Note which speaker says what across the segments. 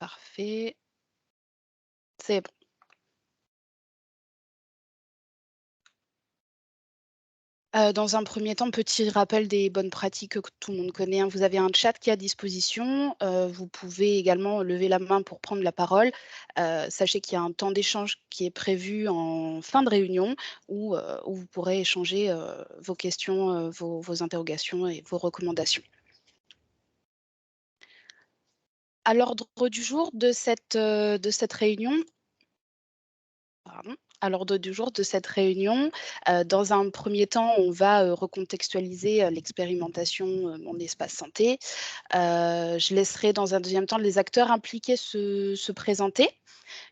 Speaker 1: Parfait. C'est bon. Dans un premier temps, petit rappel des bonnes pratiques que tout le monde connaît, hein. Vous avez un chat qui est à disposition. Vous pouvez également lever la main pour prendre la parole. Sachez qu'il y a un temps d'échange qui est prévu en fin de réunion où vous pourrez échanger, vos questions, vos interrogations et vos recommandations. À l'ordre du jour de cette réunion, pardon, à l'ordre du jour de cette réunion, dans un premier temps, on va, recontextualiser, l'expérimentation, Mon espace santé. Je laisserai dans un deuxième temps les acteurs impliqués se présenter.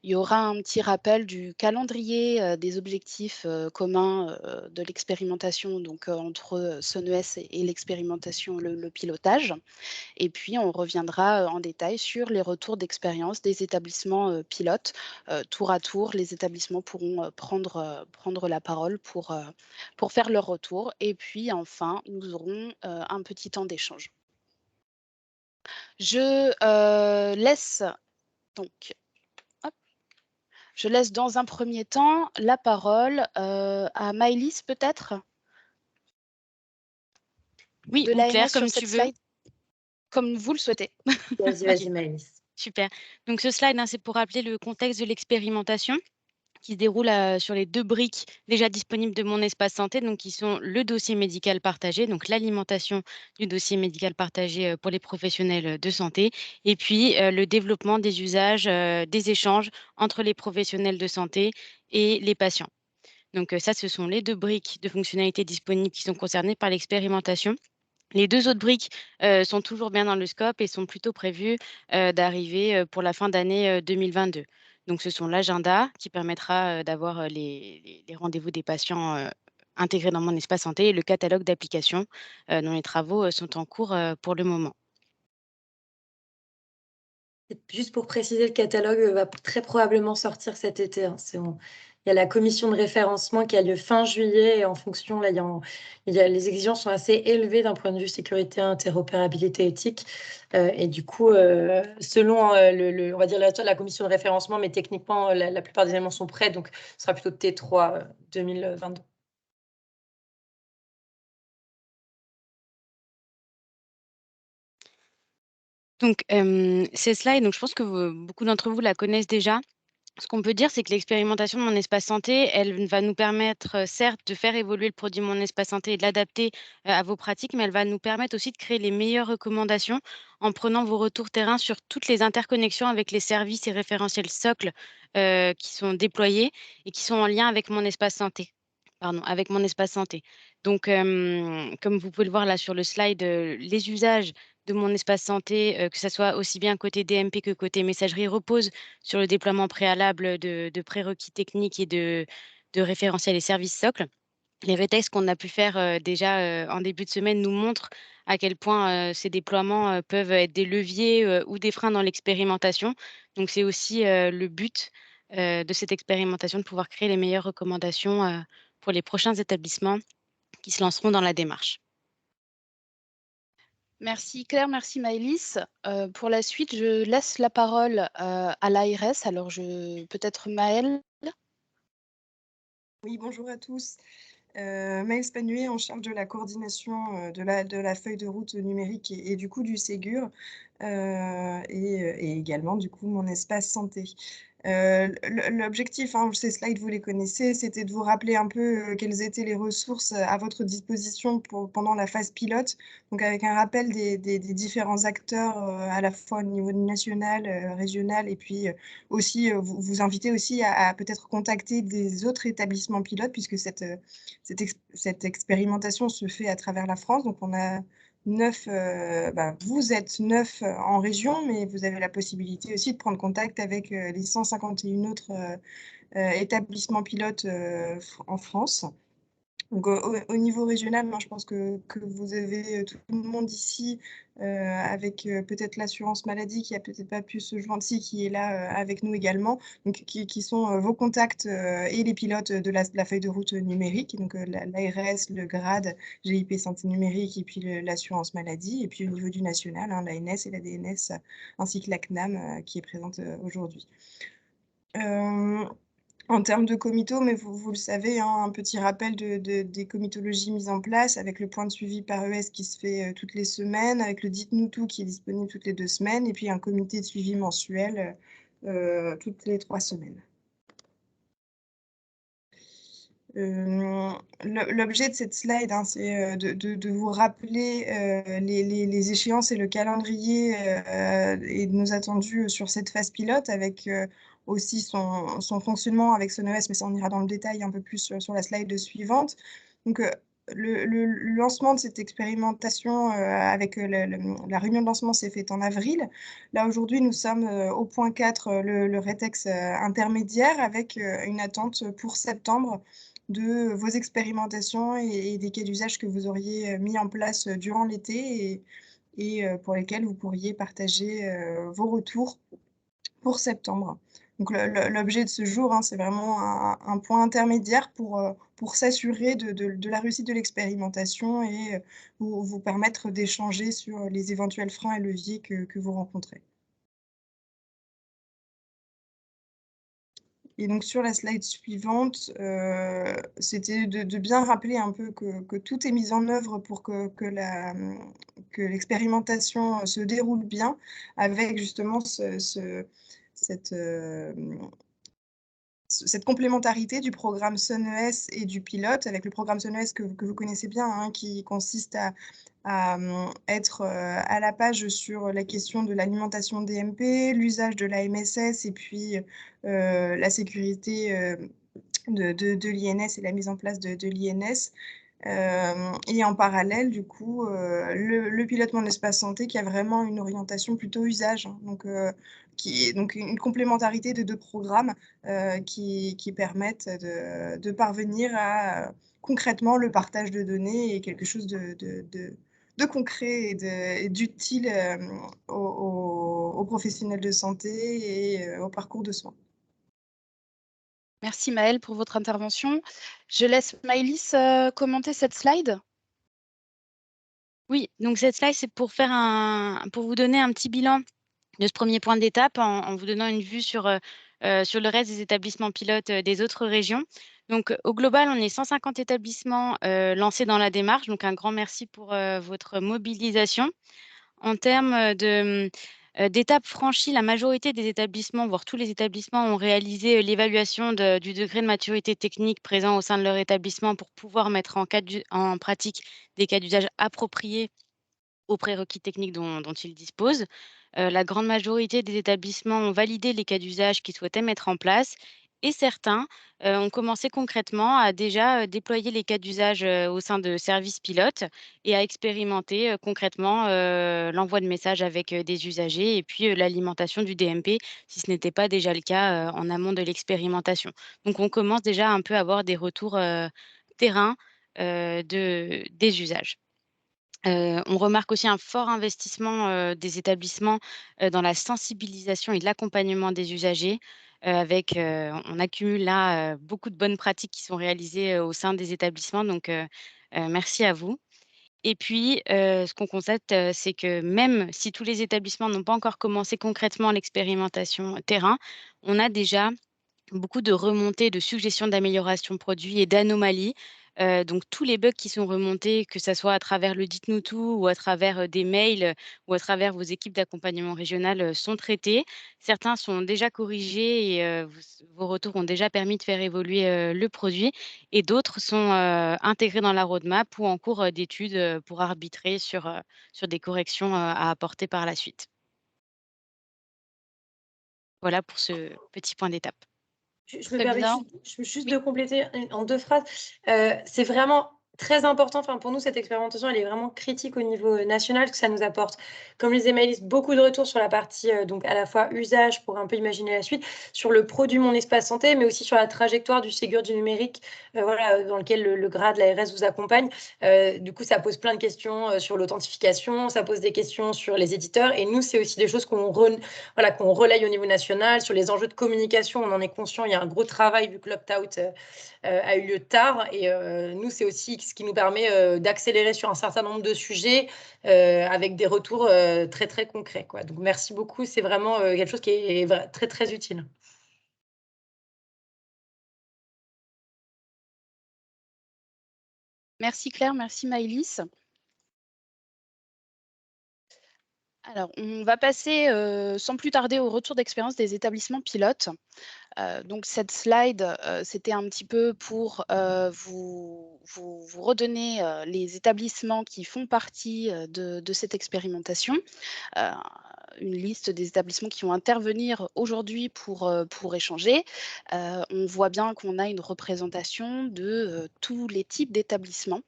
Speaker 1: Il y aura un petit rappel du calendrier, des objectifs, communs, de l'expérimentation, donc entre, SONES et l'expérimentation, le pilotage. Et puis, on reviendra, en détail sur les retours d'expérience des établissements, pilotes. Tour à tour, les établissements pourront, prendre la parole pour faire leur retour et puis enfin, nous aurons, un petit temps d'échange. Je, laisse donc hop, je laisse dans un premier temps la parole, à Maëlys peut-être?
Speaker 2: Oui,
Speaker 1: De
Speaker 2: ou
Speaker 1: l'AMS
Speaker 2: Claire,
Speaker 1: sur
Speaker 2: comme tu
Speaker 1: cette
Speaker 2: veux.
Speaker 1: slide? Comme vous le souhaitez.
Speaker 3: Vas-y,
Speaker 2: OK,
Speaker 3: vas-y, Maëlys.
Speaker 2: super. Donc ce slide, hein, c'est pour rappeler le contexte de l'expérimentation qui se déroule, sur les 2 briques déjà disponibles de Mon espace santé, donc qui sont le dossier médical partagé, donc l'alimentation du dossier médical partagé, pour les professionnels, de santé et puis, le développement des usages, des échanges entre les professionnels de santé et les patients. Donc, ça, ce sont les 2 briques de fonctionnalités disponibles qui sont concernées par l'expérimentation. Les 2 autres briques, sont toujours bien dans le scope et sont plutôt prévues, d'arriver, pour la fin d'année, 2022. Donc ce sont l'agenda qui permettra, d'avoir, les rendez-vous des patients, intégrés dans Mon espace santé et le catalogue d'applications, dont les travaux, sont en cours, pour le moment.
Speaker 3: Et juste pour préciser, le catalogue, va très probablement sortir cet été, hein. Il y a la commission de référencement qui a lieu fin juillet et en fonction, là, il y a les exigences sont assez élevées d'un point de vue sécurité, interopérabilité, éthique, et du coup, selon, on va dire la commission de référencement, mais techniquement, la plupart des éléments sont prêts, donc ce sera plutôt T3, 2022.
Speaker 2: Donc, ces slides, donc je pense que beaucoup d'entre vous la connaissent déjà. Ce qu'on peut dire, c'est que l'expérimentation de Mon espace santé, elle va nous permettre, certes, de faire évoluer le produit Mon espace santé et de l'adapter, à vos pratiques, mais elle va nous permettre aussi de créer les meilleures recommandations en prenant vos retours terrain sur toutes les interconnexions avec les services et référentiels socles, qui sont déployés et qui sont en lien avec Mon espace santé. Pardon, avec Mon espace santé. Donc, comme vous pouvez le voir là sur le slide, les usages de Mon espace santé, que ça soit aussi bien côté DMP que côté messagerie, reposent sur le déploiement préalable de prérequis techniques et de référentiels et services socles. Les rétests qu'on a pu faire, déjà, en début de semaine nous montrent à quel point, ces déploiements, peuvent être des leviers, ou des freins dans l'expérimentation. Donc c'est aussi, le but, de cette expérimentation de pouvoir créer les meilleures recommandations, pour les prochains établissements qui se lanceront dans la démarche.
Speaker 1: Merci Claire, merci Maëlys. Pour la suite, je laisse la parole, à l'ARS. Alors peut-être Maëlle?
Speaker 4: Oui, bonjour à tous. Maëlle Spanuet en charge de la coordination, de la feuille de route numérique et du coup du Ségur, et également du coup mon espace santé. L'objectif, hein, ces slides vous les connaissez, c'était de vous rappeler un peu, quelles étaient les ressources, à votre disposition pendant la phase pilote. Donc avec un rappel des différents acteurs, à la fois au niveau national, régional et puis, aussi, vous inviter aussi à peut-être contacter des autres établissements pilotes puisque cette expérimentation se fait à travers la France. Donc on a 9, vous êtes 9 en région, mais vous avez la possibilité aussi de prendre contact avec, les 151 autres, établissements pilotes, en France. Donc, au niveau régional, moi, je pense que vous avez tout le monde ici, avec peut-être l'assurance maladie qui a peut-être pas pu se joindre ici, qui est là avec nous également, donc qui sont vos contacts et les pilotes de la feuille de route numérique, donc l'ARS, le GRAD, GIP Santé Numérique et puis l'assurance maladie, et puis au niveau du national, hein, l'ANS et la DNS, ainsi que la CNAM qui est présente aujourd'hui. En termes de comitos, mais vous le savez, hein, un petit rappel des comitologies mises en place avec le point de suivi par ES qui se fait toutes les semaines, avec le Dites-nous tout qui est disponible toutes les 2 semaines, et puis un comité de suivi mensuel toutes les 3 semaines. L'objet de cette slide, hein, c'est de vous rappeler les échéances et le calendrier et de nos attendus sur cette phase pilote avec aussi son fonctionnement avec SonOS, mais ça on ira dans le détail un peu plus sur la slide suivante. Donc le lancement de cette expérimentation avec la réunion de lancement s'est faite en avril. Là aujourd'hui nous sommes au point 4, le RETEX intermédiaire avec une attente pour septembre de vos expérimentations et des cas d'usage que vous auriez mis en place durant l'été et pour lesquels vous pourriez partager vos retours pour septembre. Donc l'objet de ce jour, hein, c'est vraiment un point intermédiaire pour s'assurer de la réussite de l'expérimentation et vous permettre d'échanger sur les éventuels freins et leviers que vous rencontrez. Et donc sur la slide suivante, c'était de bien rappeler un peu que tout est mis en œuvre pour que l'expérimentation se déroule bien avec justement cette complémentarité du programme SonES et du pilote, avec le programme SonES que vous connaissez bien, hein, qui consiste à être à la page sur la question de l'alimentation DMP, l'usage de la MSS et puis la sécurité de l'INS et la mise en place de l'INS. Et en parallèle, du coup, le pilotement de l'espace santé qui a vraiment une orientation plutôt usage, hein, donc, qui est donc une complémentarité de 2 programmes qui permettent de parvenir à concrètement le partage de données et quelque chose de concret et d'utile aux professionnels de santé et au parcours de soins.
Speaker 1: Merci Maëlle pour votre intervention. Je laisse Maëlys commenter cette slide.
Speaker 2: Oui, donc cette slide, c'est pour vous donner un petit bilan de ce premier point d'étape en vous donnant une vue sur le reste des établissements pilotes des autres régions. Donc, au global, on est 150 établissements lancés dans la démarche. Donc, un grand merci pour votre mobilisation. En termes d'étapes franchies, la majorité des établissements, voire tous les établissements, ont réalisé l'évaluation du degré de maturité technique présent au sein de leur établissement pour pouvoir mettre en pratique des cas d'usage appropriés aux prérequis techniques dont ils disposent. La grande majorité des établissements ont validé les cas d'usage qu'ils souhaitaient mettre en place et certains ont commencé concrètement à déjà déployer les cas d'usage au sein de services pilotes et à expérimenter concrètement l'envoi de messages avec des usagers et puis l'alimentation du DMP si ce n'était pas déjà le cas en amont de l'expérimentation. Donc on commence déjà un peu à avoir des retours terrain des usages. On remarque aussi un fort investissement des établissements dans la sensibilisation et l'accompagnement des usagers, on accumule là beaucoup de bonnes pratiques qui sont réalisées au sein des établissements, donc merci à vous. Et puis, ce qu'on constate, c'est que même si tous les établissements n'ont pas encore commencé concrètement l'expérimentation terrain, on a déjà beaucoup de remontées, de suggestions d'amélioration produits et d'anomalies. Donc tous les bugs qui sont remontés, que ça soit à travers le dites-nous tout ou à travers, des mails, ou à travers vos équipes d'accompagnement régional, sont traités. Certains sont déjà corrigés et vos retours ont déjà permis de faire évoluer, le produit et d'autres sont, intégrés dans la roadmap ou en cours, d'étude, pour arbitrer sur des corrections, à apporter par la suite. Voilà pour ce petit point d'étape.
Speaker 3: Je me
Speaker 1: Très
Speaker 3: permets
Speaker 1: bien.
Speaker 3: juste
Speaker 1: Oui.
Speaker 3: de compléter en 2 phrases. C'est vraiment très important. Enfin, pour nous, cette expérimentation, elle est vraiment critique au niveau national, parce que ça nous apporte, comme le disait Maëlys, beaucoup de retours sur la partie, donc à la fois usage, pour un peu imaginer la suite, sur le produit Mon Espace Santé, mais aussi sur la trajectoire du Ségur du numérique, voilà, dans lequel le grade, l'ARS vous accompagne. Du coup, ça pose plein de questions sur l'authentification, ça pose des questions sur les éditeurs, et nous, c'est aussi des choses qu'on voilà, qu'on relaye au niveau national. Sur les enjeux de communication, on en est conscient, il y a un gros travail, vu que l'opt-out a eu lieu tard, et nous, c'est aussi ce qui nous permet d'accélérer sur un certain nombre de sujets avec des retours très, très concrets, quoi. Donc, merci beaucoup. C'est vraiment quelque chose qui est très, très utile.
Speaker 1: Merci Claire, merci Maëlys. Alors, on va passer sans plus tarder au retour d'expérience des établissements pilotes. Donc cette slide, c'était un petit peu pour vous redonner les établissements qui font partie de cette expérimentation. Une liste des établissements qui vont intervenir aujourd'hui pour échanger. On voit bien qu'on a une représentation de tous les types d'établissements.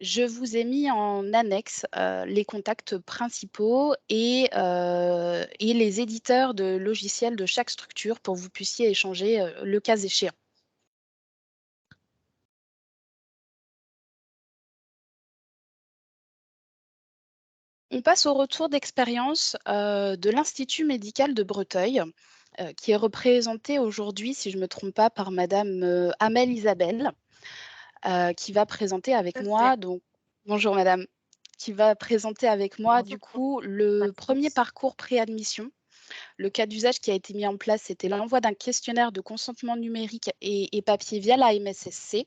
Speaker 1: Je vous ai mis en annexe les contacts principaux et les éditeurs de logiciels de chaque structure pour que vous puissiez échanger le cas échéant. On passe au retour d'expérience de l'Institut médical de Breteuil, qui est représenté aujourd'hui, si je ne me trompe pas, par Madame Amel Isabelle, qui va présenter avec moi. Donc, bonjour Madame, qui va présenter avec moi du coup le premier parcours préadmission. Le cas d'usage qui a été mis en place, c'était l'envoi d'un questionnaire de consentement numérique et papier via la MSSC.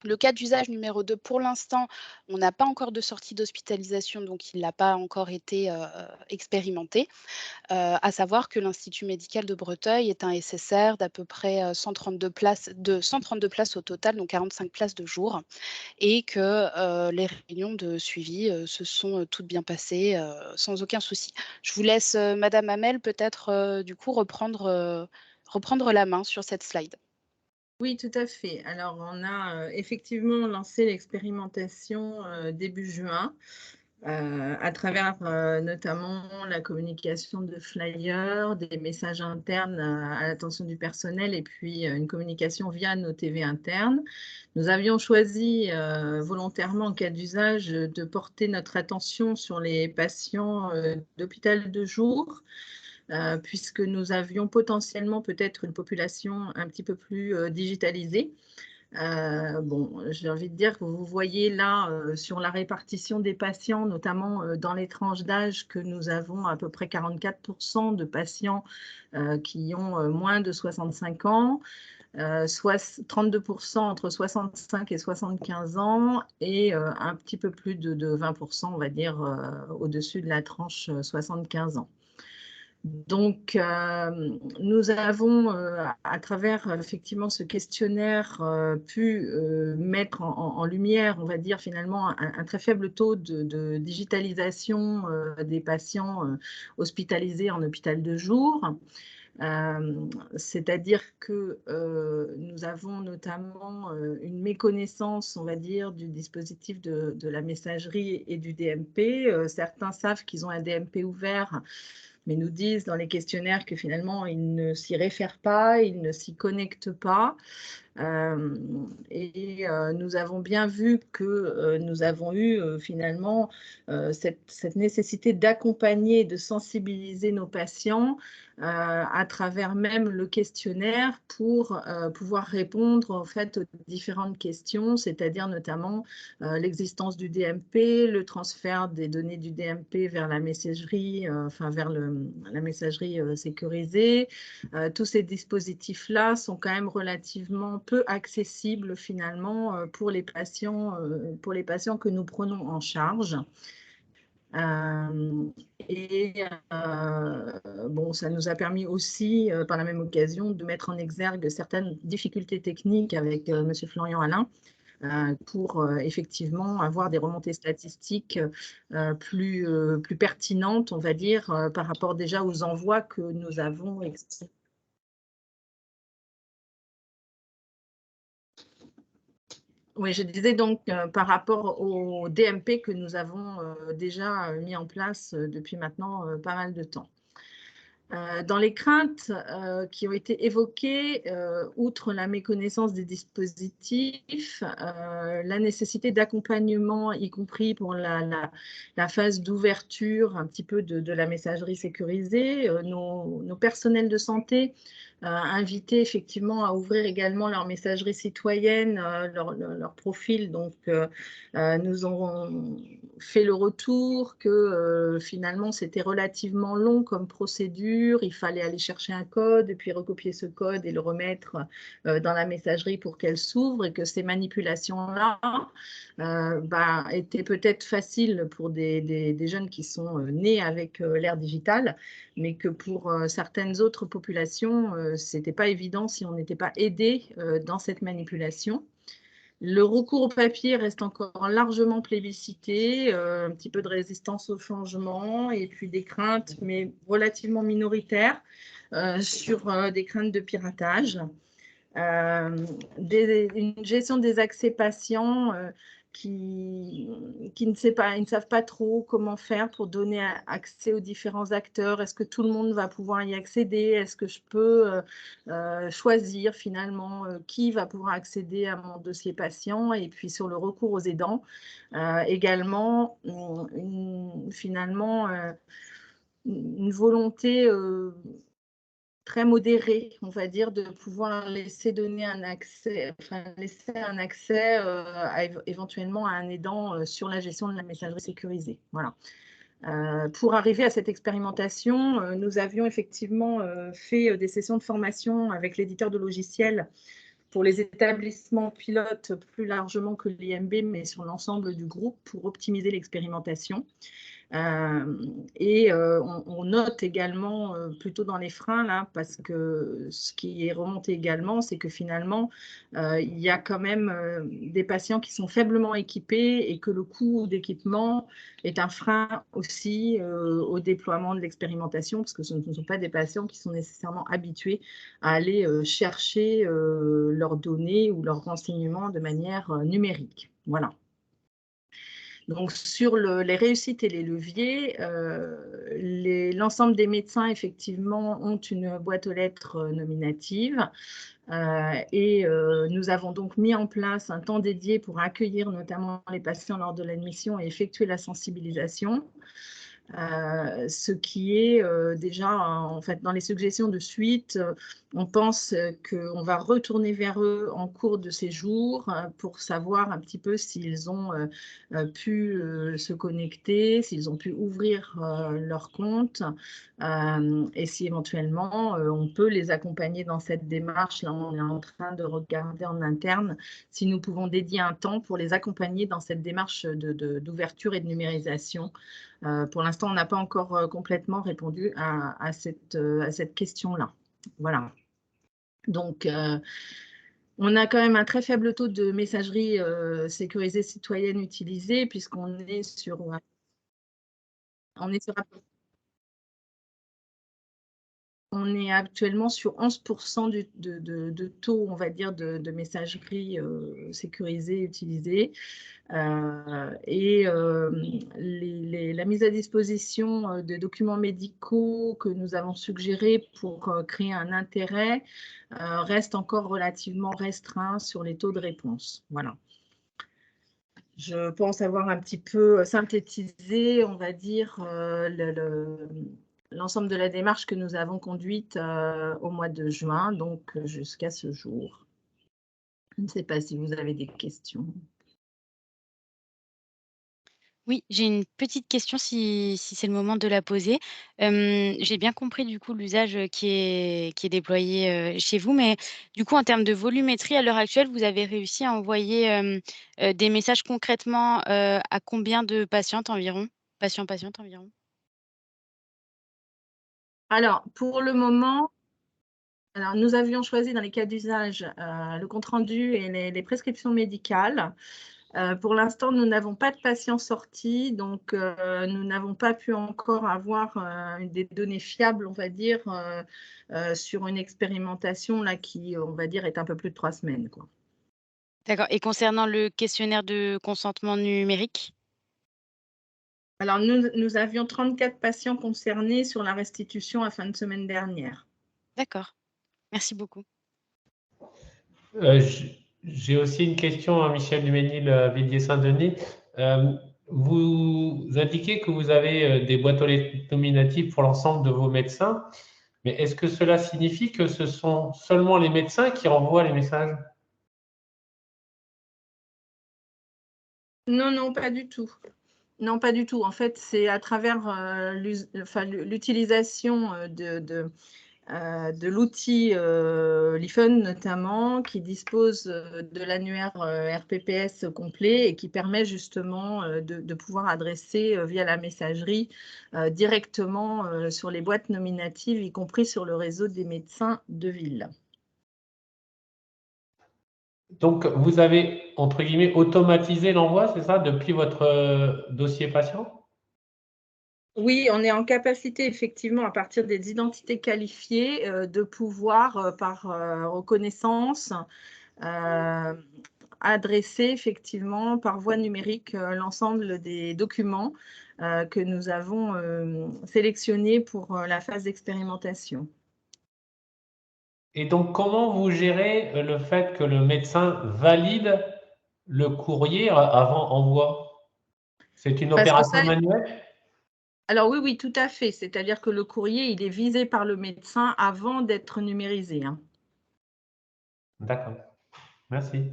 Speaker 1: Le cas d'usage numéro 2, pour l'instant, on n'a pas encore de sortie d'hospitalisation, donc il n'a pas encore été expérimenté. À savoir que l'Institut médical de Breteuil est un SSR d'à peu près 132 places au total, donc 45 places de jour, et que les réunions de suivi se sont toutes bien passées sans aucun souci. Je vous laisse, Madame Hamel, peut-être du coup reprendre la main sur cette slide.
Speaker 5: Oui, tout à fait. Alors, on a effectivement lancé l'expérimentation début juin à travers notamment la communication de flyers, des messages internes à l'attention du personnel et puis une communication via nos TV internes. Nous avions choisi volontairement, en cas d'usage, de porter notre attention sur les patients d'hôpital de jour, puisque nous avions potentiellement peut-être une population un petit peu plus digitalisée. Bon, j'ai envie de dire que vous voyez là sur la répartition des patients, notamment dans les tranches d'âge, que nous avons à peu près 44% de patients qui ont moins de 65 ans, soit 32% entre 65 et 75 ans et un petit peu plus de 20%, on va dire, au-dessus de la tranche 75 ans. Donc, nous avons, à travers effectivement ce questionnaire, pu mettre en lumière, on va dire finalement, un très faible taux de digitalisation des patients hospitalisés en hôpital de jour. C'est-à-dire que nous avons notamment une méconnaissance, on va dire, du dispositif de la messagerie et du DMP. Certains savent qu'ils ont un DMP ouvert, mais nous disent dans les questionnaires que finalement, ils ne s'y réfèrent pas, ils ne s'y connectent pas. Nous avons bien vu que nous avons eu finalement cette nécessité d'accompagner, de sensibiliser nos patients à travers même le questionnaire pour pouvoir répondre en fait aux différentes questions, c'est-à-dire notamment l'existence du DMP, le transfert des données du DMP vers la messagerie, enfin vers la messagerie sécurisée. Tous ces dispositifs-là sont quand même relativement peu accessibles finalement pour les patients que nous prenons en charge. Bon, ça nous a permis aussi, par la même occasion, de mettre en exergue certaines difficultés techniques avec M. Florian Alain pour effectivement avoir des remontées statistiques plus pertinentes, on va dire, par rapport déjà aux envois que nous avons. Oui, je disais donc par rapport au DMP que nous avons déjà mis en place depuis maintenant pas mal de temps. Dans les craintes qui ont été évoquées, outre la méconnaissance des dispositifs, la nécessité d'accompagnement, y compris pour la phase d'ouverture un petit peu de la messagerie sécurisée, nos personnels de santé invités effectivement à ouvrir également leur messagerie citoyenne, leur profil. Donc, nous avons fait le retour que finalement, c'était relativement long comme procédure. Il fallait aller chercher un code et puis recopier ce code et le remettre dans la messagerie pour qu'elle s'ouvre et que ces manipulations-là étaient peut-être faciles pour des jeunes qui sont nés avec l'ère digitale, mais que pour certaines autres populations, ce n'était pas évident si on n'était pas aidé dans cette manipulation. Le recours au papier reste encore largement plébiscité, un petit peu de résistance au changement et puis des craintes, mais relativement minoritaires, sur des craintes de piratage. Une gestion des accès patients qui ne savent pas trop comment faire pour donner accès aux différents acteurs. Est-ce que tout le monde va pouvoir y accéder? Est-ce que je peux choisir finalement qui va pouvoir accéder à mon dossier patient? Et puis sur le recours aux aidants, également finalement une volonté très modéré, on va dire, de pouvoir laisser un accès éventuellement à un aidant sur la gestion de la messagerie sécurisée. Voilà. Pour arriver à cette expérimentation, nous avions effectivement fait des sessions de formation avec l'éditeur de logiciels pour les établissements pilotes plus largement que l'IMB, mais sur l'ensemble du groupe pour optimiser l'expérimentation. On note également plutôt dans les freins là, parce que ce qui est remonté également, c'est que finalement il y a quand même des patients qui sont faiblement équipés et que le coût d'équipement est un frein aussi au déploiement de l'expérimentation, parce que ce ne sont pas des patients qui sont nécessairement habitués à aller chercher leurs données ou leurs renseignements de manière numérique. Voilà. Donc, sur les réussites et les leviers, l'ensemble des médecins, effectivement, ont une boîte aux lettres nominative. Nous avons donc mis en place un temps dédié pour accueillir notamment les patients lors de l'admission et effectuer la sensibilisation. Ce qui est déjà, en fait, dans les suggestions de suite, on pense qu'on va retourner vers eux en cours de séjour pour savoir un petit peu s'ils ont pu se connecter, s'ils ont pu ouvrir leur compte et si éventuellement on peut les accompagner dans cette démarche. Là, on est en train de regarder en interne si nous pouvons dédier un temps pour les accompagner dans cette démarche d'ouverture et de numérisation. Pour l'instant, on n'a pas encore complètement répondu à cette question-là. Voilà. Donc, on a quand même un très faible taux de messagerie sécurisée citoyenne utilisée, puisqu'on est sur on est actuellement sur 11% de taux, on va dire, de messagerie sécurisée utilisée. La mise à disposition de documents médicaux que nous avons suggérés pour créer un intérêt reste encore relativement restreint sur les taux de réponse. Voilà. Je pense avoir un petit peu synthétisé, on va dire, l'ensemble de la démarche que nous avons conduite au mois de juin, donc jusqu'à ce jour. Je ne sais pas si vous avez des questions.
Speaker 2: Oui, j'ai une petite question si c'est le moment de la poser. J'ai bien compris du coup l'usage qui est déployé chez vous, mais du coup en termes de volumétrie, à l'heure actuelle, vous avez réussi à envoyer des messages concrètement à combien de patientes environ? Patientes environ?
Speaker 5: Alors, pour le moment, nous avions choisi dans les cas d'usage le compte-rendu et les prescriptions médicales. Pour l'instant, nous n'avons pas de patients sortis, donc nous n'avons pas pu encore avoir des données fiables, on va dire, sur une expérimentation là, qui, on va dire, est un peu plus de 3 semaines, quoi.
Speaker 2: D'accord, et concernant le questionnaire de consentement numérique?
Speaker 5: Alors, nous avions 34 patients concernés sur la restitution à fin de semaine dernière.
Speaker 2: D'accord, merci beaucoup.
Speaker 6: J'ai aussi une question à Michel Duménil, Villiers-Saint-Denis. Vous indiquez que vous avez des boîtes aux lettres nominatives pour l'ensemble de vos médecins, mais est-ce que cela signifie que ce sont seulement les médecins qui renvoient les messages?
Speaker 5: Non, non, pas du tout. Non, pas du tout. En fait, c'est à travers l'utilisation de l'outil l'IFUN notamment, qui dispose de l'annuaire RPPS complet et qui permet justement de pouvoir adresser via la messagerie directement sur les boîtes nominatives, y compris sur le réseau des médecins de ville.
Speaker 6: Donc, vous avez, entre guillemets, automatisé l'envoi, c'est ça, depuis votre dossier patient?
Speaker 5: Oui, on est en capacité, effectivement, à partir des identités qualifiées, de pouvoir, par reconnaissance, adresser effectivement par voie numérique l'ensemble des documents que nous avons sélectionnés pour la phase d'expérimentation.
Speaker 6: Et donc, comment vous gérez le fait que le médecin valide le courrier avant envoi? C'est une
Speaker 5: Parce que
Speaker 6: opération
Speaker 5: ça,
Speaker 6: manuelle?
Speaker 5: alors oui, oui, tout à fait. C'est-à-dire que le courrier, il est visé par le médecin avant d'être numérisé, hein.
Speaker 6: D'accord, merci.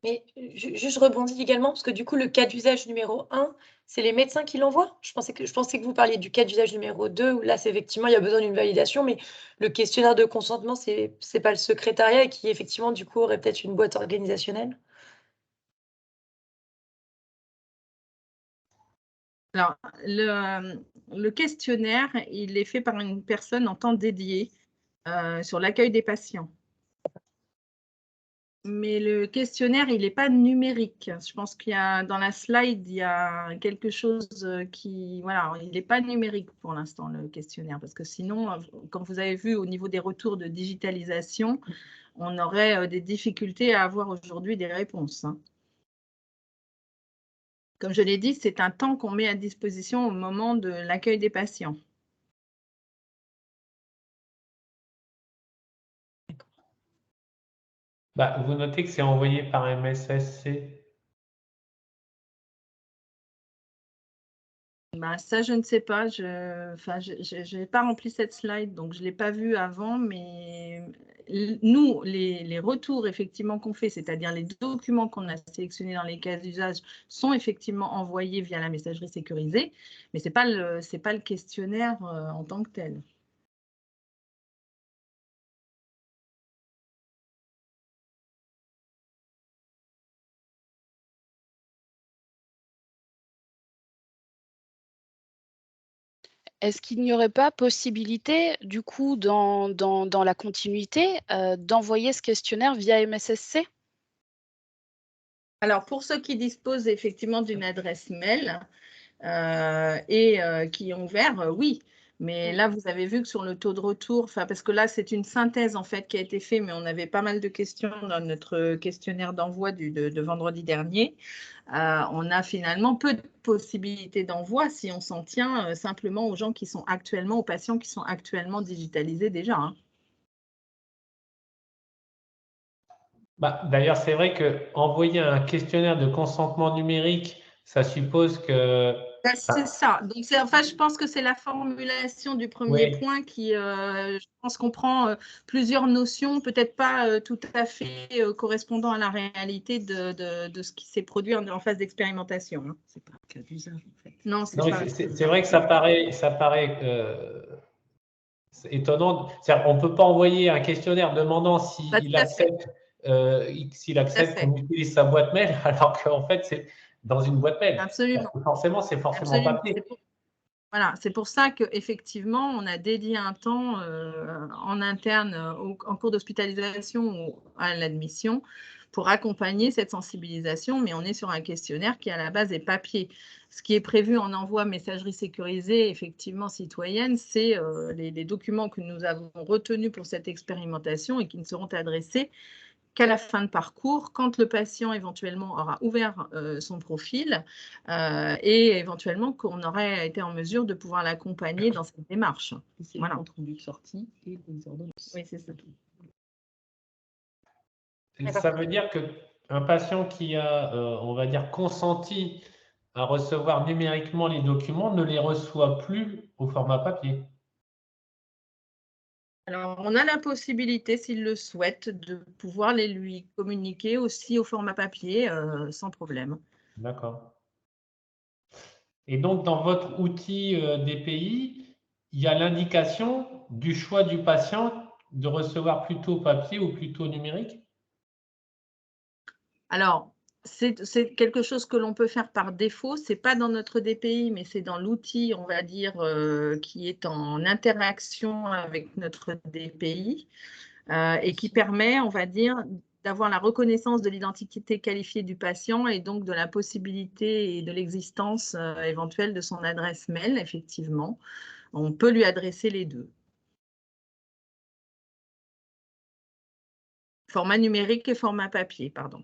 Speaker 3: Mais juste rebondis également, parce que du coup, le cas d'usage numéro 1, c'est les médecins qui l'envoient? Je pensais que vous parliez du cas d'usage numéro 2, où là, c'est effectivement, il y a besoin d'une validation, mais le questionnaire de consentement, c'est pas le secrétariat et qui, effectivement, du coup, aurait peut-être une boîte organisationnelle?
Speaker 5: Alors, le questionnaire, il est fait par une personne en temps dédié sur l'accueil des patients. Mais le questionnaire, il n'est pas numérique. Je pense qu'il y a dans la slide, il y a quelque chose qui… Voilà, il n'est pas numérique pour l'instant, le questionnaire, parce que sinon, comme vous avez vu au niveau des retours de digitalisation, on aurait des difficultés à avoir aujourd'hui des réponses, hein. Comme je l'ai dit, c'est un temps qu'on met à disposition au moment de l'accueil des patients.
Speaker 6: Bah, vous notez que c'est envoyé par MSSC.
Speaker 5: Bah, ça, je ne sais pas. Je n'ai pas rempli cette slide, donc je ne l'ai pas vue avant. Mais nous, les retours effectivement qu'on fait, c'est-à-dire les documents qu'on a sélectionnés dans les cas d'usage, sont effectivement envoyés via la messagerie sécurisée, mais ce n'est pas le questionnaire en tant que tel.
Speaker 1: Est-ce qu'il n'y aurait pas possibilité, du coup, dans la continuité, d'envoyer ce questionnaire via MSSC?
Speaker 5: Alors, pour ceux qui disposent effectivement d'une adresse mail et qui ont ouvert, oui. Mais là, vous avez vu que sur le taux de retour, parce que là, c'est une synthèse en fait qui a été faite, mais on avait pas mal de questions dans notre questionnaire d'envoi de vendredi dernier. On a finalement peu de possibilités d'envoi si on s'en tient simplement aux gens qui sont actuellement, aux patients qui sont actuellement digitalisés déjà, hein.
Speaker 6: Bah, d'ailleurs, c'est vrai qu'envoyer un questionnaire de consentement numérique, ça suppose que…
Speaker 5: C'est ça. Donc, je pense que c'est la formulation du premier
Speaker 6: Oui,
Speaker 5: point qui, je pense, comprend plusieurs notions, peut-être pas tout à fait correspondant à la réalité de ce qui s'est produit en phase d'expérimentation, hein. C'est pas un cas d'usage, en fait. Non, c'est pas.
Speaker 6: c'est vrai que ça paraît étonnant. On ne peut pas envoyer un questionnaire demandant
Speaker 5: Pas tout
Speaker 6: s'il
Speaker 5: à fait.
Speaker 6: accepte qu'on utilise sa boîte mail, alors qu'en fait, c'est dans une boîte mail.
Speaker 5: Absolument.
Speaker 6: Forcément, c'est forcément
Speaker 5: Absolument.
Speaker 6: papier.
Speaker 5: Voilà, c'est pour ça qu'effectivement, on a dédié un temps en interne en cours d'hospitalisation ou à l'admission pour accompagner cette sensibilisation, mais on est sur un questionnaire qui à la base est papier. Ce qui est prévu en envoi messagerie sécurisée, effectivement citoyenne, c'est les documents que nous avons retenus pour cette expérimentation et qui ne seront adressés qu'à la fin de parcours, quand le patient éventuellement aura ouvert son profil et éventuellement qu'on aurait été en mesure de pouvoir l'accompagner dans cette démarche.
Speaker 7: C'est
Speaker 5: voilà.
Speaker 7: le compte rendu de sortie et les ordonnances.
Speaker 5: Oui, c'est ça.
Speaker 6: Et ça veut dire qu'un patient qui a, on va dire, consenti à recevoir numériquement les documents ne les reçoit plus au format papier.
Speaker 5: Alors, on a la possibilité, s'il le souhaite, de pouvoir les lui communiquer aussi au format papier sans problème.
Speaker 6: D'accord. Et donc, dans votre outil DPI, il y a l'indication du choix du patient de recevoir plutôt papier ou plutôt numérique?
Speaker 5: Alors, c'est quelque chose que l'on peut faire par défaut. Ce n'est pas dans notre DPI, mais c'est dans l'outil, on va dire, qui est en interaction avec notre DPI et qui permet, on va dire, d'avoir la reconnaissance de l'identité qualifiée du patient et donc de la possibilité et de l'existence éventuelle de son adresse mail, effectivement. On peut lui adresser les deux. Format numérique et format papier, pardon.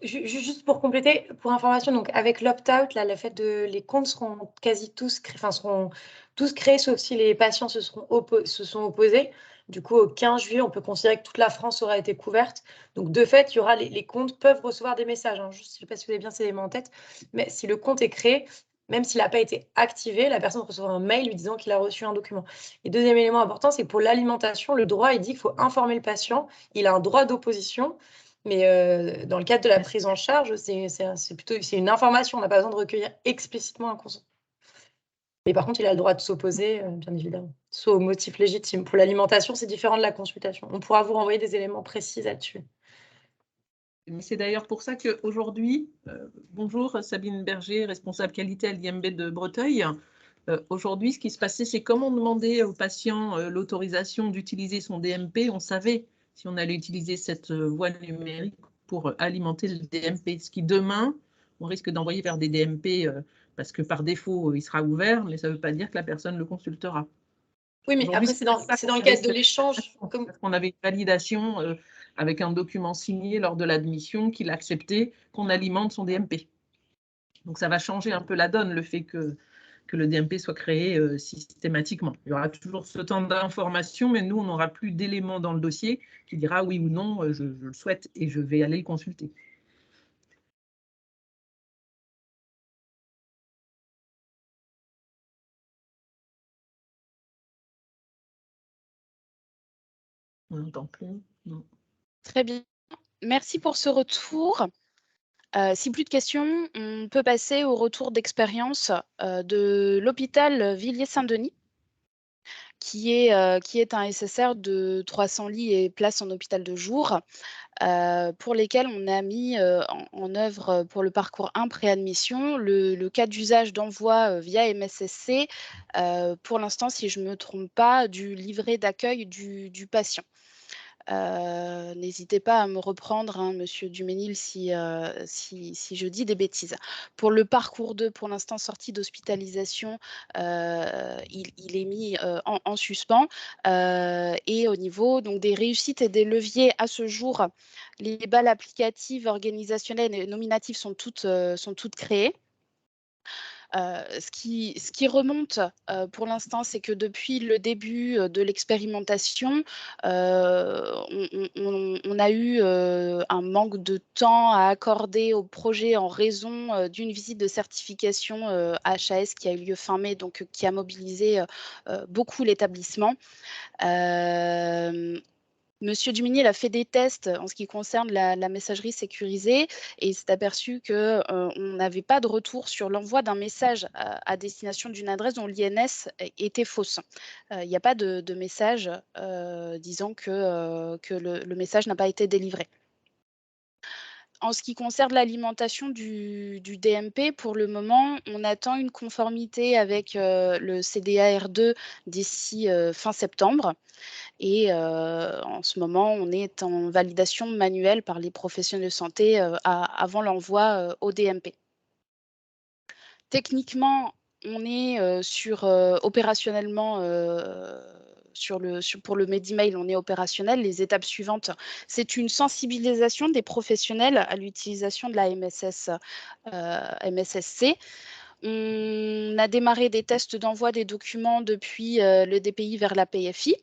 Speaker 3: Juste pour compléter, pour information, donc avec l'opt-out, là, le fait de les comptes seront quasi tous créés, seront tous créés, sauf si les patients se sont opposés. Du coup, au 15 juillet, on peut considérer que toute la France aura été couverte. Donc, de fait, il y aura les comptes peuvent recevoir des messages. Hein. Je ne sais pas si vous avez bien ces éléments en tête, mais si le compte est créé, même s'il n'a pas été activé, la personne recevra un mail lui disant qu'il a reçu un document. Et deuxième élément important, c'est que pour l'alimentation, le droit, il dit qu'il faut informer le patient. Il a un droit d'opposition. Mais dans le cadre de la prise en charge, c'est une information. On n'a pas besoin de recueillir explicitement un consentement. Mais par contre, il a le droit de s'opposer, bien évidemment, soit au motif légitime. Pour l'alimentation, c'est différent de la consultation. On pourra vous renvoyer des éléments précis là-dessus.
Speaker 7: C'est d'ailleurs pour ça qu'aujourd'hui, bonjour Sabine Berger, responsable qualité à l'IMB de Breteuil. Aujourd'hui, ce qui se passait, c'est comme on demandait aux patients l'autorisation d'utiliser son DMP, on savait si on allait utiliser cette voie numérique pour alimenter le DMP. Ce qui, demain, on risque d'envoyer vers des DMP parce que par défaut, il sera ouvert, mais ça ne veut pas dire que la personne le consultera.
Speaker 3: Oui, mais après, c'est dans le cadre de l'échange.
Speaker 7: Parce qu'on avait une validation avec un document signé lors de l'admission qu'il acceptait qu'on alimente son DMP. Donc, ça va changer un peu la donne, le fait que le DMP soit créé systématiquement. Il y aura toujours ce temps d'information, mais nous, on n'aura plus d'éléments dans le dossier qui dira oui ou non, je le souhaite et je vais aller le consulter. On n'entend plus. Non.
Speaker 1: Très bien. Merci pour ce retour. Si plus de questions, on peut passer au retour d'expérience de l'hôpital Villiers-Saint-Denis, qui est un SSR de 300 lits et places en hôpital de jour, pour lesquels on a mis en œuvre pour le parcours 1 préadmission le cas d'usage d'envoi via MSSC, pour l'instant, si je ne me trompe pas, du livret d'accueil du patient. N'hésitez pas à me reprendre, hein, monsieur Duménil, si je dis des bêtises. Pour le parcours 2, pour l'instant sortie d'hospitalisation, il est mis en suspens. Et au niveau donc, des réussites et des leviers à ce jour, les balles applicatives, organisationnelles et nominatives sont toutes créées. Ce qui remonte pour l'instant, c'est que depuis le début de l'expérimentation, on a eu un manque de temps à accorder au projet en raison d'une visite de certification HAS qui a eu lieu fin mai, donc qui a mobilisé beaucoup l'établissement. Monsieur Duménil a fait des tests en ce qui concerne la messagerie sécurisée et il s'est aperçu qu'on n'avait pas de retour sur l'envoi d'un message à destination d'une adresse dont l'INS était fausse. Il n'y a pas de message disant que le message n'a pas été délivré. En ce qui concerne l'alimentation du DMP, pour le moment, on attend une conformité avec le CDAR2 d'ici fin septembre. Et en ce moment, on est en validation manuelle par les professionnels de santé avant l'envoi au DMP. Techniquement, on est opérationnellement pour le Medimail, on est opérationnel. Les étapes suivantes, c'est une sensibilisation des professionnels à l'utilisation de la MSSC. On a démarré des tests d'envoi des documents depuis le DPI vers la PFI.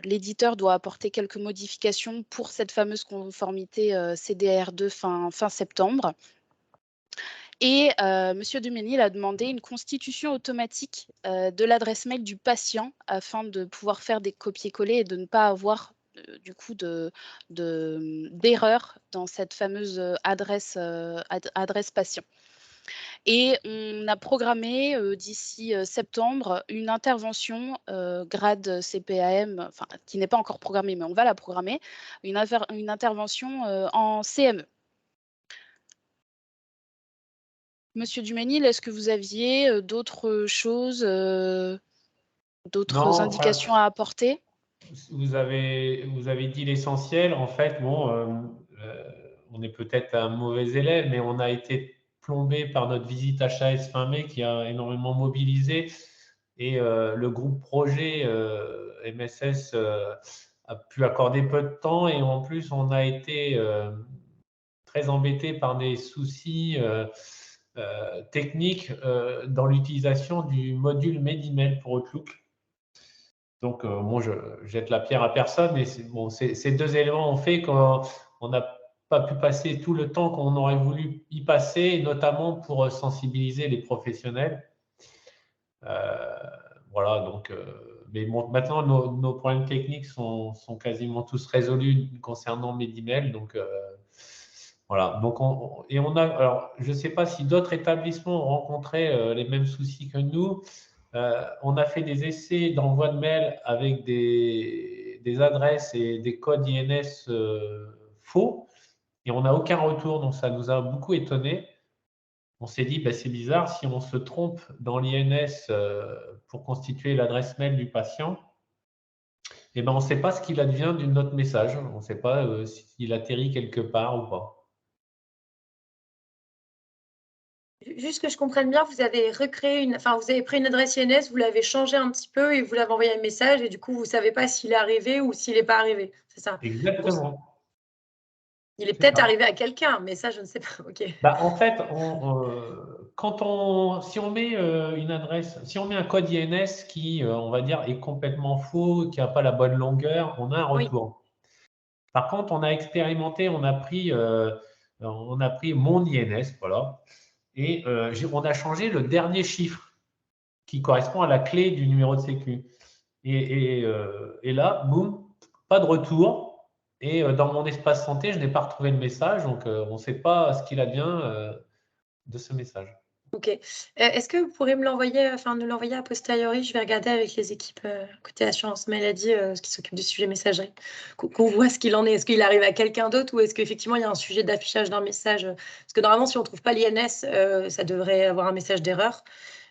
Speaker 1: L'éditeur doit apporter quelques modifications pour cette fameuse conformité CDR2 fin septembre. Et M. Duménil a demandé une constitution automatique de l'adresse mail du patient afin de pouvoir faire des copier-coller et de ne pas avoir du coup d'erreur dans cette fameuse adresse patient. Et on a programmé d'ici septembre une intervention grade CPAM, enfin qui n'est pas encore programmée, mais on va la programmer, une intervention en CME. Monsieur Duménil, est-ce que vous aviez d'autres choses, d'autres indications à apporter?
Speaker 6: Vous avez dit l'essentiel. En fait, bon, on est peut-être un mauvais élève, mais on a été plombé par notre visite HAS fin mai qui a énormément mobilisé. Et le groupe projet MSS a pu accorder peu de temps. Et en plus, on a été très embêté par des soucis techniques dans l'utilisation du module Medimail pour Outlook. Donc, moi, je jette la pierre à personne, mais ces deux éléments ont fait qu'on n'a pas pu passer tout le temps qu'on aurait voulu y passer, notamment pour sensibiliser les professionnels. Voilà, donc, mais bon, maintenant, nos problèmes techniques sont quasiment tous résolus concernant Medimail. Donc, voilà. Donc, alors, je ne sais pas si d'autres établissements ont rencontré les mêmes soucis que nous. On a fait des essais d'envoi de mail avec des adresses et des codes INS faux et on n'a aucun retour, donc ça nous a beaucoup étonné. On s'est dit, bah, c'est bizarre, si on se trompe dans l'INS pour constituer l'adresse mail du patient, eh ben, on ne sait pas ce qu'il advient de notre message. On ne sait pas s'il atterrit quelque part ou pas.
Speaker 3: Juste que je comprenne bien, vous avez vous avez pris une adresse INS, vous l'avez changée un petit peu et vous l'avez envoyé un message et du coup, vous ne savez pas s'il est arrivé ou s'il n'est pas arrivé. C'est ça?
Speaker 6: Exactement.
Speaker 3: Il est peut-être arrivé à quelqu'un, mais ça, je ne sais pas. OK.
Speaker 6: Bah, en fait, si on met une adresse, si on met un code INS qui, on va dire, est complètement faux, qui n'a pas la bonne longueur, on a un retour. Par contre, on a expérimenté, on a pris mon INS, voilà, et on a changé le dernier chiffre qui correspond à la clé du numéro de sécu. Et là, boum, pas de retour. Et dans mon espace santé, je n'ai pas retrouvé le message, donc on ne sait pas ce qu'il advient de ce message.
Speaker 3: OK. Est-ce que vous pourrez me l'envoyer, nous l'envoyer a posteriori? Je vais regarder avec les équipes côté assurance maladie qui s'occupent du sujet messagerie, qu'on voit ce qu'il en est. Est-ce qu'il arrive à quelqu'un d'autre ou est-ce qu'effectivement il y a un sujet d'affichage d'un message? Parce que normalement, si on ne trouve pas l'INS, ça devrait avoir un message d'erreur.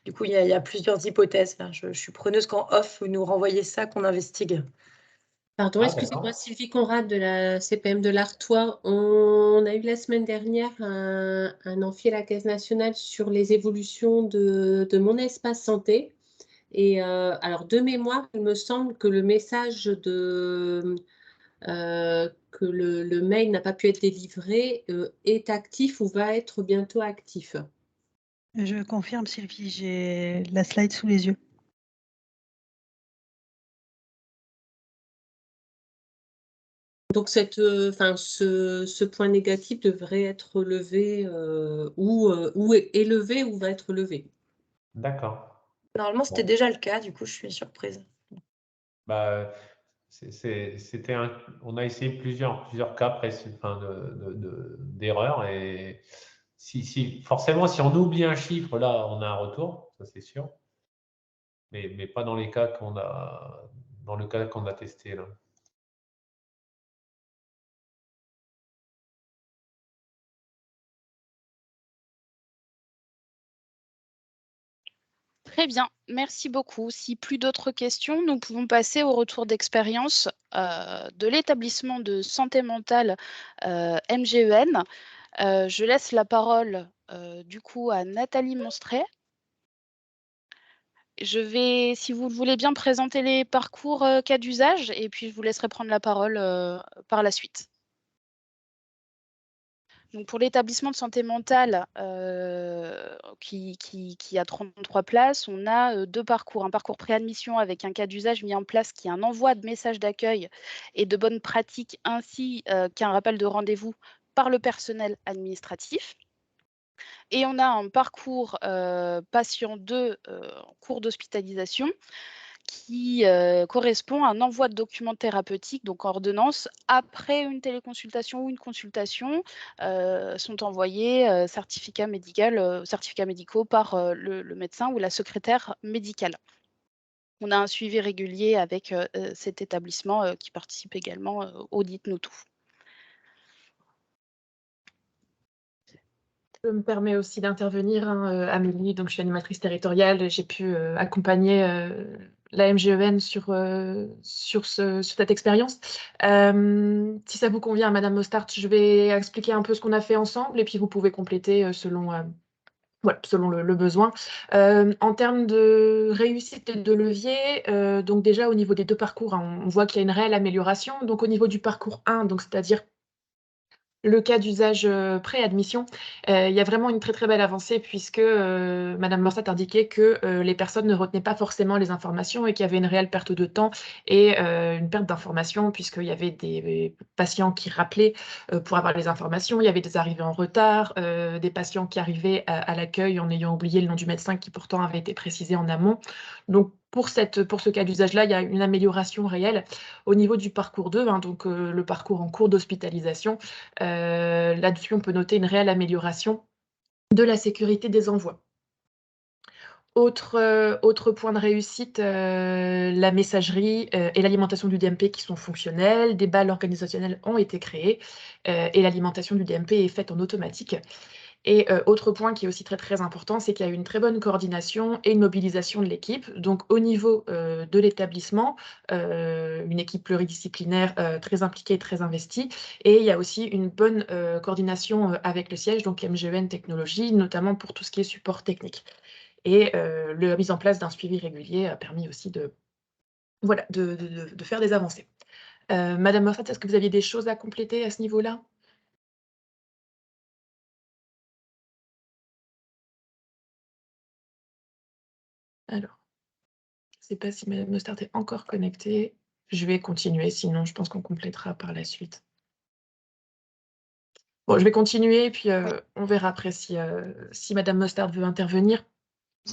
Speaker 3: Du coup, il y a plusieurs hypothèses. Là. Je suis preneuse qu'en off, vous nous renvoyez ça, qu'on investigue.
Speaker 8: Pardon, excusez-moi, Sylvie Conrad de la CPM de l'Artois. On a eu la semaine dernière un amphi à la Caisse nationale sur les évolutions de mon espace santé. Et alors, de mémoire, il me semble que le message que le mail n'a pas pu être délivré est actif ou va être bientôt actif.
Speaker 9: Je confirme, Sylvie, j'ai la slide sous les yeux.
Speaker 8: Donc, ce point négatif devrait être levé ou élevé ou va être levé.
Speaker 6: D'accord.
Speaker 3: Normalement, c'était déjà le cas, du coup, je suis surprise.
Speaker 6: Bah, on a essayé plusieurs cas d'erreurs et forcément, si on oublie un chiffre, là, on a un retour, ça c'est sûr, mais pas dans les cas dans le cas qu'on a testé là.
Speaker 1: Très bien, merci beaucoup. Si plus d'autres questions, nous pouvons passer au retour d'expérience de l'établissement de santé mentale MGEN. Je laisse la parole du coup à Nathalie Monstret. Je vais, si vous le voulez bien, présenter les parcours cas d'usage et puis je vous laisserai prendre la parole par la suite. Donc pour l'établissement de santé mentale qui a 33 places, on a 2 parcours. Un parcours préadmission avec un cas d'usage mis en place qui est un envoi de messages d'accueil et de bonnes pratiques ainsi qu'un rappel de rendez-vous par le personnel administratif. Et on a un parcours patient 2 en cours d'hospitalisation qui correspond à un envoi de documents thérapeutiques, donc ordonnance, après une téléconsultation ou une consultation, sont envoyés certificats médicaux par le médecin ou la secrétaire médicale. On a un suivi régulier avec cet établissement qui participe également au Dites-nous tout.
Speaker 10: Je me permets aussi d'intervenir, hein, Amélie, donc je suis animatrice territoriale, j'ai pu accompagner la MGEN sur cette expérience. Si ça vous convient, Madame Mostart, je vais expliquer un peu ce qu'on a fait ensemble et puis vous pouvez compléter selon le besoin. En termes de réussite et de levier, donc déjà au niveau des 2 parcours, hein, on voit qu'il y a une réelle amélioration. Donc au niveau du parcours 1, donc c'est-à-dire le cas d'usage préadmission, il y a vraiment une très, très belle avancée puisque Madame Morsat indiquait que les personnes ne retenaient pas forcément les informations et qu'il y avait une réelle perte de temps et une perte d'informations puisqu'il y avait des patients qui rappelaient pour avoir les informations, il y avait des arrivées en retard, des patients qui arrivaient à l'accueil en ayant oublié le nom du médecin qui pourtant avait été précisé en amont. Donc pour ce cas d'usage-là, il y a une amélioration réelle. Au niveau du parcours 2, hein, donc le parcours en cours d'hospitalisation, là-dessus, on peut noter une réelle amélioration de la sécurité des envois. Autre point de réussite, la messagerie et l'alimentation du DMP qui sont fonctionnelles, des balles organisationnelles ont été créées et l'alimentation du DMP est faite en automatique. Et autre point qui est aussi très, très important, c'est qu'il y a eu une très bonne coordination et une mobilisation de l'équipe. Donc au niveau de l'établissement, une équipe pluridisciplinaire très impliquée et très investie. Et il y a aussi une bonne coordination avec le siège, donc MGEN Technologies, notamment pour tout ce qui est support technique. Et la mise en place d'un suivi régulier a permis aussi de faire des avancées. Madame Moffat, est-ce que vous aviez des choses à compléter à ce niveau-là ? Alors, je ne sais pas si Madame Mostart est encore connectée. Je vais continuer, sinon je pense qu'on complétera par la suite. Bon, je vais continuer, et puis on verra après si Madame Mostart veut intervenir.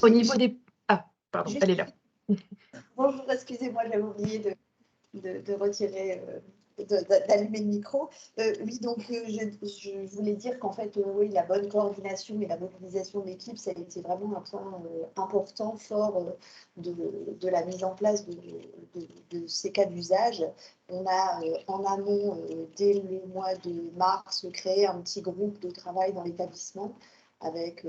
Speaker 10: Au niveau des... Ah, pardon, elle est là.
Speaker 11: Bonjour, excusez-moi, j'avais oublié de retirer, d'allumer le micro. Oui, donc je voulais dire qu'en fait, oui, la bonne coordination et la mobilisation de l'équipe, ça a été vraiment un point important, fort de la mise en place de ces cas d'usage. On a en amont, dès le mois de mars, créé un petit groupe de travail dans l'établissement avec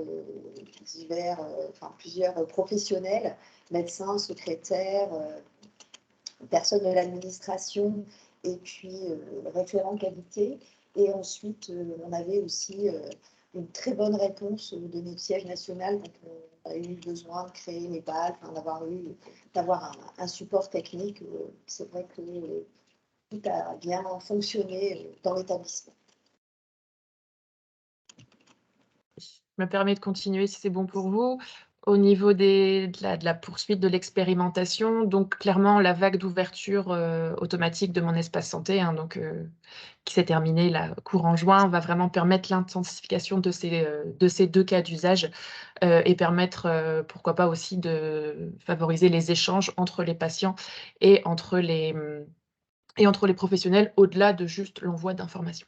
Speaker 11: plusieurs professionnels, médecins, secrétaires, personnes de l'administration et puis référent qualité. Et ensuite, on avait aussi une très bonne réponse de notre siège national quand on a eu besoin de créer les balles, d'avoir un support technique. C'est vrai que tout a bien fonctionné dans l'établissement.
Speaker 10: Je me permets de continuer si c'est bon pour vous. Au niveau de la poursuite de l'expérimentation, donc clairement la vague d'ouverture automatique de mon espace santé, hein, qui s'est terminée là, courant juin, va vraiment permettre l'intensification de ces 2 cas d'usage et permettre, pourquoi pas aussi, de favoriser les échanges entre les patients et entre les professionnels, au-delà de juste l'envoi d'informations.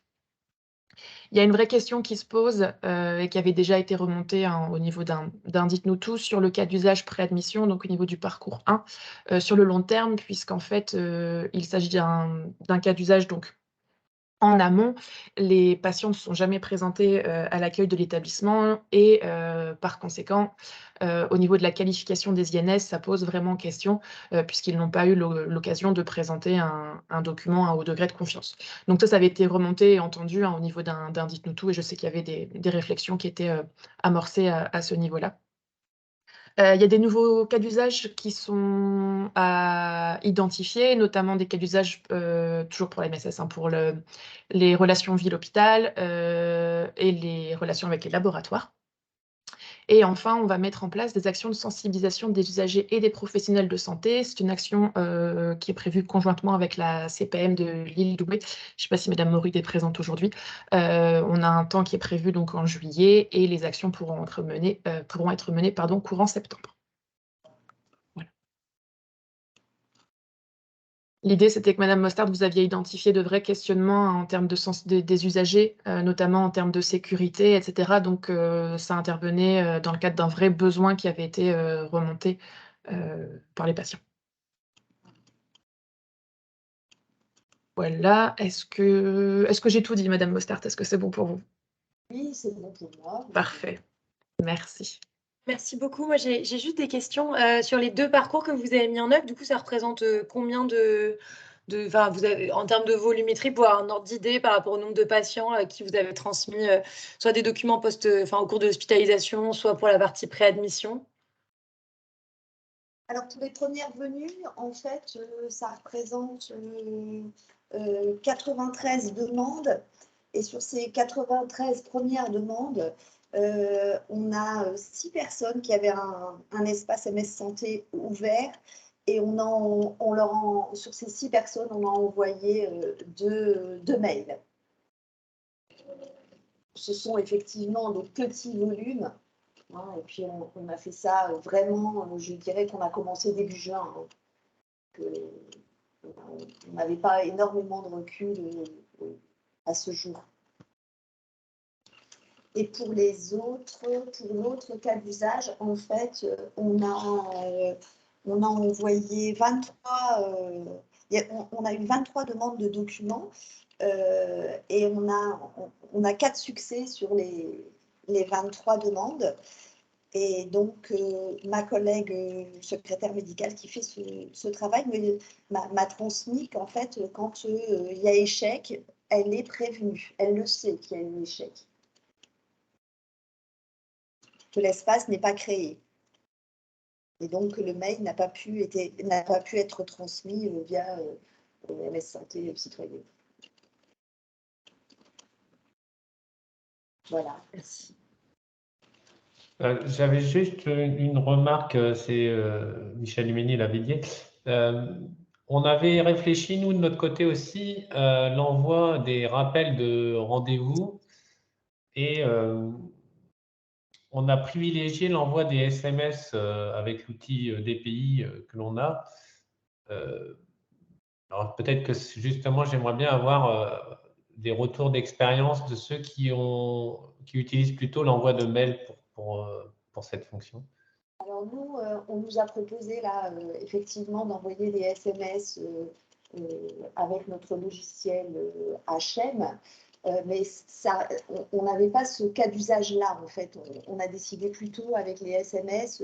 Speaker 10: Il y a une vraie question qui se pose et qui avait déjà été remontée au niveau d'un Dites-nous tout sur le cas d'usage préadmission, donc au niveau du parcours 1, sur le long terme, puisqu'en fait, il s'agit d'un cas d'usage donc en amont. Les patients ne sont jamais présentés à l'accueil de l'établissement et par conséquent, au niveau de la qualification des INS, ça pose vraiment question puisqu'ils n'ont pas eu l'occasion de présenter un document à haut degré de confiance. Donc ça avait été remonté et entendu au niveau d'un Dites-nous tout et je sais qu'il y avait des réflexions qui étaient amorcées à ce niveau-là. Il y a des nouveaux cas d'usage qui sont à identifier, notamment des cas d'usage, toujours pour la MSS, hein, pour les relations ville-hôpital et les relations avec les laboratoires. Et enfin, on va mettre en place des actions de sensibilisation des usagers et des professionnels de santé. C'est une action qui est prévue conjointement avec la CPM de l'île Douai. Je ne sais pas si Madame Mauride est présente aujourd'hui. On a un temps qui est prévu donc en juillet et les actions pourront être menées courant septembre. Voilà. L'idée, c'était que Madame Mostard, vous aviez identifié de vrais questionnements en termes des usagers, notamment en termes de sécurité, etc. Donc, ça intervenait dans le cadre d'un vrai besoin qui avait été remonté par les patients. Voilà. Est-ce que j'ai tout dit, Madame Mostard? Est-ce que c'est bon pour vous?
Speaker 11: Oui, c'est bon pour moi.
Speaker 10: Parfait. Merci.
Speaker 3: Merci beaucoup. Moi, j'ai juste des questions sur les 2 parcours que vous avez mis en œuvre. Du coup, ça représente combien enfin, vous avez, en termes de volumétrie, pour avoir un ordre d'idée par rapport au nombre de patients à qui vous avez transmis soit des documents au cours de l'hospitalisation, soit pour la partie préadmission?
Speaker 11: Alors, pour les premières venues, en fait, ça représente 93 demandes. Et sur ces 93 premières demandes, on a 6 personnes qui avaient un espace MS Santé ouvert. Et sur ces 6 personnes, on a envoyé 2 mails. Ce sont effectivement des petits volumes. Hein, et puis, on a fait ça vraiment, je dirais qu'on a commencé début juin. Hein, on n'avait pas énormément de recul à ce jour. Et pour l'autre cas d'usage, en fait, on a envoyé 23, on a eu 23 demandes de documents et on a 4 succès sur les 23 demandes. Et donc, ma collègue secrétaire médicale qui fait ce travail m'a transmis qu'en fait, quand il y a échec, elle est prévenue. Elle le sait qu'il y a eu échec. Que l'espace n'est pas créé. Et donc, le mail n'a pas pu être transmis via MS Santé citoyen. Voilà, merci.
Speaker 6: J'avais juste une remarque, c'est Michel Humeni l'avait dit. On avait réfléchi, nous, de notre côté aussi, l'envoi des rappels de rendez-vous et on a privilégié l'envoi des SMS avec l'outil DPI que l'on a. Alors peut-être que justement, j'aimerais bien avoir des retours d'expérience de ceux qui utilisent plutôt l'envoi de mails pour cette fonction.
Speaker 11: Alors nous, on nous a proposé là, effectivement, d'envoyer des SMS avec notre logiciel HM, mais on n'avait pas ce cas d'usage-là, en fait. On a décidé plutôt avec les SMS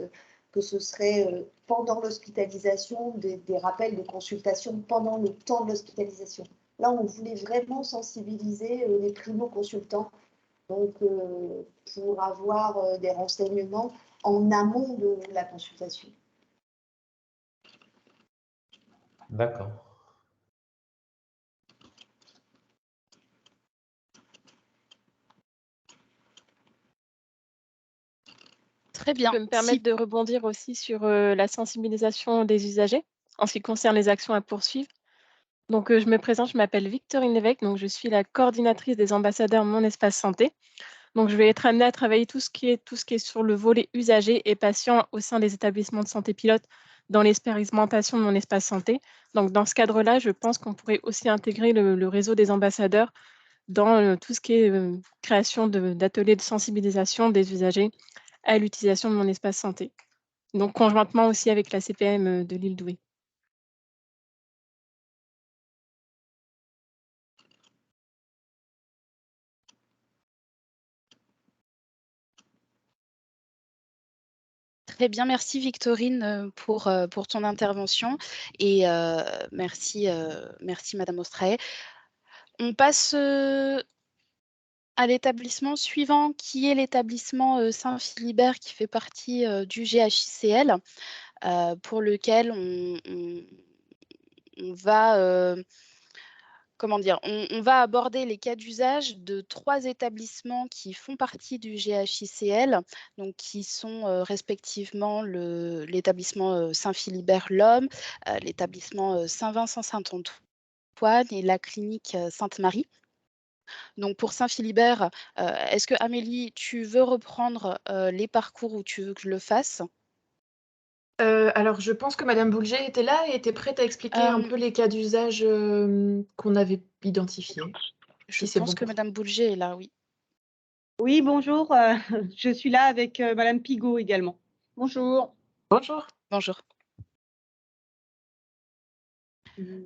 Speaker 11: que ce serait pendant l'hospitalisation des rappels de consultation pendant le temps de l'hospitalisation. Là, on voulait vraiment sensibiliser les primo-consultants, donc pour avoir des renseignements en amont de la consultation.
Speaker 6: D'accord.
Speaker 1: Très bien.
Speaker 12: Je peux me permettre de rebondir aussi sur la sensibilisation des usagers en ce qui concerne les actions à poursuivre. Donc, je me présente, je m'appelle Victorine Lévesque, donc je suis la coordinatrice des ambassadeurs Mon Espace Santé. Donc, je vais être amenée à travailler tout ce qui est sur le volet usagers et patients au sein des établissements de santé pilotes dans l'expérimentation de Mon Espace Santé. Donc, dans ce cadre-là, je pense qu'on pourrait aussi intégrer le réseau des ambassadeurs dans tout ce qui est création d'ateliers de sensibilisation des usagers à l'utilisation de Mon Espace Santé. Donc, conjointement aussi avec la CPM de l'île Douai.
Speaker 1: Très bien, merci Victorine pour ton intervention et merci Madame Austraet. On passe à l'établissement suivant, qui est l'établissement Saint-Philibert, qui fait partie du GHICL, pour lequel on va, comment dire, on va aborder les cas d'usage de 3 établissements qui font partie du GHICL, donc qui sont respectivement l'établissement Saint-Philibert-L'Homme, l'établissement Saint-Vincent-Saint-Antoine et la clinique Sainte-Marie. Donc pour Saint-Philibert, est-ce que Amélie, tu veux reprendre les parcours ou tu veux que je le fasse?
Speaker 10: Alors, je pense que Madame Boulger était là et était prête à expliquer un peu les cas d'usage qu'on avait identifiés.
Speaker 1: Je
Speaker 10: Si c'est
Speaker 1: pense
Speaker 10: bon
Speaker 1: que
Speaker 10: pour
Speaker 1: Madame Boulger est là, oui.
Speaker 13: Oui, bonjour. Je suis là avec Madame Pigot également. Bonjour.
Speaker 10: Bonjour.
Speaker 1: Bonjour.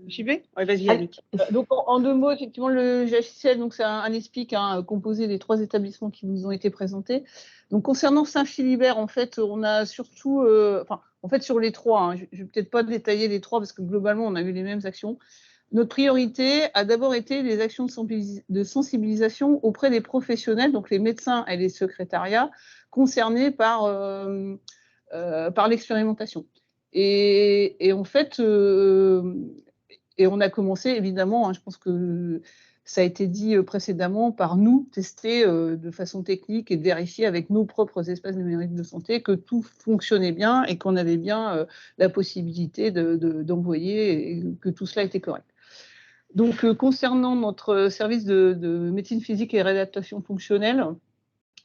Speaker 13: J'y vais? Ouais, vas-y, Annick.
Speaker 14: Donc, en 2 mots, effectivement, le GHICL, donc c'est un ESPIC composé des 3 établissements qui vous ont été présentés. Donc, concernant Saint-Philibert, en fait, on a surtout, en fait, sur les 3, je ne vais peut-être pas détailler les 3 parce que globalement, on a eu les mêmes actions. Notre priorité a d'abord été les actions de sensibilisation auprès des professionnels, donc les médecins et les secrétariats concernés par l'expérimentation. Et en fait, et on a commencé évidemment, je pense que ça a été dit précédemment, par nous tester de façon technique et de vérifier avec nos propres espaces numériques de santé que tout fonctionnait bien et qu'on avait bien la possibilité d'envoyer et que tout cela était correct. Donc, concernant notre service de médecine physique et réadaptation fonctionnelle,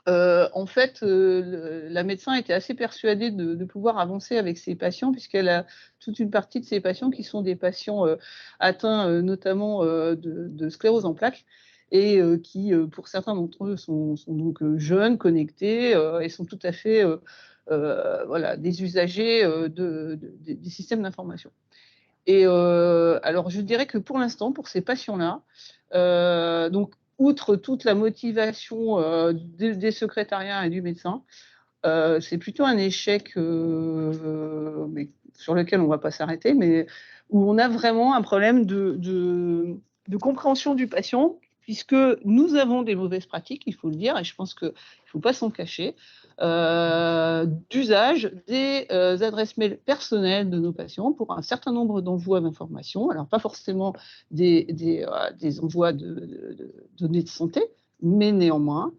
Speaker 14: en fait, la médecin était assez persuadée de pouvoir avancer avec ses patients, puisqu'elle a toute une partie de ses patients qui sont des patients atteints notamment de sclérose en plaques et qui, pour certains d'entre eux, sont donc jeunes, connectés et sont tout à fait voilà, des usagers des systèmes d'information. Et alors, je dirais que pour l'instant, pour ces patients-là, donc, outre toute la motivation des secrétariats et du médecin, c'est plutôt un échec mais sur lequel on ne va pas s'arrêter, mais où on a vraiment un problème de compréhension du patient, puisque nous avons des mauvaises pratiques, il faut le dire, et je pense qu'il ne faut pas s'en cacher, d'usage des adresses mail personnelles de nos patients pour un certain nombre d'envois d'informations, alors pas forcément des envois de données de santé, mais néanmoins,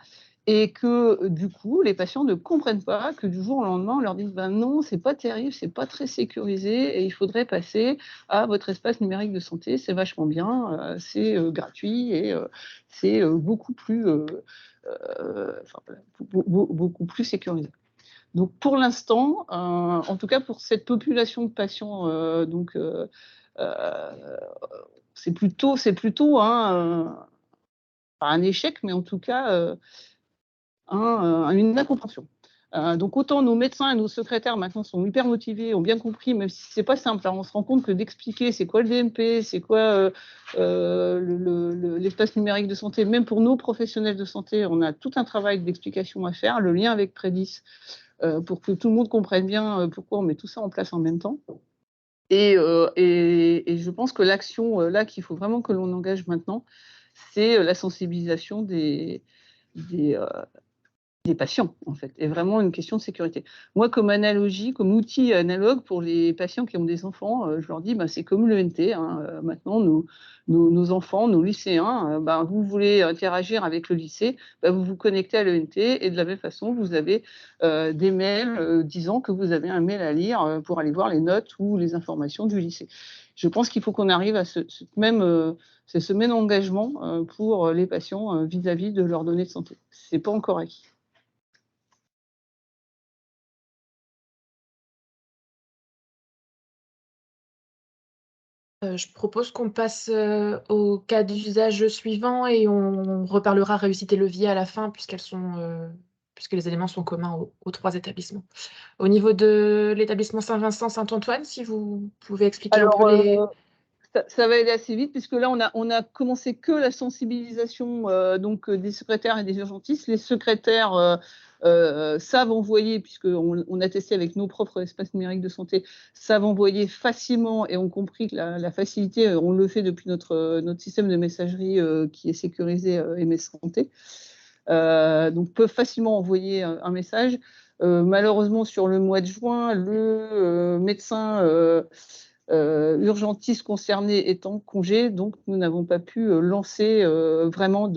Speaker 14: et que du coup, les patients ne comprennent pas que du jour au lendemain, on leur dise ben non, c'est pas terrible, c'est pas très sécurisé et il faudrait passer à votre espace numérique de santé, c'est vachement bien, c'est gratuit et c'est beaucoup plus beaucoup plus sécurisé. Donc pour l'instant, en tout cas pour cette population de patients, c'est plutôt pas un échec, mais en tout cas une incompréhension. Donc autant nos médecins et nos secrétaires maintenant sont hyper motivés, ont bien compris, même si c'est pas simple. On se rend compte que d'expliquer c'est quoi le DMP, c'est quoi l'espace numérique de santé, même pour nos professionnels de santé, on a tout un travail d'explication à faire, le lien avec Prédis, pour que tout le monde comprenne bien pourquoi on met tout ça en place en même temps. Et je pense que l'action là qu'il faut vraiment que l'on engage maintenant, c'est la sensibilisation des patients, en fait, est vraiment une question de sécurité. Moi, comme analogie, comme outil analogue pour les patients qui ont des enfants, je leur dis, c'est comme l'ENT. Maintenant, nos enfants, nos lycéens, vous voulez interagir avec le lycée, vous vous connectez à l'ENT et de la même façon, vous avez des mails disant que vous avez un mail à lire pour aller voir les notes ou les informations du lycée. Je pense qu'il faut qu'on arrive à ce même engagement pour les patients vis-à-vis de leurs données de santé. Ce n'est pas encore acquis.
Speaker 10: Je propose qu'on passe au cas d'usage suivant et on reparlera réussite et levier à la fin puisque les éléments sont communs aux 3 établissements. Au niveau de l'établissement Saint-Vincent-Saint-Antoine, si vous pouvez expliquer un peu les...
Speaker 14: Ça va aller assez vite puisque là, on a commencé que la sensibilisation des secrétaires et des urgentistes. Les secrétaires savent envoyer, puisqu'on a testé avec nos propres espaces numériques de santé, savent envoyer facilement et ont compris que la facilité, on le fait depuis notre système de messagerie qui est sécurisé MS Santé. donc peuvent facilement envoyer un message. Malheureusement, sur le mois de juin, le médecin urgentiste concerné est en congé, donc nous n'avons pas pu lancer vraiment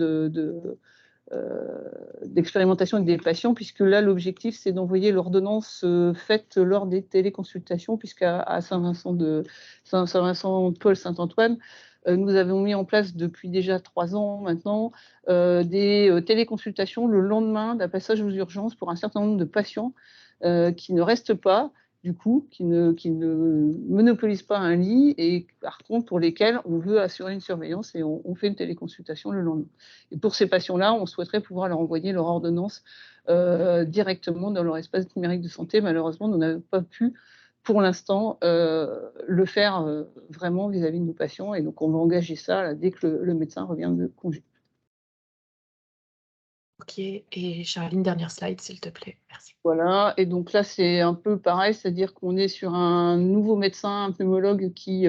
Speaker 14: d'expérimentation avec des patients, puisque là, l'objectif, c'est d'envoyer l'ordonnance faite lors des téléconsultations, puisqu'à Saint-Vincent-de-Paul, Saint-Antoine, nous avons mis en place depuis déjà 3 ans maintenant des téléconsultations le lendemain d'un passage aux urgences pour un certain nombre de patients qui ne restent pas, du coup, qui ne monopolisent pas un lit et par contre pour lesquels on veut assurer une surveillance et on fait une téléconsultation le lendemain. Et pour ces patients-là, on souhaiterait pouvoir leur envoyer leur ordonnance directement dans leur espace numérique de santé. Malheureusement, nous n'avons pas pu pour l'instant le faire vraiment vis-à-vis de nos patients et donc on va engager ça là, dès que le médecin revient de congé.
Speaker 10: Ok, et Charline, dernière slide, s'il te plaît. Merci.
Speaker 14: Voilà, et donc là, c'est un peu pareil, c'est-à-dire qu'on est sur un nouveau médecin, un pneumologue qui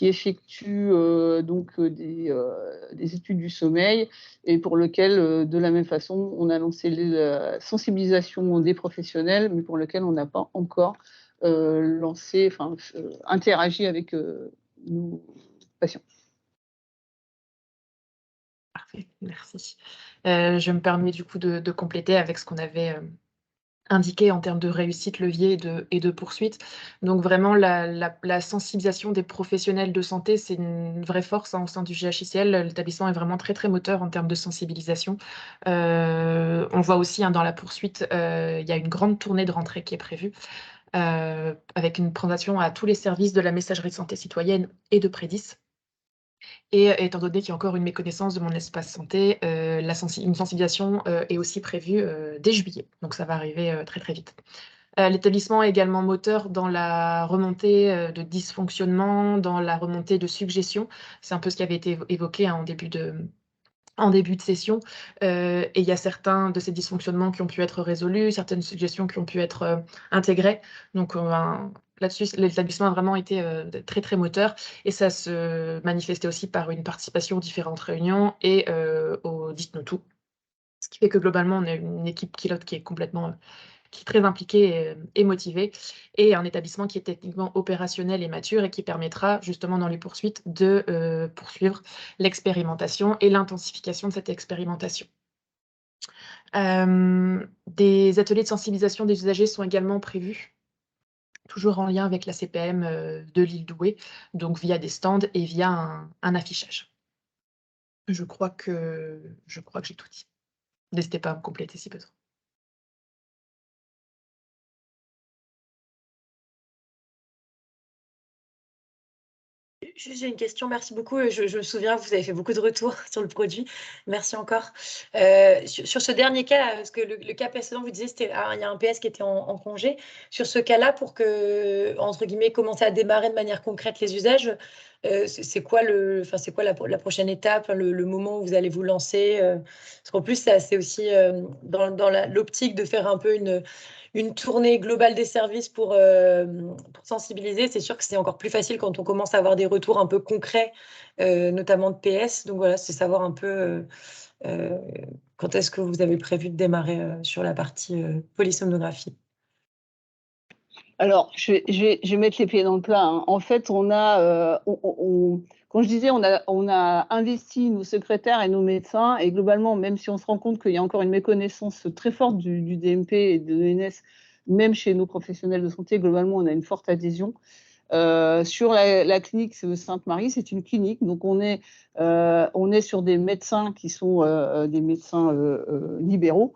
Speaker 14: effectue des études du sommeil et pour lequel, de la même façon, on a lancé la sensibilisation des professionnels, mais pour lequel on n'a pas encore interagi avec nos patients.
Speaker 10: Parfait, merci. Je me permets du coup de compléter avec ce qu'on avait indiqué en termes de réussite, levier et de poursuite. Donc vraiment, la sensibilisation des professionnels de santé, c'est une vraie force au sein du GHICL. L'établissement est vraiment très, très moteur en termes de sensibilisation. On voit aussi dans la poursuite, il y a une grande tournée de rentrée qui est prévue, avec une présentation à tous les services de la messagerie de santé citoyenne et de Prédis. Et étant donné qu'il y a encore une méconnaissance de mon espace santé, une sensibilisation est aussi prévue dès juillet. Donc ça va arriver très, très vite. L'établissement est également moteur dans la remontée de dysfonctionnement, dans la remontée de suggestions. C'est un peu ce qui avait été évoqué en début de session. Et il y a certains de ces dysfonctionnements qui ont pu être résolus, certaines suggestions qui ont pu être intégrées. Donc là-dessus, l'établissement a vraiment été très, très moteur. Et ça se manifestait aussi par une participation aux différentes réunions et au Dites-nous tout. Ce qui fait que globalement, on a une équipe pilote qui est très impliquée et motivée, et un établissement qui est techniquement opérationnel et mature et qui permettra justement dans les poursuites de poursuivre l'expérimentation et l'intensification de cette expérimentation. Des ateliers de sensibilisation des usagers sont également prévus, toujours en lien avec la CPM de l'île Douai, donc via des stands et via un affichage. Je crois que j'ai tout dit. N'hésitez pas à me compléter si besoin.
Speaker 3: J'ai une question, merci beaucoup. Je me souviens, vous avez fait beaucoup de retours sur le produit. Merci encore. Sur ce dernier cas, parce que le cas précédent, vous disiez, il y a un PS qui était en congé. Sur ce cas-là, pour que, entre guillemets, commencer à démarrer de manière concrète les usages, c'est quoi la prochaine étape, le moment où vous allez vous lancer parce qu'en plus, c'est aussi dans l'optique de faire un peu une tournée globale des services pour sensibiliser. C'est sûr que c'est encore plus facile quand on commence à avoir des retours un peu concrets, notamment de PS. Donc voilà, c'est savoir un peu quand est-ce que vous avez prévu de démarrer sur la partie polysomnographie.
Speaker 14: Alors, je vais mettre les pieds dans le plat, hein. En fait, on a, quand je disais, on a investi nos secrétaires et nos médecins, et globalement, même si on se rend compte qu'il y a encore une méconnaissance très forte du DMP et de l'ENS, même chez nos professionnels de santé, globalement, on a une forte adhésion. Sur la clinique Sainte-Marie, c'est une clinique, donc on est sur des médecins qui sont des médecins libéraux,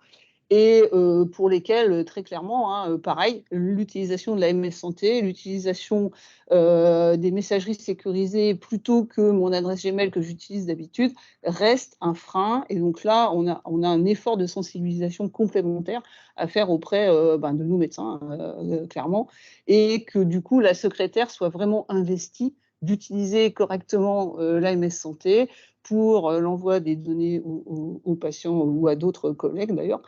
Speaker 14: et pour lesquels, très clairement, hein, pareil, l'utilisation de la MS Santé, l'utilisation des messageries sécurisées plutôt que mon adresse Gmail que j'utilise d'habitude, reste un frein. Et donc là, on a un effort de sensibilisation complémentaire à faire auprès de nos médecins, clairement, et que du coup, la secrétaire soit vraiment investie d'utiliser correctement l'AMS Santé pour l'envoi des données aux patients ou à d'autres collègues d'ailleurs,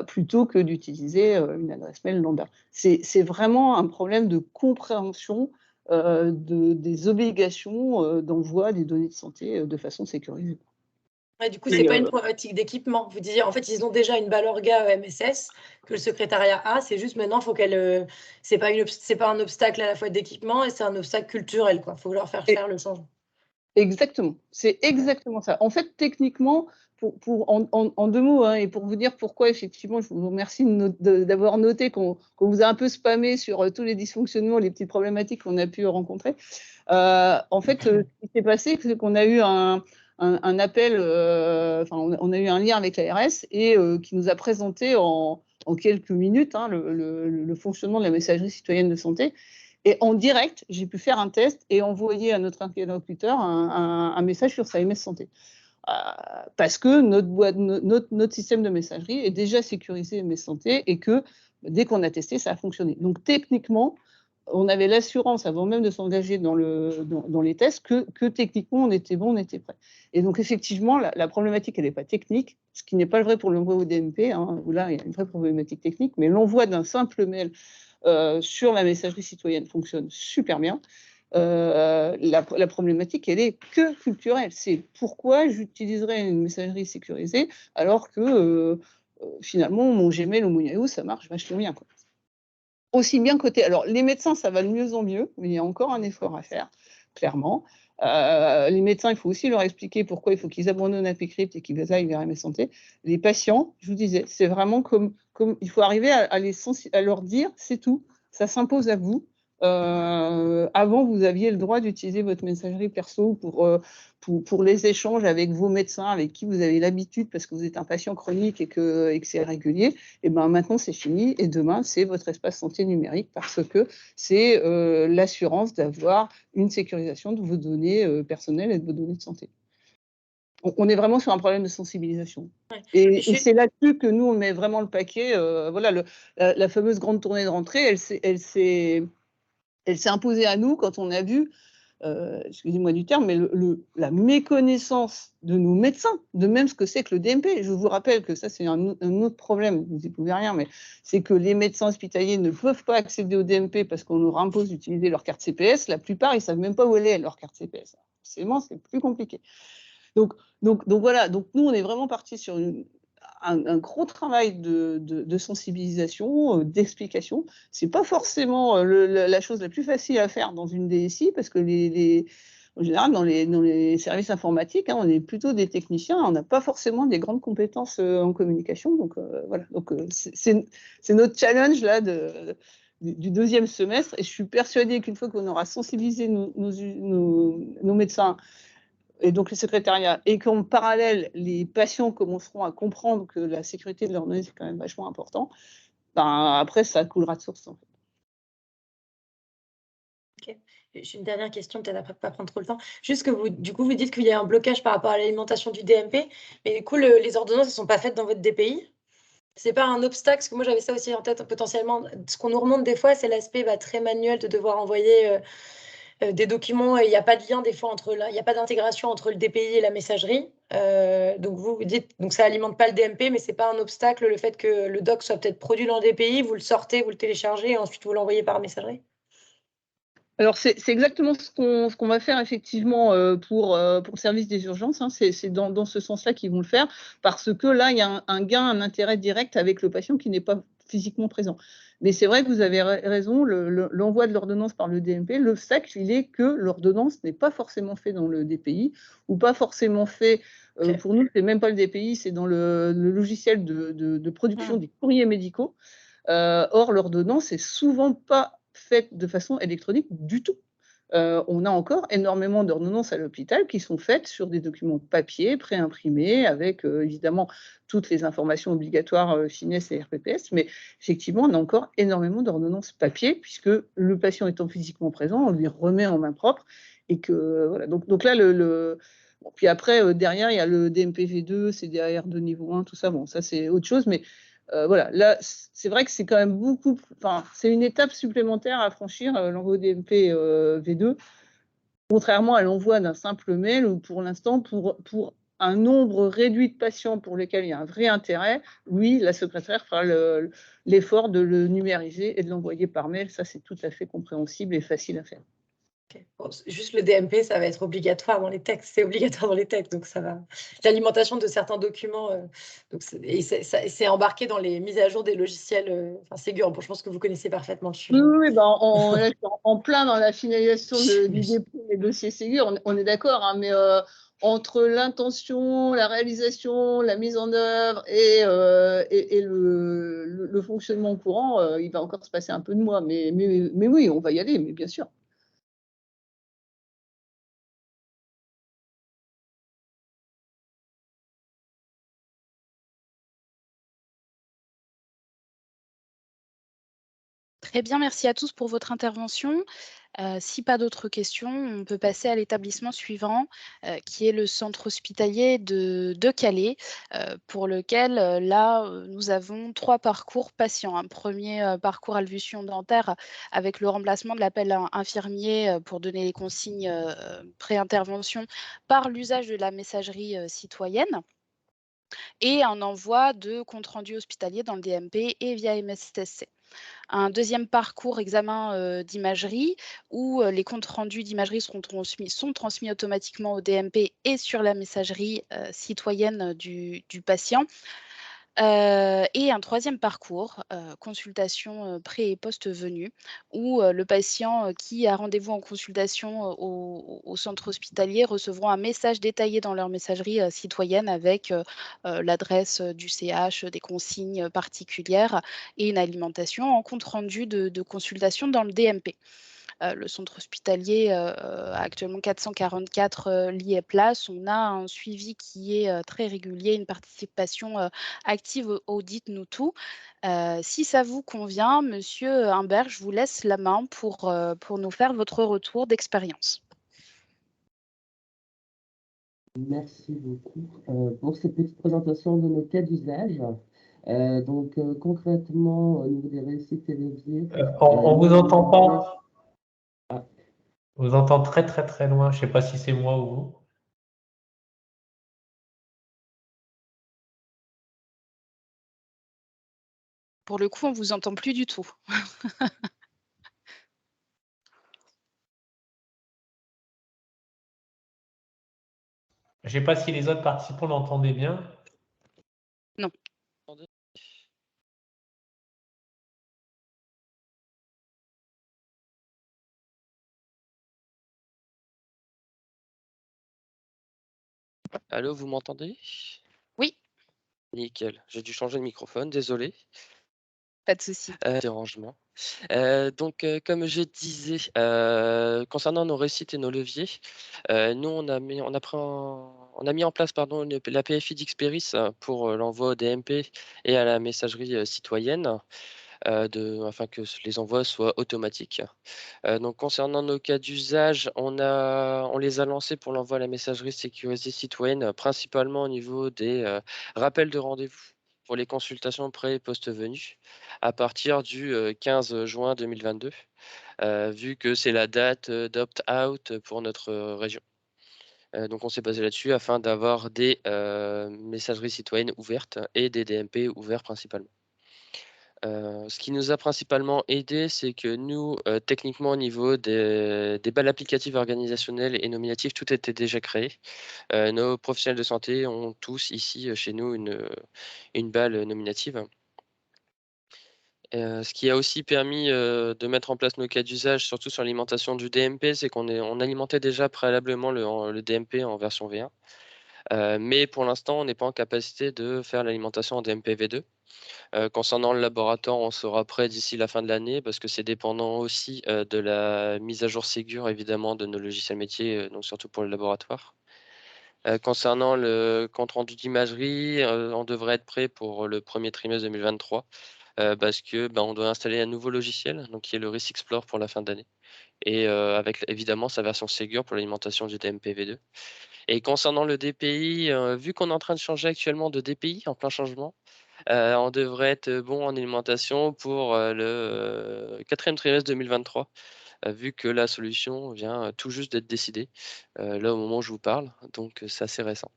Speaker 14: plutôt que d'utiliser une adresse mail lambda. C'est vraiment un problème de compréhension des obligations d'envoi des données de santé de façon sécurisée.
Speaker 3: Ouais, du coup, c'est pas une problématique d'équipement. Vous disiez, en fait, ils ont déjà une balle orga MSS que le secrétariat a. C'est juste maintenant, faut qu'elle. C'est pas un obstacle à la fois d'équipement et c'est un obstacle culturel, quoi. Faut leur faire faire le changement.
Speaker 14: Exactement, c'est exactement ça. En fait, techniquement, en 2 mots, hein, et pour vous dire pourquoi, effectivement, je vous remercie d'avoir noté qu'on vous a un peu spammé sur tous les dysfonctionnements, les petites problématiques qu'on a pu rencontrer. En fait, ce qui s'est passé, c'est qu'on a eu un appel, on a eu un lien avec l'ARS et qui nous a présenté en quelques minutes hein, le fonctionnement de la messagerie citoyenne de santé. Et en direct, j'ai pu faire un test et envoyer à notre interlocuteur un message sur sa MS Santé. Parce que notre système de messagerie est déjà sécurisé MS Santé et que dès qu'on a testé, ça a fonctionné. Donc techniquement, on avait l'assurance, avant même de s'engager dans les tests, que techniquement, on était bon, on était prêt. Et donc effectivement, la problématique, elle n'est pas technique, ce qui n'est pas vrai pour l'envoi au DMP, hein, où là, il y a une vraie problématique technique, mais l'envoi d'un simple mail sur la messagerie citoyenne fonctionne super bien. La problématique, elle est que culturelle. C'est pourquoi j'utiliserais une messagerie sécurisée alors que finalement, mon Gmail ou mon Yahoo, ça marche vachement bien, quoi. Aussi bien côté. Alors, les médecins, ça va de mieux en mieux, mais il y a encore un effort à faire, clairement. Les médecins, il faut aussi leur expliquer pourquoi il faut qu'ils abandonnent AppCrypt et qu'ils aillent vers MS Santé. Les patients, je vous disais, c'est vraiment comme il faut arriver à leur dire, c'est tout, ça s'impose à vous. Avant, vous aviez le droit d'utiliser votre messagerie perso pour les échanges avec vos médecins, avec qui vous avez l'habitude parce que vous êtes un patient chronique et que c'est régulier. Et ben maintenant, c'est fini. Et demain, c'est votre espace santé numérique parce que c'est l'assurance d'avoir une sécurisation de vos données personnelles et de vos données de santé. On est vraiment sur un problème de sensibilisation. Ouais. Et c'est là-dessus que nous, on met vraiment le paquet. Voilà, la fameuse grande tournée de rentrée, elle s'est imposée à nous quand on a vu, excusez-moi du terme, mais la méconnaissance de nos médecins, de même ce que c'est que le DMP. Je vous rappelle que ça, c'est un autre problème, vous n'y pouvez rien, mais c'est que les médecins hospitaliers ne peuvent pas accéder au DMP parce qu'on leur impose d'utiliser leur carte CPS. La plupart, ils ne savent même pas où elle est, leur carte CPS. Forcément, c'est plus compliqué. Donc voilà, donc nous, on est vraiment parti sur un gros travail de sensibilisation, d'explication. Ce n'est pas forcément la chose la plus facile à faire dans une DSI, parce que en général, dans les services informatiques, hein, on est plutôt des techniciens, on n'a pas forcément des grandes compétences en communication. Donc voilà, c'est notre challenge là du 2e semestre. Et je suis persuadée qu'une fois qu'on aura sensibilisé nos médecins, et donc les secrétariats, et qu'en parallèle, les patients commenceront à comprendre que la sécurité de leurs données, c'est quand même vachement important, ben, après, ça coulera de source, en fait.
Speaker 3: Ok. J'ai une dernière question, peut-être après pas prendre trop le temps. Juste que vous dites qu'il y a un blocage par rapport à l'alimentation du DMP, mais du coup, les ordonnances ne sont pas faites dans votre DPI? C'est pas un obstacle, parce que moi j'avais ça aussi en tête potentiellement. Ce qu'on nous remonte des fois, c'est l'aspect très manuel de devoir envoyer des documents, il n'y a pas de lien des fois il n'y a pas d'intégration entre le DPI et la messagerie. Donc vous dites, donc ça alimente pas le DMP, mais c'est pas un obstacle le fait que le doc soit peut-être produit dans le DPI, vous le sortez, vous le téléchargez et ensuite vous l'envoyez par messagerie.
Speaker 14: Alors, c'est exactement ce qu'on va faire effectivement pour le service des urgences. Hein. C'est dans ce sens-là qu'ils vont le faire, parce que là, il y a un gain, un intérêt direct avec le patient qui n'est pas physiquement présent. Mais c'est vrai que vous avez raison, l'envoi de l'ordonnance par le DMP, l'obstacle, il est que l'ordonnance n'est pas forcément fait dans le DPI, ou pas forcément fait, pour nous, c'est même pas le DPI, c'est dans le logiciel de production des courriers médicaux. Or, l'ordonnance n'est souvent pas faite de façon électronique du tout. On a encore énormément d'ordonnances à l'hôpital qui sont faites sur des documents papier, préimprimés, avec évidemment toutes les informations obligatoires FINES et RPPS, mais effectivement, on a encore énormément d'ordonnances papier, puisque le patient étant physiquement présent, on lui remet en main propre, et que voilà. Donc là, bon, puis après, derrière, il y a le DMPV2, CDR de niveau 1, tout ça, bon, ça c'est autre chose, mais voilà, là, c'est vrai que c'est quand même c'est une étape supplémentaire à franchir, l'envoi DMP V2, contrairement à l'envoi d'un simple mail, où pour l'instant, pour un nombre réduit de patients pour lesquels il y a un vrai intérêt, oui, la secrétaire fera l'effort de le numériser et de l'envoyer par mail. Ça, c'est tout à fait compréhensible et facile à faire.
Speaker 3: Ok. Bon, juste le DMP, ça va être obligatoire dans les textes. C'est obligatoire dans les textes, donc ça va. L'alimentation de certains documents, c'est embarqué dans les mises à jour des logiciels. Ségur, bon, je pense que vous connaissez parfaitement le sujet.
Speaker 14: Oui, là, je suis en plein dans la finalisation du dépôt des dossiers Ségur, on est d'accord, hein, mais entre l'intention, la réalisation, la mise en œuvre et le fonctionnement courant, il va encore se passer un peu de mois, mais oui, on va y aller, mais bien sûr.
Speaker 1: Très bien, merci à tous pour votre intervention. Si pas d'autres questions, on peut passer à l'établissement suivant, qui est le centre hospitalier de Calais, pour lequel, nous avons 3 parcours patients. Un premier parcours alvution dentaire avec le remplacement de l'appel infirmier, pour donner les consignes, pré-intervention par l'usage de la messagerie, citoyenne et un envoi de compte rendu hospitalier dans le DMP et via MSSC. Un deuxième parcours examen d'imagerie où les comptes rendus d'imagerie sont transmis automatiquement au DMP et sur la messagerie citoyenne du patient. Et un troisième parcours, consultation pré et post-venue, où le patient qui a rendez-vous en consultation au centre hospitalier recevront un message détaillé dans leur messagerie citoyenne avec l'adresse du CH, des consignes particulières et une alimentation en compte rendu de consultation dans le DMP. Le centre hospitalier a actuellement 444 lits et places. On a un suivi qui est très régulier, une participation active au audit nous tout. Si ça vous convient, Monsieur Humbert, je vous laisse la main pour nous faire votre retour d'expérience.
Speaker 15: Merci beaucoup pour cette petite présentation de nos cas d'usage. Concrètement, au niveau des réussites et leviers,
Speaker 6: on vous entend pas.
Speaker 15: Ah.
Speaker 6: On vous entend très très très loin. Je ne sais pas si c'est moi ou vous.
Speaker 1: Pour le coup, on ne vous entend plus du tout.
Speaker 6: Je ne sais pas si les autres participants l'entendaient bien.
Speaker 1: Non.
Speaker 16: Allô, vous m'entendez?
Speaker 1: Oui.
Speaker 16: Nickel. J'ai dû changer de microphone, désolé.
Speaker 1: Pas de souci.
Speaker 16: Dérangement. Comme je disais, concernant nos réussites et nos leviers, nous, on a mis en place la PFI d'Xpéris pour l'envoi au DMP et à la messagerie citoyenne, afin que les envois soient automatiques. Concernant nos cas d'usage, on les a lancés pour l'envoi à la messagerie sécurisée citoyenne, principalement au niveau des rappels de rendez-vous pour les consultations pré- et post-venue, à partir du 15 juin 2022, vu que c'est la date d'opt-out pour notre région. Donc on s'est basé là-dessus afin d'avoir des messageries citoyennes ouvertes et des DMP ouverts principalement. Ce qui nous a principalement aidé, c'est que nous, techniquement, au niveau des balles applicatives organisationnelles et nominatives, tout était déjà créé. Nos professionnels de santé ont tous ici, chez nous, une balle nominative. Ce qui a aussi permis de mettre en place nos cas d'usage, surtout sur l'alimentation du DMP, c'est on alimentait déjà préalablement le DMP en version V1. Mais pour l'instant, on n'est pas en capacité de faire l'alimentation en DMP V2. Concernant le laboratoire, on sera prêt d'ici la fin de l'année parce que c'est dépendant aussi de la mise à jour Ségur, évidemment, de nos logiciels métiers, donc surtout pour le laboratoire. Concernant le compte rendu d'imagerie, on devrait être prêt pour le premier trimestre 2023 parce que on doit installer un nouveau logiciel, donc qui est le RIS Explore pour la fin d'année. Et avec évidemment sa version Ségur pour l'alimentation du DMP V2. Et concernant le DPI, vu qu'on est en train de changer actuellement de DPI, en plein changement, on devrait être bon en alimentation pour le 4e trimestre 2023, vu que la solution vient tout juste d'être décidée, là au moment où je vous parle, donc c'est assez récent.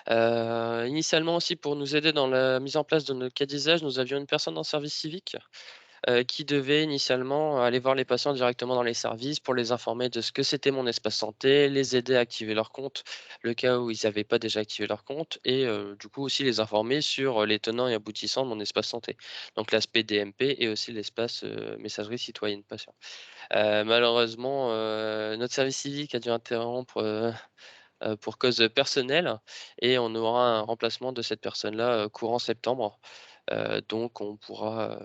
Speaker 16: Initialement aussi, pour nous aider dans la mise en place de notre cas d'usage, nous avions une personne en service civique qui devait initialement aller voir les patients directement dans les services pour les informer de ce que c'était Mon Espace Santé, les aider à activer leur compte, le cas où ils n'avaient pas déjà activé leur compte et du coup aussi les informer sur les tenants et aboutissants de Mon Espace Santé. Donc l'aspect DMP et aussi l'espace messagerie citoyenne patient. Malheureusement, notre service civique a dû interrompre pour cause personnelle et on aura un remplacement de cette personne-là courant septembre. Donc on pourra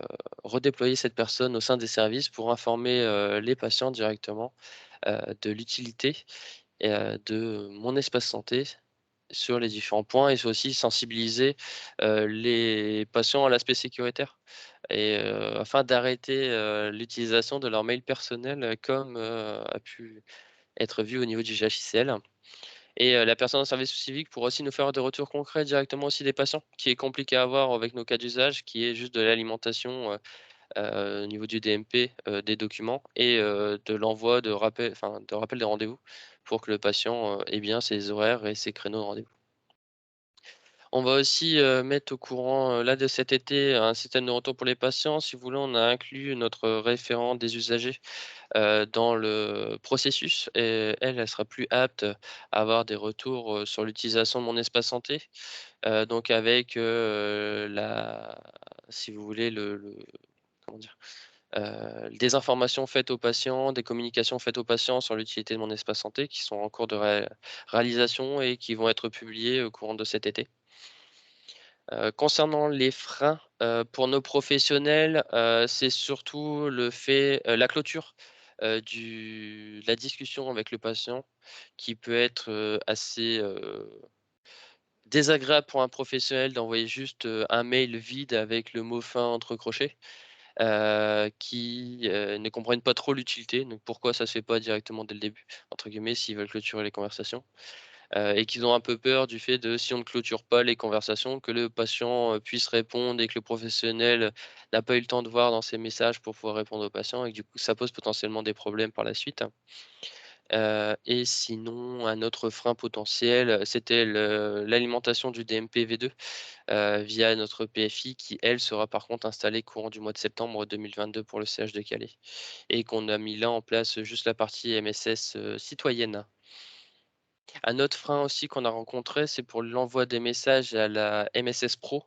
Speaker 16: redéployer cette personne au sein des services pour informer les patients directement de l'utilité de Mon Espace Santé sur les différents points et aussi sensibiliser les patients à l'aspect sécuritaire et afin d'arrêter l'utilisation de leur mail personnel comme a pu être vu au niveau du GHICL. Et la personne en service civique pourra aussi nous faire des retours concrets directement aussi des patients, qui est compliqué à avoir avec nos cas d'usage, qui est juste de l'alimentation au niveau du DMP des documents et de l'envoi de rappel des rendez-vous pour que le patient ait bien ses horaires et ses créneaux de rendez-vous. On va aussi mettre au courant là de cet été un système de retour pour les patients. Si vous voulez, on a inclus notre référent des usagers dans le processus et elle sera plus apte à avoir des retours sur l'utilisation de Mon Espace Santé. Donc avec si vous voulez, comment dire, des informations faites aux patients, des communications faites aux patients sur l'utilité de Mon Espace Santé qui sont en cours de réalisation et qui vont être publiées au courant de cet été. Concernant les freins, pour nos professionnels, c'est surtout le fait, la clôture, de la discussion avec le patient qui peut être, assez, désagréable pour un professionnel d'envoyer juste, un mail vide avec le mot «fin» entre crochets, qui, ne comprennent pas trop l'utilité. Donc pourquoi ça se fait pas directement dès le début, entre guillemets, s'ils veulent clôturer les conversations. Et qu'ils ont un peu peur du fait de si on ne clôture pas les conversations, que le patient, puisse répondre et que le professionnel n'a pas eu le temps de voir dans ses messages pour pouvoir répondre au patient et que du coup ça pose potentiellement des problèmes par la suite. Et sinon un autre frein potentiel, c'était l'alimentation du DMP V2, via notre PFI qui elle sera par contre installée courant du mois de septembre 2022 pour le CH de Calais et qu'on a mis là en place juste la partie MSS, citoyenne. Un autre frein aussi qu'on a rencontré, c'est pour l'envoi des messages à la MSS Pro,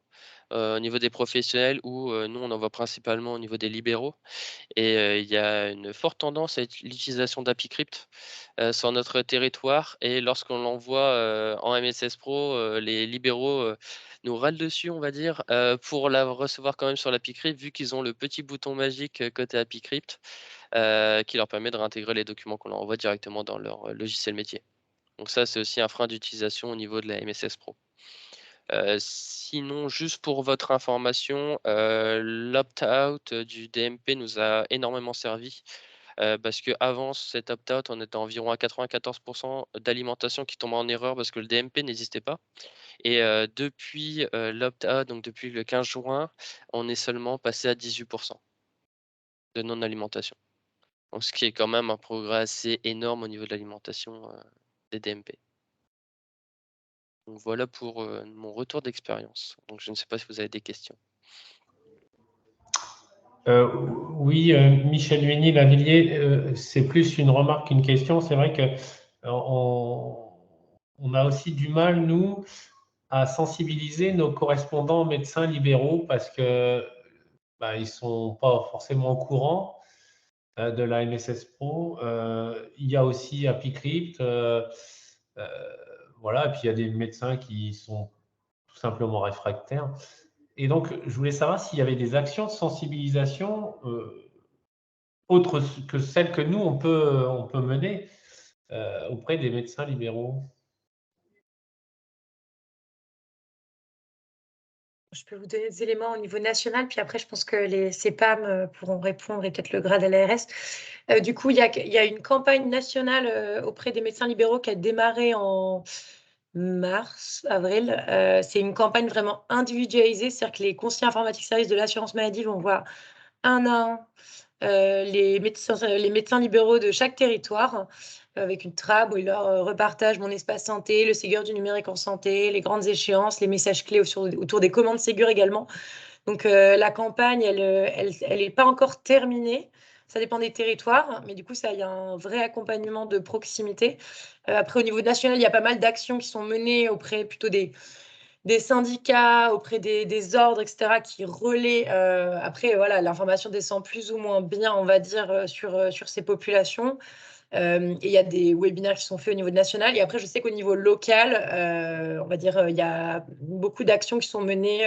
Speaker 16: au niveau des professionnels où, nous on envoie principalement au niveau des libéraux et il y a une forte tendance à l'utilisation d'AppyCrypt, sur notre territoire et lorsqu'on l'envoie, en MSS Pro, les libéraux, nous râlent dessus, on va dire, pour la recevoir quand même sur l'AppyCrypt vu qu'ils ont le petit bouton magique, côté AppyCrypt, qui leur permet de réintégrer les documents qu'on leur envoie directement dans leur, logiciel métier. Donc ça, c'est aussi un frein d'utilisation au niveau de la MSS Pro. Sinon, juste pour votre information, l'opt-out du DMP nous a énormément servi, parce qu'avant cet opt-out, on était environ à 94 d'alimentation qui tombait en erreur parce que le DMP n'existait pas et depuis, l'opt-out, donc depuis le 15 juin, on est seulement passé à 18 de non-alimentation. Donc ce qui est quand même un progrès assez énorme au niveau de l'alimentation, des DMP. Donc voilà pour, mon retour d'expérience. Donc je ne sais pas si vous avez des questions.
Speaker 6: Oui, Michel Luigny-Lavilliers, c'est plus une remarque qu'une question. C'est vrai qu'on a aussi du mal, nous, à sensibiliser nos correspondants médecins libéraux parce que ils ne sont pas forcément au courant de la MSS Pro. Il y a aussi AppyCrypt. Voilà, et puis il y a des médecins qui sont tout simplement réfractaires. Et donc, je voulais savoir s'il y avait des actions de sensibilisation autres que celles que nous, on peut mener auprès des médecins libéraux.
Speaker 3: Je peux vous donner des éléments au niveau national, puis après, je pense que les CEPAM pourront répondre et peut-être le grade à l'ARS. Du coup, il y a une campagne nationale auprès des médecins libéraux qui a démarré en mars, avril. C'est une campagne vraiment individualisée, c'est-à-dire que les conseillers informatiques services de l'assurance maladie vont voir un à un les médecins libéraux de chaque territoire avec une trame où ils leur repartagent Mon Espace Santé, le Ségur du numérique en santé, les grandes échéances, les messages clés autour des commandes Ségur également. Donc, la campagne, elle n'est pas encore terminée. Ça dépend des territoires, mais du coup, il y a un vrai accompagnement de proximité. Après, au niveau national, il y a pas mal d'actions qui sont menées auprès plutôt des syndicats, auprès des ordres, etc., qui relaient. Après, voilà, l'information descend plus ou moins bien, on va dire, sur ces populations. Et il y a des webinaires qui sont faits au niveau national. Et après, je sais qu'au niveau local, on va dire, il y a beaucoup d'actions qui sont menées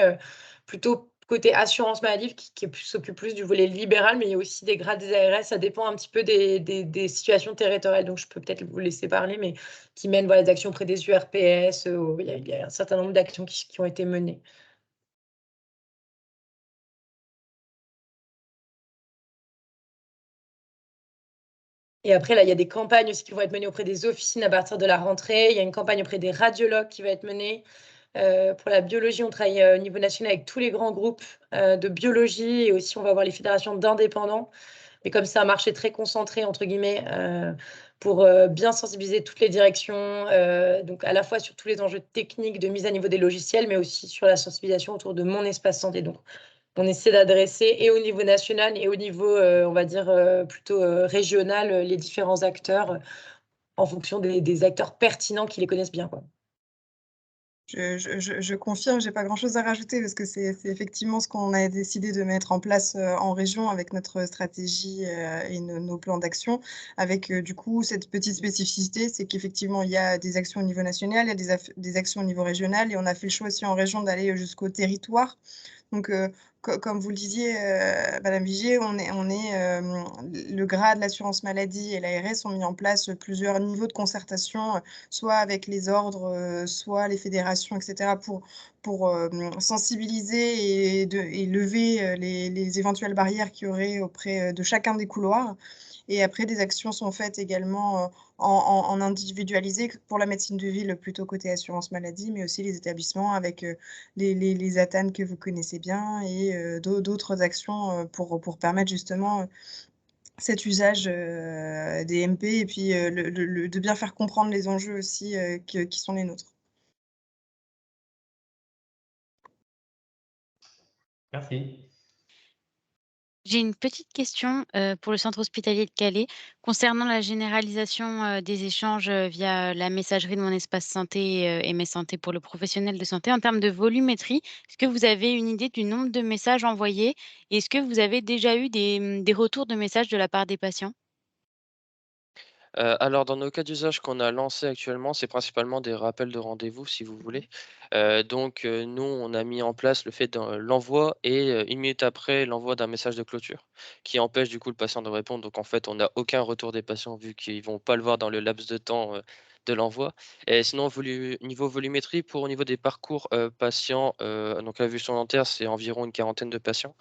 Speaker 3: plutôt côté assurance maladie, qui s'occupe plus du volet libéral, mais il y a aussi des grades des ARS. Ça dépend un petit peu des situations territoriales. Donc, je peux peut-être vous laisser parler, mais qui mènent des actions auprès des URPS. Il y a un certain nombre d'actions qui ont été menées. Et après, là, il y a des campagnes aussi qui vont être menées auprès des officines à partir de la rentrée. Il y a une campagne auprès des radiologues qui va être menée. Pour la biologie, on travaille au niveau national avec tous les grands groupes de biologie et aussi on va avoir les fédérations d'indépendants. Mais comme c'est un marché très concentré, entre guillemets, pour bien sensibiliser toutes les directions, donc à la fois sur tous les enjeux techniques de mise à niveau des logiciels, mais aussi sur la sensibilisation autour de mon espace santé. Donc, on essaie d'adresser et au niveau national et au niveau, on va dire, plutôt régional, les différents acteurs en fonction des acteurs pertinents qui les connaissent bien, quoi.
Speaker 4: Je confirme, j'ai pas grand-chose à rajouter parce que c'est effectivement ce qu'on a décidé de mettre en place en région avec notre stratégie et nos plans d'action. Avec du coup cette petite spécificité, c'est qu'effectivement il y a des actions au niveau national, il y a des actions au niveau régional et on a fait le choix aussi en région d'aller jusqu'au territoire. Donc, comme vous le disiez, Madame Vigier, le GRAD, l'assurance maladie et l'ARS ont mis en place plusieurs niveaux de concertation, soit avec les ordres, soit les fédérations, etc., pour sensibiliser et lever les éventuelles barrières qu'il y aurait auprès de chacun des couloirs. Et après, des actions sont faites également en individualisé pour la médecine de ville, plutôt côté assurance maladie, mais aussi les établissements avec les ATAN que vous connaissez bien et d'autres actions pour permettre justement cet usage des MP et puis de bien faire comprendre les enjeux aussi qui sont les nôtres.
Speaker 6: Merci.
Speaker 2: J'ai une petite question pour le centre hospitalier de Calais concernant la généralisation des échanges via la messagerie de Mon Espace Santé et Mes Santé pour le professionnel de santé. En termes de volumétrie, est-ce que vous avez une idée du nombre de messages envoyés? Et est-ce que vous avez déjà eu des retours de messages de la part des patients?
Speaker 16: Alors dans nos cas d'usage qu'on a lancés actuellement, c'est principalement des rappels de rendez-vous si vous voulez. Donc nous, on a mis en place le fait de l'envoi et 1 minute après l'envoi d'un message de clôture qui empêche du coup le patient de répondre. Donc en fait, on n'a aucun retour des patients vu qu'ils vont pas le voir dans le laps de temps, de l'envoi. Et sinon niveau volumétrie pour au niveau des parcours, patients, donc la vue sur dentaire, c'est environ une quarantaine de patients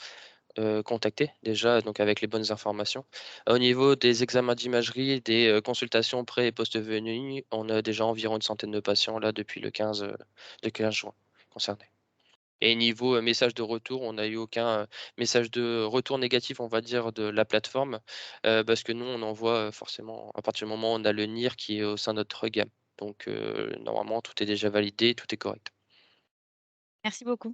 Speaker 16: contacter déjà, donc avec les bonnes informations. Au niveau des examens d'imagerie, des consultations pré et post-venue, on a déjà environ une centaine de patients là depuis le 15 juin concernés. Et niveau message de retour, on n'a eu aucun message de retour négatif, on va dire, de la plateforme, parce que nous, on envoie forcément à partir du moment où on a le NIR qui est au sein de notre gamme. Donc normalement, tout est déjà validé, tout est correct.
Speaker 2: Merci beaucoup.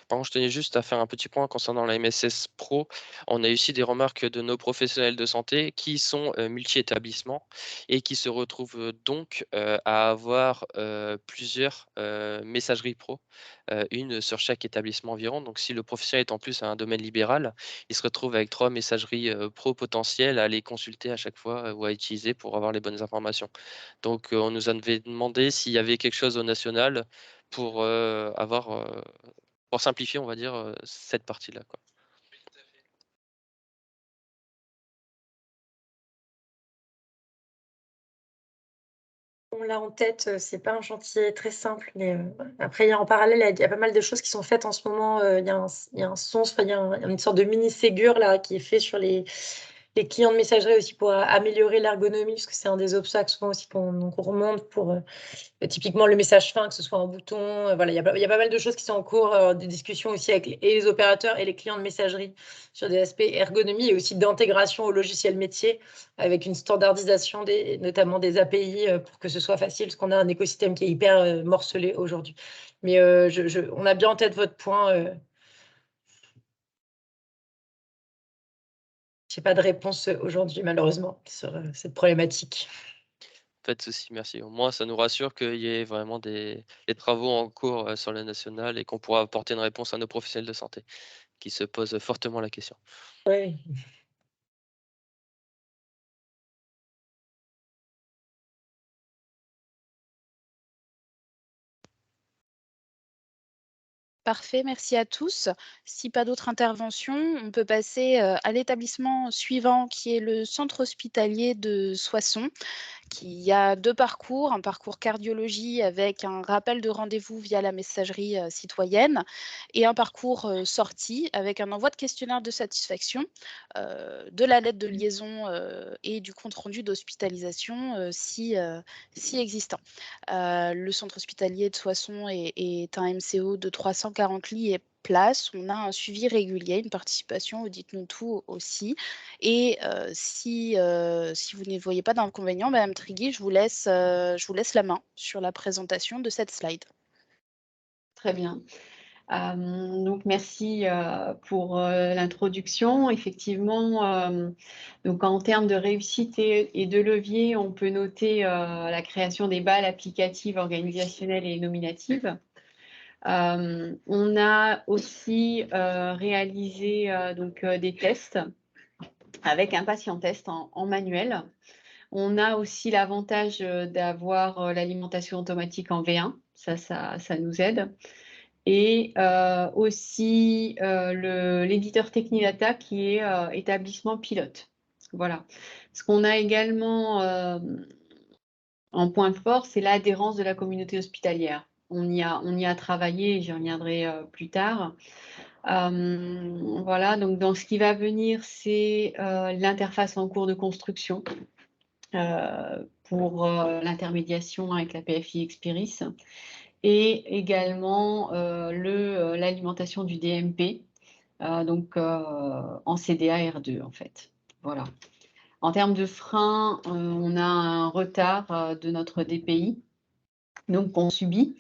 Speaker 16: Par contre, je tenais juste à faire un petit point concernant la MSS Pro. On a eu aussi des remarques de nos professionnels de santé qui sont multi-établissements et qui se retrouvent donc à avoir plusieurs messageries pro, une sur chaque établissement environ. Donc, si le professionnel est en plus à un domaine libéral, il se retrouve avec 3 messageries pro potentielles à les consulter à chaque fois ou à utiliser pour avoir les bonnes informations. Donc, on nous avait demandé s'il y avait quelque chose au national pour pour simplifier, on va dire, cette partie-là, quoi.
Speaker 3: On l'a en tête, c'est pas un chantier très simple, mais après, il y a en parallèle, il y a pas mal de choses qui sont faites en ce moment. Il y a un sens, enfin, il y a une sorte de mini Ségur là qui est fait sur les clients de messagerie aussi pour améliorer l'ergonomie, parce que c'est un des obstacles souvent aussi qu'on remonte pour typiquement le message fin, que ce soit en bouton. Voilà, il y a pas mal de choses qui sont en cours, des discussions aussi avec les opérateurs et les clients de messagerie sur des aspects ergonomie et aussi d'intégration au logiciel métier avec une standardisation notamment des API pour que ce soit facile, parce qu'on a un écosystème qui est hyper morcelé aujourd'hui. Mais on a bien en tête votre point. Je n'ai pas de réponse aujourd'hui, malheureusement, sur cette problématique.
Speaker 16: Pas de souci, merci. Au moins, ça nous rassure qu'il y ait vraiment des travaux en cours sur le national et qu'on pourra apporter une réponse à nos professionnels de santé qui se posent fortement la question.
Speaker 3: Oui.
Speaker 1: Parfait, merci à tous. Si pas d'autres interventions, on peut passer à l'établissement suivant qui est le centre hospitalier de Soissons, qui a 2 parcours, un parcours cardiologie avec un rappel de rendez-vous via la messagerie citoyenne et un parcours sortie avec un envoi de questionnaire de satisfaction, de la lettre de liaison et du compte-rendu d'hospitalisation si existant. Le centre hospitalier de Soissons est un MCO de 340 lits et places. On a un suivi régulier, une participation au Dites-nous tout aussi. Et si vous ne voyez pas d'inconvénient, Madame Trigui, je vous laisse la main sur la présentation de cette slide.
Speaker 17: Très bien. Donc merci pour l'introduction. Effectivement, donc en termes de réussite et de levier, on peut noter la création des balles applicatives, organisationnelles et nominatives. On a aussi réalisé des tests avec un patient test en manuel. On a aussi l'avantage d'avoir l'alimentation automatique en V1, ça nous aide. Et aussi l'éditeur Technidata qui est établissement pilote. Voilà. Ce qu'on a également en point fort, c'est l'adhérence de la communauté hospitalière. On y a travaillé, j'y reviendrai plus tard. Voilà, donc dans ce qui va venir, c'est l'interface en cours de construction pour l'intermédiation avec la PFI Experis et également l'alimentation du DMP, en CDA R2 en fait. Voilà. En termes de frein, on a un retard de notre DPI, donc qu'on subit.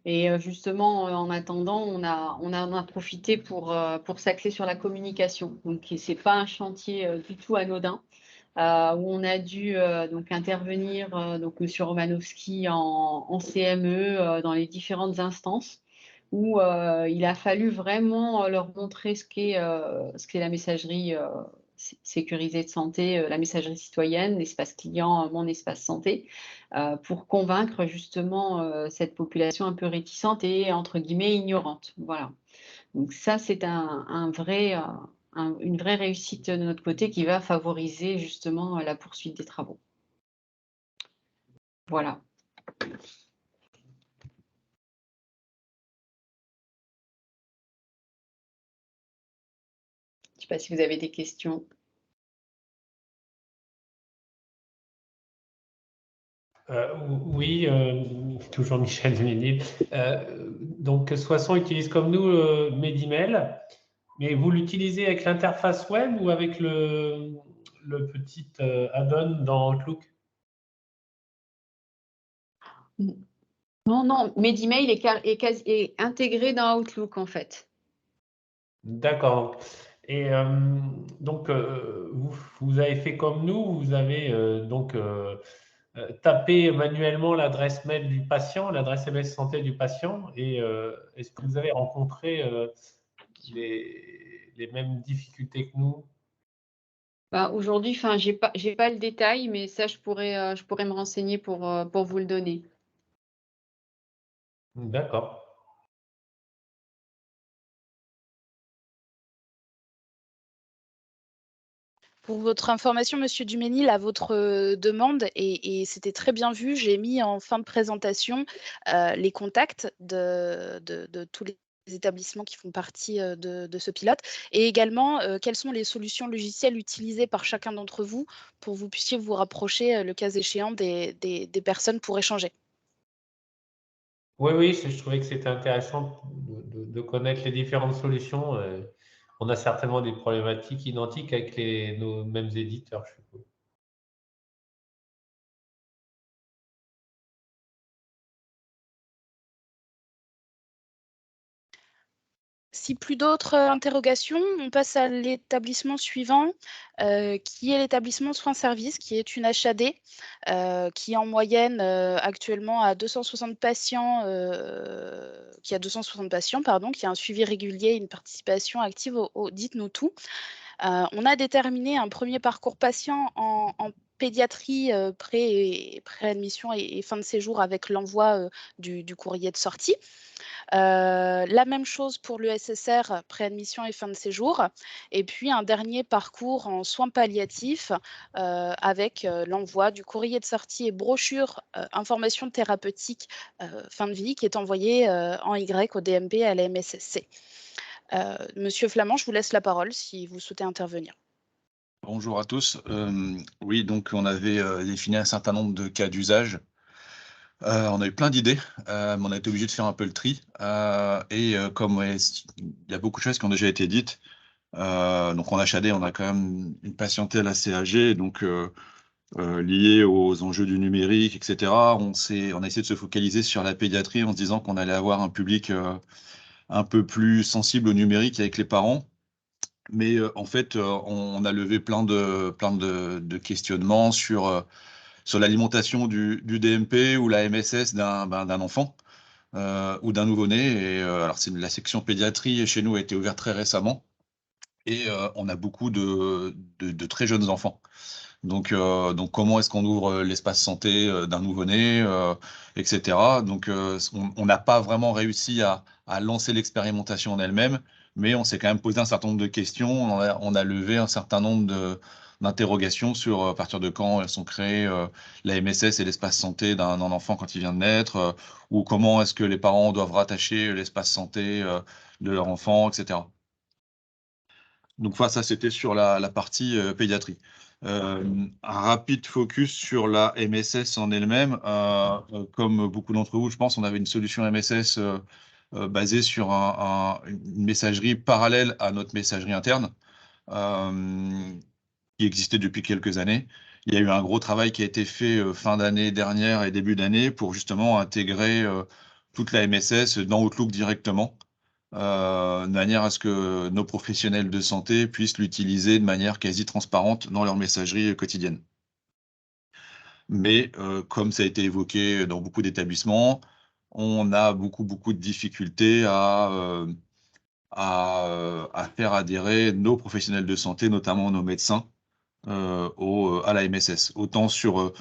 Speaker 17: Et justement, en attendant, on en a profité pour s'axer sur la communication. Donc, ce n'est pas un chantier du tout anodin, où on a dû intervenir, donc M. Romanowski en CME dans les différentes instances, où il a fallu vraiment leur montrer ce qu'est la messagerie sécurisée de santé, la messagerie citoyenne, l'espace client, mon espace santé, pour convaincre justement cette population un peu réticente et entre guillemets ignorante. Voilà. Donc ça, c'est une vraie réussite de notre côté qui va favoriser justement la poursuite des travaux. Voilà. Je ne sais pas si vous avez des questions.
Speaker 6: Oui, toujours Michel Duménil. Donc, Soissons utilise comme nous Medimail, mais vous l'utilisez avec l'interface web ou avec le petit add-on dans Outlook?
Speaker 17: Non, Medimail est intégré dans Outlook en fait.
Speaker 6: D'accord. Et donc, vous avez fait comme nous, vous avez tapé manuellement l'adresse mail du patient, l'adresse MS santé du patient, et est-ce que vous avez rencontré les mêmes difficultés que nous?
Speaker 17: Aujourd'hui, j'ai pas le détail, mais ça, je pourrais me renseigner pour vous le donner.
Speaker 6: D'accord.
Speaker 1: Pour votre information, Monsieur Duménil, à votre demande, et c'était très bien vu, j'ai mis en fin de présentation les contacts de tous les établissements qui font partie de ce pilote, et également quelles sont les solutions logicielles utilisées par chacun d'entre vous pour que vous puissiez vous rapprocher, le cas échéant, des personnes pour échanger.
Speaker 6: Oui, je trouvais que c'était intéressant de connaître les différentes solutions. On a certainement des problématiques identiques avec nos mêmes éditeurs, je suppose.
Speaker 1: si plus d'autres interrogations, on passe à l'établissement suivant, qui est l'établissement soins-services, qui est une HAD, qui en moyenne actuellement a 260 patients, qui a 260 patients, pardon, qui a un suivi régulier, une participation active au Dites-nous tout. On a déterminé un premier parcours patient en pédiatrie pré-admission et fin de séjour avec l'envoi du courrier de sortie. La même chose pour le SSR, préadmission et fin de séjour. Et puis un dernier parcours en soins palliatifs avec l'envoi du courrier de sortie et brochure information thérapeutique fin de vie qui est envoyé en Y au DMP et à la MSSC. Monsieur Flamand, je vous laisse la parole si vous souhaitez intervenir.
Speaker 18: Bonjour à tous. Oui, donc on avait défini un certain nombre de cas d'usage. On a eu plein d'idées, mais on a été obligé de faire un peu le tri. Comme il y a beaucoup de choses qui ont déjà été dites, donc en HAD, on a quand même une patientèle assez âgée, donc liée aux enjeux du numérique, etc. On a essayé de se focaliser sur la pédiatrie en se disant qu'on allait avoir un public un peu plus sensible au numérique avec les parents. Mais en fait, on a levé plein de questionnements sur l'alimentation du DMP ou la MSS d'un enfant ou d'un nouveau-né. Et alors, la section pédiatrie chez nous a été ouverte très récemment et on a beaucoup de très jeunes enfants. Donc comment est-ce qu'on ouvre l'espace santé d'un nouveau-né, etc. Donc, on n'a pas vraiment réussi à lancer l'expérimentation en elle-même, mais on s'est quand même posé un certain nombre de questions. On a levé un certain nombre d'interrogations sur à partir de quand elles sont créées la MSS et l'espace santé d'un enfant quand il vient de naître, ou comment est-ce que les parents doivent rattacher l'espace santé de leur enfant, etc. Donc ça c'était sur la partie pédiatrie. Un rapide focus sur la MSS en elle-même. Comme beaucoup d'entre vous, je pense, on avait une solution MSS basée sur une messagerie parallèle à notre messagerie interne, qui existait depuis quelques années. Il y a eu un gros travail qui a été fait fin d'année dernière et début d'année pour justement intégrer toute la MSS dans Outlook directement, de manière à ce que nos professionnels de santé puissent l'utiliser de manière quasi transparente dans leur messagerie quotidienne. Mais comme ça a été évoqué dans beaucoup d'établissements, on a beaucoup de difficultés à faire adhérer nos professionnels de santé, notamment nos médecins, à la MSS. Autant sur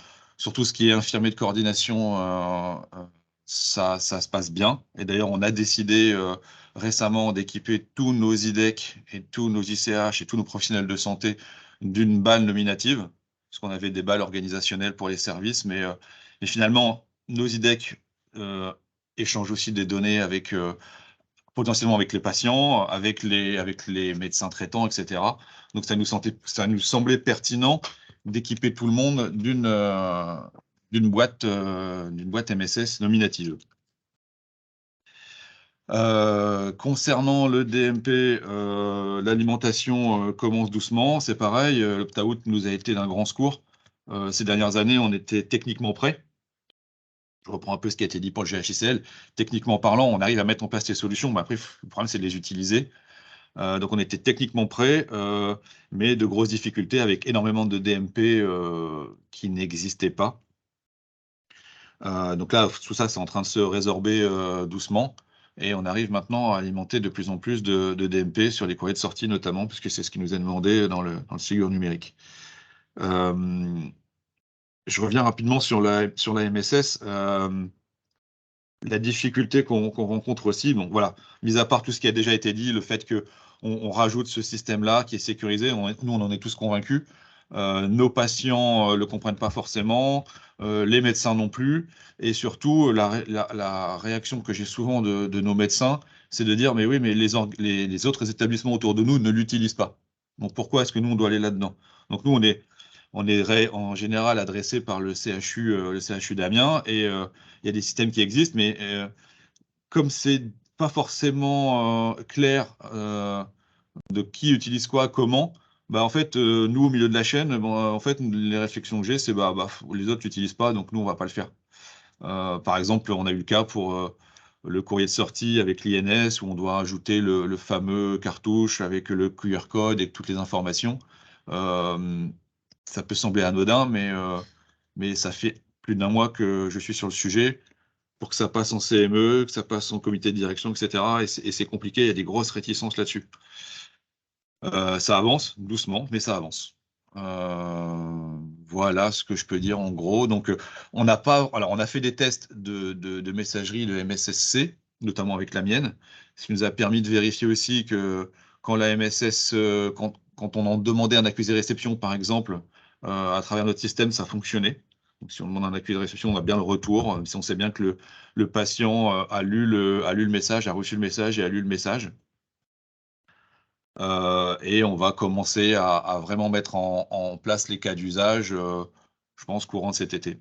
Speaker 18: tout ce qui est infirmier de coordination, ça se passe bien. Et d'ailleurs, on a décidé récemment d'équiper tous nos IDEC et tous nos ICH et tous nos professionnels de santé d'une balle nominative, parce qu'on avait des balles organisationnelles pour les services, mais finalement, nos IDEC échangent aussi des données avec potentiellement avec les patients, avec les médecins traitants, etc. Donc ça nous semblait pertinent d'équiper tout le monde d'une boîte MSS nominative. Concernant le DMP, l'alimentation commence doucement, c'est pareil, l'opt-out nous a été d'un grand secours. Ces dernières années, on était techniquement prêts. Je reprends un peu ce qui a été dit pour le GHICL. Techniquement parlant, on arrive à mettre en place des solutions, mais après, le problème, c'est de les utiliser. Donc, on était techniquement prêts, mais de grosses difficultés avec énormément de DMP qui n'existaient pas. Donc là, tout ça, c'est en train de se résorber doucement. Et on arrive maintenant à alimenter de plus en plus de DMP sur les courriers de sortie, notamment, puisque c'est ce qui nous est demandé dans le Ségur numérique. Je reviens rapidement sur la MSS. La difficulté qu'on rencontre aussi, bon, voilà, mis à part tout ce qui a déjà été dit, le fait qu'on rajoute ce système-là qui est sécurisé, nous, on en est tous convaincus. Nos patients ne le comprennent pas forcément, les médecins non plus. Et surtout, la réaction que j'ai souvent de nos médecins, c'est de dire, mais oui, mais les autres établissements autour de nous ne l'utilisent pas. Donc, pourquoi est-ce que nous, on doit aller là-dedans? Donc, nous, on est en général adressé par le CHU d'Amiens, et il y a des systèmes qui existent, mais comme c'est pas forcément clair de qui utilise quoi, comment, en fait, nous, au milieu de la chaîne, en fait, les réflexions que j'ai, c'est les autres l'utilisent pas, donc nous, on va pas le faire. Par exemple, on a eu le cas pour le courrier de sortie avec l'INS où on doit ajouter le fameux cartouche avec le QR code et toutes les informations. Ça peut sembler anodin, mais ça fait plus d'1 mois que je suis sur le sujet pour que ça passe en CME, que ça passe en comité de direction, etc. Et c'est compliqué, il y a des grosses réticences là-dessus. Ça avance doucement, mais ça avance. Voilà ce que je peux dire en gros. Donc, on a fait des tests de messagerie de MSSC, notamment avec la mienne, ce qui nous a permis de vérifier aussi que quand la MSS, quand on en demandait un accusé réception, par exemple, à travers notre système, ça fonctionnait. Donc, si on demande un accusé de réception, on a bien le retour. Si on sait bien que le patient a lu le message, a reçu le message et a lu le message. Et on va commencer à vraiment mettre en place les cas d'usage, je pense courant de cet été.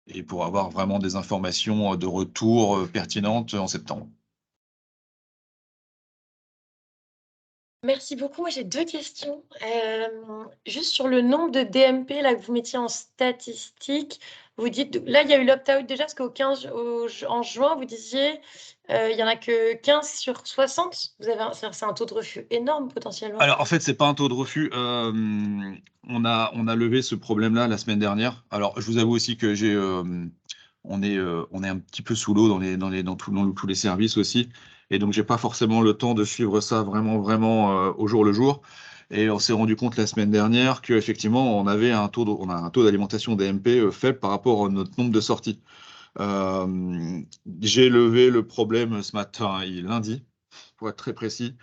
Speaker 18: Et pour avoir vraiment des informations de retour pertinentes en septembre.
Speaker 3: Merci beaucoup. Moi, j'ai 2 questions. Juste sur le nombre de DMP là, que vous mettiez en statistique, vous dites, là, il y a eu l'opt-out déjà, parce en juin, vous disiez, il n'y en a que 15 sur 60. C'est un taux de refus énorme potentiellement.
Speaker 18: Alors, en fait, c'est pas un taux de refus. On a levé ce problème-là la semaine dernière. Alors, je vous avoue aussi que on est un petit peu sous l'eau dans tous les services aussi. Et donc, j'ai pas forcément le temps de suivre ça vraiment au jour le jour. Et on s'est rendu compte la semaine dernière qu'effectivement, on a un taux d'alimentation DMP faible par rapport à notre nombre de sorties. J'ai levé le problème ce matin, lundi, pour être très précis,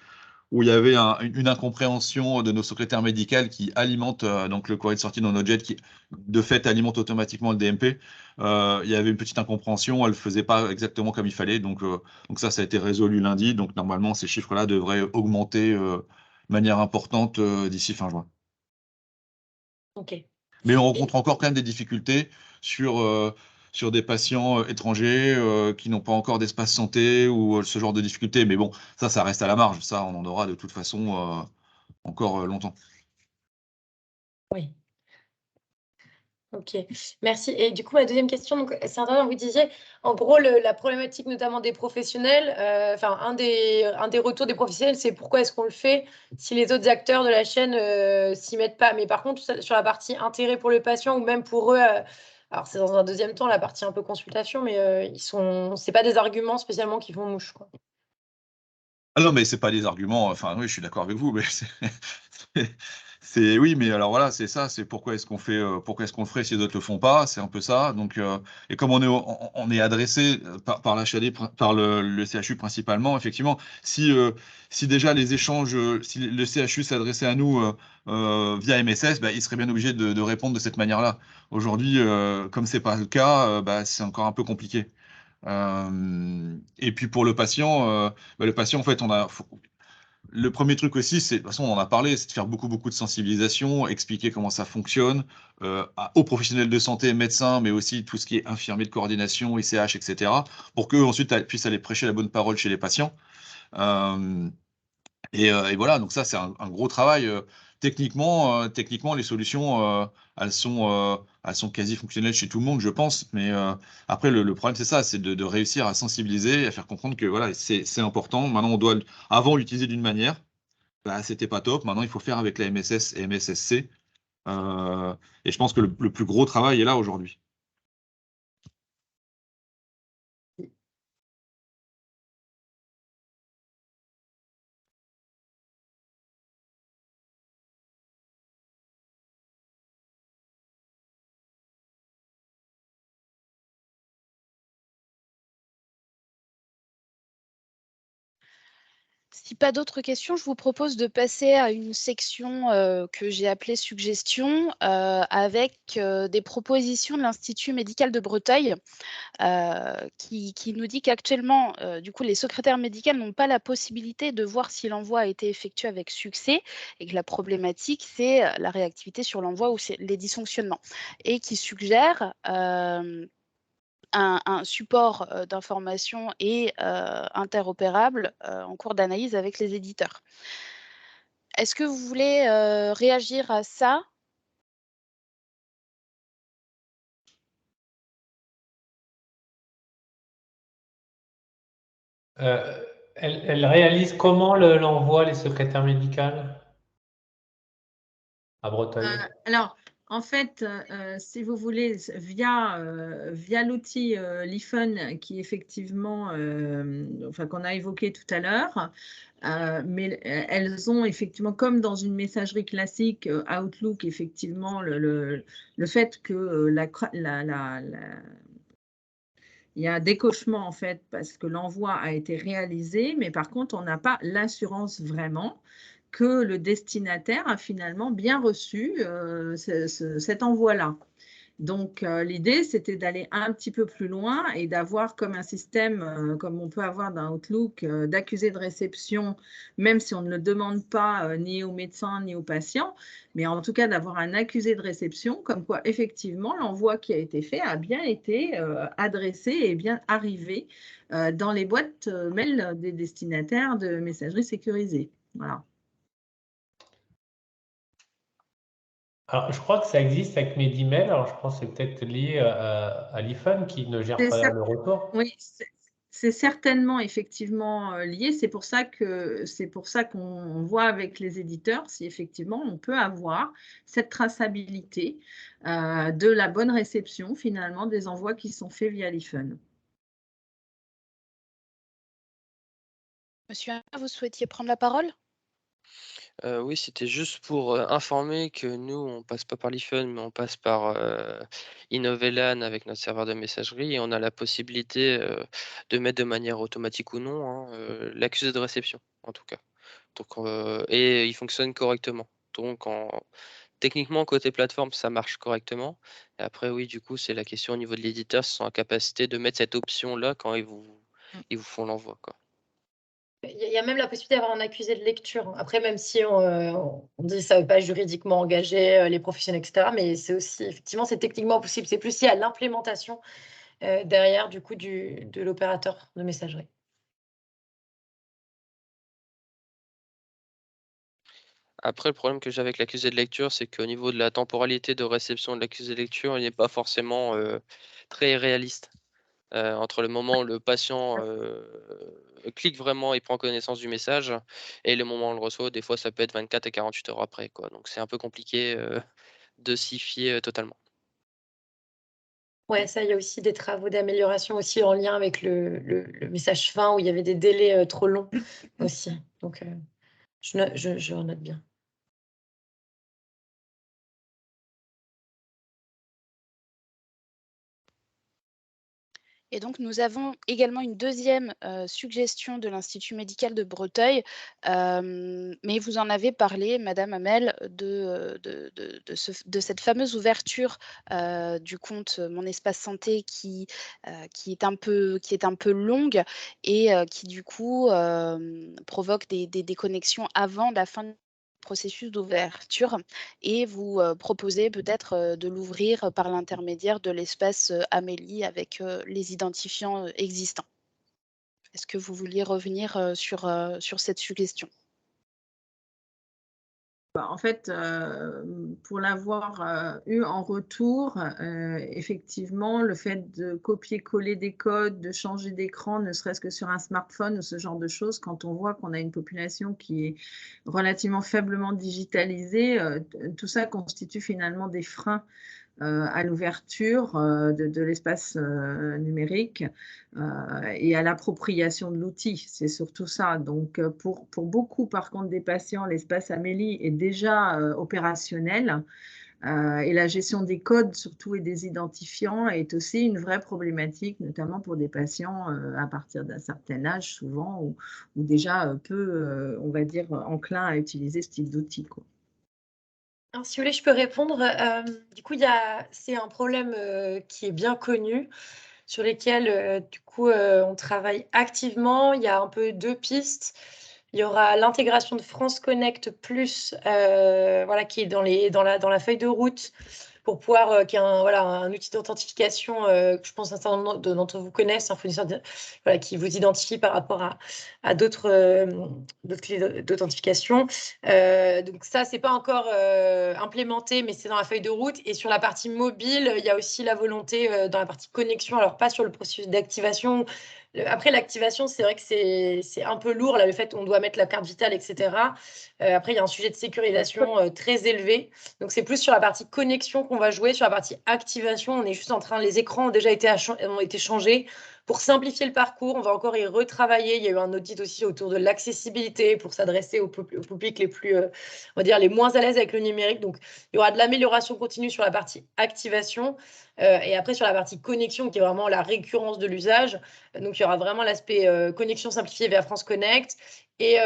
Speaker 18: où il y avait une incompréhension de nos secrétaires médicales qui alimentent donc le courrier de sortie dans notre jet, qui de fait alimente automatiquement le DMP. Il y avait une petite incompréhension, elle ne faisait pas exactement comme il fallait, donc ça a été résolu lundi. Donc normalement, ces chiffres-là devraient augmenter de manière importante d'ici fin juin.
Speaker 3: Ok.
Speaker 18: Mais on rencontre encore quand même des difficultés sur des patients étrangers qui n'ont pas encore d'espace santé ou ce genre de difficultés. Mais bon, ça reste à la marge. Ça, on en aura de toute façon encore longtemps.
Speaker 3: Oui. Ok, merci. Et du coup, ma deuxième question, donc, c'est intéressant, vous disiez, en gros, la problématique notamment des professionnels, enfin, un des retours des professionnels, c'est pourquoi est-ce qu'on le fait si les autres acteurs de la chaîne s'y mettent pas. Mais par contre, sur la partie intérêt pour le patient ou même pour eux, alors c'est dans un deuxième temps, la partie un peu consultation, mais c'est pas des arguments spécialement qui font mouche, quoi.
Speaker 18: Ah non, mais c'est pas des arguments. Enfin, oui, je suis d'accord avec vous, mais oui, mais alors voilà, c'est ça. C'est pourquoi est-ce qu'on le ferait si les autres le font pas? C'est un peu ça. Donc, et comme on est adressé par l'HAD, par le CHU principalement, effectivement, si déjà les échanges, si le CHU s'adressait à nous via MSS, bah, il serait bien obligé de répondre de cette manière-là. Aujourd'hui, comme c'est pas le cas, bah, c'est encore un peu compliqué. Et puis pour le patient, en fait, le premier truc aussi, c'est, de toute façon, on en a parlé, c'est de faire beaucoup de sensibilisation, expliquer comment ça fonctionne aux professionnels de santé, médecins, mais aussi tout ce qui est infirmiers de coordination, ICH, etc., pour qu'eux ensuite puissent aller prêcher la bonne parole chez les patients. Et voilà, donc ça, c'est un gros travail. Techniquement, les solutions, elles sont quasi fonctionnelles chez tout le monde, je pense. Mais après, le problème, c'est ça, c'est de réussir à sensibiliser et à faire comprendre que voilà, c'est important. Maintenant, on doit avant l'utiliser d'une manière. Bah, c'était pas top. Maintenant, il faut faire avec la MSS et MSSC. Et je pense que le plus gros travail est là aujourd'hui.
Speaker 1: Si pas d'autres questions, je vous propose de passer à une section que j'ai appelée suggestions avec des propositions de l'Institut médical de Breteuil qui nous dit qu'actuellement, du coup, les secrétaires médicaux n'ont pas la possibilité de voir si l'envoi a été effectué avec succès et que la problématique, c'est la réactivité sur l'envoi ou les dysfonctionnements et qui suggère un support d'information et interopérable en cours d'analyse avec les éditeurs. Est-ce que vous voulez réagir à ça?
Speaker 6: Elle réalise comment l'envoi, les secrétaires médicales à Breteuil?
Speaker 5: Alors, en fait, si vous voulez, via l'outil l'IFON qui effectivement, qu'on a évoqué tout à l'heure, mais elles ont effectivement, comme dans une messagerie classique Outlook, effectivement, le fait que il y a un décochement en fait parce que l'envoi a été réalisé, mais par contre, on n'a pas l'assurance vraiment que le destinataire a finalement bien reçu cet envoi-là. Donc, l'idée, c'était d'aller un petit peu plus loin et d'avoir comme un système, comme on peut avoir dans Outlook, d'accusé de réception, même si on ne le demande pas ni au médecin ni au patient, mais en tout cas d'avoir un accusé de réception, comme quoi, effectivement, l'envoi qui a été fait a bien été adressé et bien arrivé dans les boîtes mail des destinataires de messagerie sécurisée. Voilà.
Speaker 6: Alors, je crois que ça existe avec Medimail. Alors, je pense que c'est peut-être lié à l'IFON qui ne gère pas le retour.
Speaker 5: Oui, c'est certainement effectivement lié. C'est pour ça qu'on voit avec les éditeurs si effectivement on peut avoir cette traçabilité de la bonne réception finalement des envois qui sont faits via l'IFON.
Speaker 1: Monsieur, vous souhaitiez prendre la parole?
Speaker 16: Oui, c'était juste pour informer que nous, on passe pas par l'IFON, mais on passe par Innovelan avec notre serveur de messagerie et on a la possibilité de mettre de manière automatique ou non l'accusé de réception, en tout cas. Donc, et il fonctionne correctement. Donc, techniquement, côté plateforme, ça marche correctement. Et après, oui, du coup, c'est la question au niveau de l'éditeur, s'ils sont en capacité de mettre cette option-là quand ils vous font l'envoi, quoi.
Speaker 3: Il y a même la possibilité d'avoir un accusé de lecture. Après, même si on dit que ça ne veut pas juridiquement engager les professionnels, etc., mais c'est aussi, effectivement, c'est techniquement possible. C'est plus lié à l'implémentation derrière, du coup, de l'opérateur de messagerie.
Speaker 16: Après, le problème que j'ai avec l'accusé de lecture, c'est qu'au niveau de la temporalité de réception de l'accusé de lecture, il n'est pas forcément très réaliste. Entre le moment où le patient clique vraiment et prend connaissance du message et le moment où on le reçoit, des fois ça peut être 24 à 48 heures après, quoi. Donc c'est un peu compliqué de s'y fier totalement.
Speaker 3: Ouais, ça, il y a aussi des travaux d'amélioration aussi en lien avec le message fin où il y avait des délais trop longs aussi. Donc, je note bien.
Speaker 1: Et donc, nous avons également une deuxième suggestion de l'Institut médical de Breteuil, mais vous en avez parlé, Madame Hamel, de cette fameuse ouverture du compte Mon Espace Santé qui est un peu longue et qui, du coup, provoque des déconnexions avant la fin du processus d'ouverture et vous proposez peut-être de l'ouvrir par l'intermédiaire de l'espace Amélie avec les identifiants existants. Est-ce que vous vouliez revenir sur cette suggestion?
Speaker 5: En fait, pour l'avoir eu en retour, effectivement, le fait de copier-coller des codes, de changer d'écran, ne serait-ce que sur un smartphone ou ce genre de choses, quand on voit qu'on a une population qui est relativement faiblement digitalisée, tout ça constitue finalement des freins à l'ouverture de l'espace numérique et à l'appropriation de l'outil. C'est surtout ça. Donc, pour beaucoup, par contre, des patients, l'espace Amélie est déjà opérationnel. Et la gestion des codes, surtout, et des identifiants est aussi une vraie problématique, notamment pour des patients à partir d'un certain âge, souvent, ou déjà peu, on va dire, enclins à utiliser ce type d'outil.
Speaker 3: Alors, si vous voulez, je peux répondre. Du coup, c'est un problème qui est bien connu, sur lesquels, du coup, on travaille activement. Il y a un peu deux pistes. Il y aura l'intégration de France Connect Plus, voilà, qui est dans la feuille de route pour pouvoir, qui est un outil d'authentification que je pense un certain nombre d'entre vous connaissent, un fournisseur qui vous identifie par rapport à d'autres clés d'authentification. Donc ça, c'est pas encore implémenté, mais c'est dans la feuille de route. Et sur la partie mobile, il y a aussi la volonté dans la partie connexion, alors pas sur le processus d'activation, Après, l'activation, c'est vrai que c'est un peu lourd, là, le fait qu'on doit mettre la carte vitale, etc. Après, il y a un sujet de sécurisation très élevé. Donc, c'est plus sur la partie connexion qu'on va jouer. Sur la partie activation, on est juste en train, les écrans ont déjà ont été changés. Pour simplifier le parcours, on va encore y retravailler. Il y a eu un audit aussi autour de l'accessibilité pour s'adresser au public les plus, on va dire, les moins à l'aise avec le numérique. Donc, il y aura de l'amélioration continue sur la partie activation. Et après, sur la partie connexion, qui est vraiment la récurrence de l'usage. Donc, il y aura vraiment l'aspect connexion simplifiée via France Connect. Et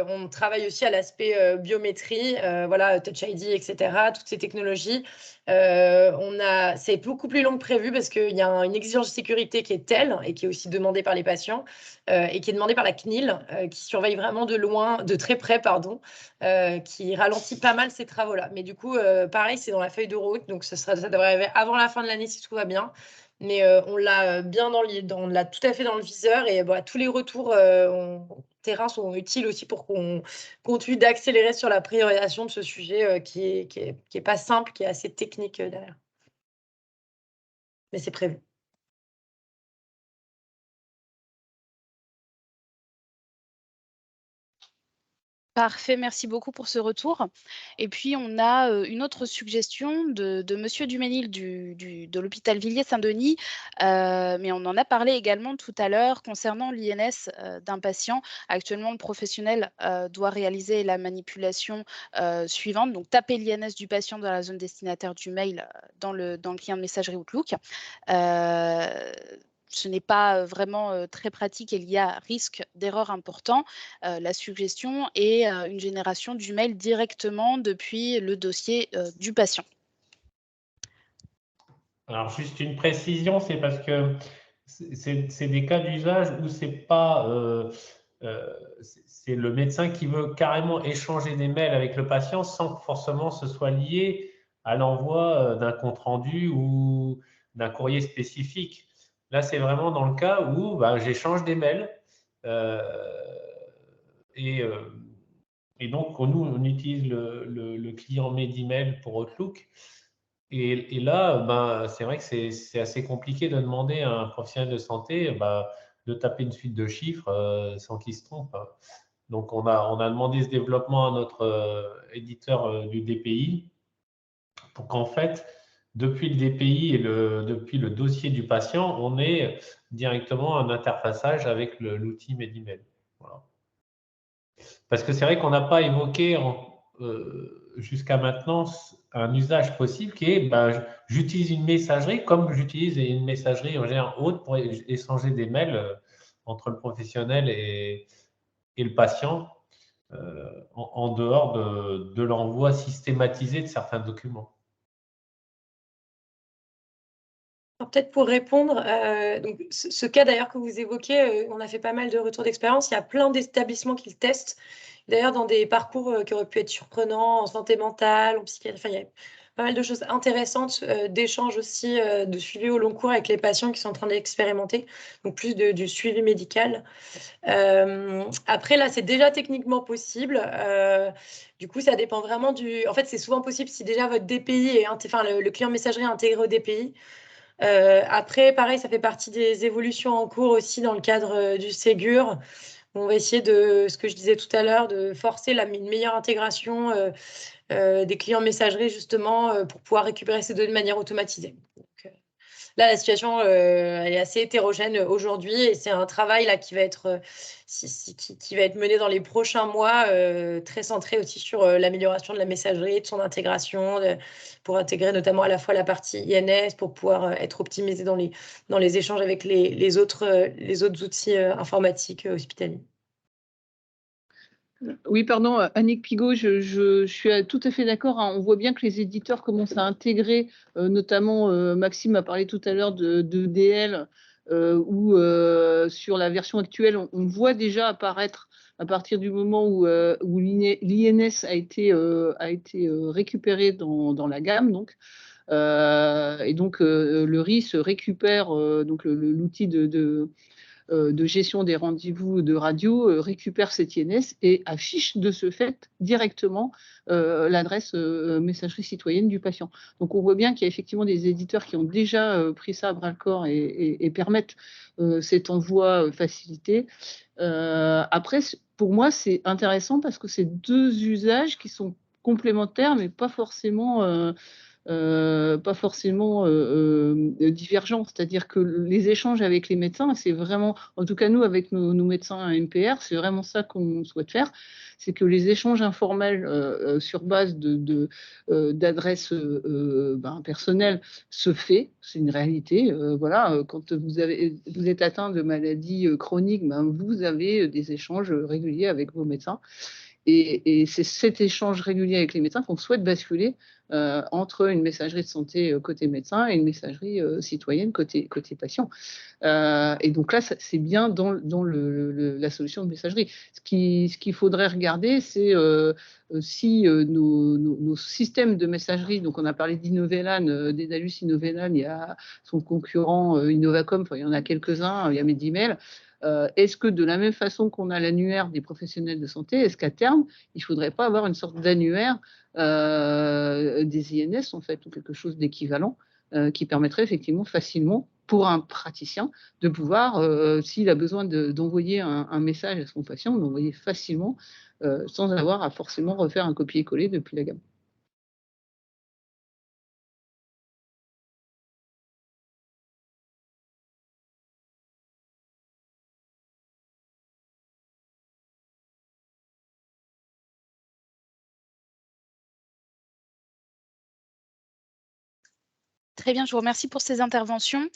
Speaker 3: on travaille aussi à l'aspect biométrie, voilà, Touch ID, etc., toutes ces technologies. C'est beaucoup plus long que prévu parce qu'il y a une exigence de sécurité qui est telle et qui est aussi demandée par les patients et qui est demandée par la CNIL, qui surveille vraiment de très près, pardon, qui ralentit pas mal ces travaux-là. Mais du coup, pareil, c'est dans la feuille de route, donc ça devrait arriver avant la fin de l'année si tout va bien. Mais on l'a bien on l'a tout à fait dans le viseur et voilà, tous les retours terrain sont utiles aussi pour qu'on continue d'accélérer sur la priorisation de ce sujet qui est pas simple, qui est assez technique derrière. Mais c'est prévu.
Speaker 1: Parfait, merci beaucoup pour ce retour. Et puis, on a une autre suggestion de Monsieur Duménil de l'hôpital Villiers-Saint-Denis, mais on en a parlé également tout à l'heure concernant l'INS d'un patient. Actuellement, le professionnel doit réaliser la manipulation suivante, donc taper l'INS du patient dans la zone destinataire du mail dans le client de messagerie Outlook. Ce n'est pas vraiment très pratique et il y a risque d'erreur important. La suggestion est une génération du mail directement depuis le dossier du patient.
Speaker 6: Alors, juste une précision, c'est parce que c'est des cas d'usage où c'est pas c'est le médecin qui veut carrément échanger des mails avec le patient sans que forcément ce soit lié à l'envoi d'un compte-rendu ou d'un courrier spécifique. Là, c'est vraiment dans le cas où j'échange des mails et donc, nous, on utilise le client Medimail pour Outlook. Et là, c'est vrai que c'est assez compliqué de demander à un professionnel de santé de taper une suite de chiffres sans qu'il se trompe. Donc, on a demandé ce développement à notre éditeur du DPI pour qu'en fait, depuis le DPI et depuis le dossier du patient, on ait directement un interfaçage avec l'outil Medimail. Voilà. Parce que c'est vrai qu'on n'a pas évoqué jusqu'à maintenant un usage possible qui est j'utilise une messagerie comme j'utilise une messagerie en général haute pour échanger des mails entre le professionnel et le patient en dehors de l'envoi systématisé de certains documents.
Speaker 3: Peut-être pour répondre, donc ce cas d'ailleurs que vous évoquez, on a fait pas mal de retours d'expérience. Il y a plein d'établissements qui le testent. D'ailleurs, dans des parcours qui auraient pu être surprenants en santé mentale, en psychiatrie, enfin, il y a pas mal de choses intéressantes, d'échanges aussi, de suivi au long cours avec les patients qui sont en train d'expérimenter, donc plus du suivi médical. Après, là, c'est déjà techniquement possible. Du coup, ça dépend vraiment En fait, c'est souvent possible si déjà votre DPI est le client messagerie est intégré au DPI. Après, pareil, ça fait partie des évolutions en cours aussi dans le cadre du Ségur. On va essayer ce que je disais tout à l'heure, de forcer une meilleure intégration des clients messagerie justement pour pouvoir récupérer ces données de manière automatisée. Donc, là, la situation elle est assez hétérogène aujourd'hui et c'est un travail là qui va être mené dans les prochains mois, très centré aussi sur l'amélioration de la messagerie, de son intégration, pour intégrer notamment à la fois la partie INS pour pouvoir être optimisé dans les échanges avec les autres outils informatiques hospitaliers.
Speaker 14: Oui, pardon, Annick Pigaut, je suis tout à fait d'accord. Hein. On voit bien que les éditeurs commencent à intégrer, notamment Maxime a parlé tout à l'heure de DL, où sur la version actuelle, on voit déjà apparaître à partir du moment où l'INS a été récupéré dans la gamme. Donc, et donc le RIS récupère donc l'outil de gestion des rendez-vous de radio récupère cet INS et affiche de ce fait directement l'adresse messagerie citoyenne du patient. Donc on voit bien qu'il y a effectivement des éditeurs qui ont déjà pris ça à bras-le-corps et permettent cet envoi facilité. Après, pour moi, c'est intéressant parce que c'est deux usages qui sont complémentaires, mais pas forcément divergents. C'est-à-dire que les échanges avec les médecins, c'est vraiment, en tout cas nous, avec nos médecins MPR, c'est vraiment ça qu'on souhaite faire. C'est que les échanges informels sur base d'adresses personnelles se fait, c'est une réalité. Voilà, quand vous êtes atteint de maladies chroniques, vous avez des échanges réguliers avec vos médecins. Et c'est cet échange régulier avec les médecins qu'on souhaite basculer entre une messagerie de santé côté médecin et une messagerie citoyenne côté patient. Et donc là, c'est bien dans la solution de messagerie. Ce qu'il faudrait regarder, c'est si nos systèmes de messagerie, donc on a parlé d'Innovelan, Dedalus Innovelan, il y a son concurrent Innovacom, il y en a quelques-uns, il y a Medimail. Est-ce que de la même façon qu'on a l'annuaire des professionnels de santé, est-ce qu'à terme, il ne faudrait pas avoir une sorte d'annuaire des INS, en fait, ou quelque chose d'équivalent qui permettrait effectivement facilement pour un praticien de pouvoir, s'il a besoin d'envoyer un message à son patient, d'envoyer facilement sans avoir à forcément refaire un copier-coller depuis la gamme.
Speaker 1: Très bien, je vous remercie pour ces interventions.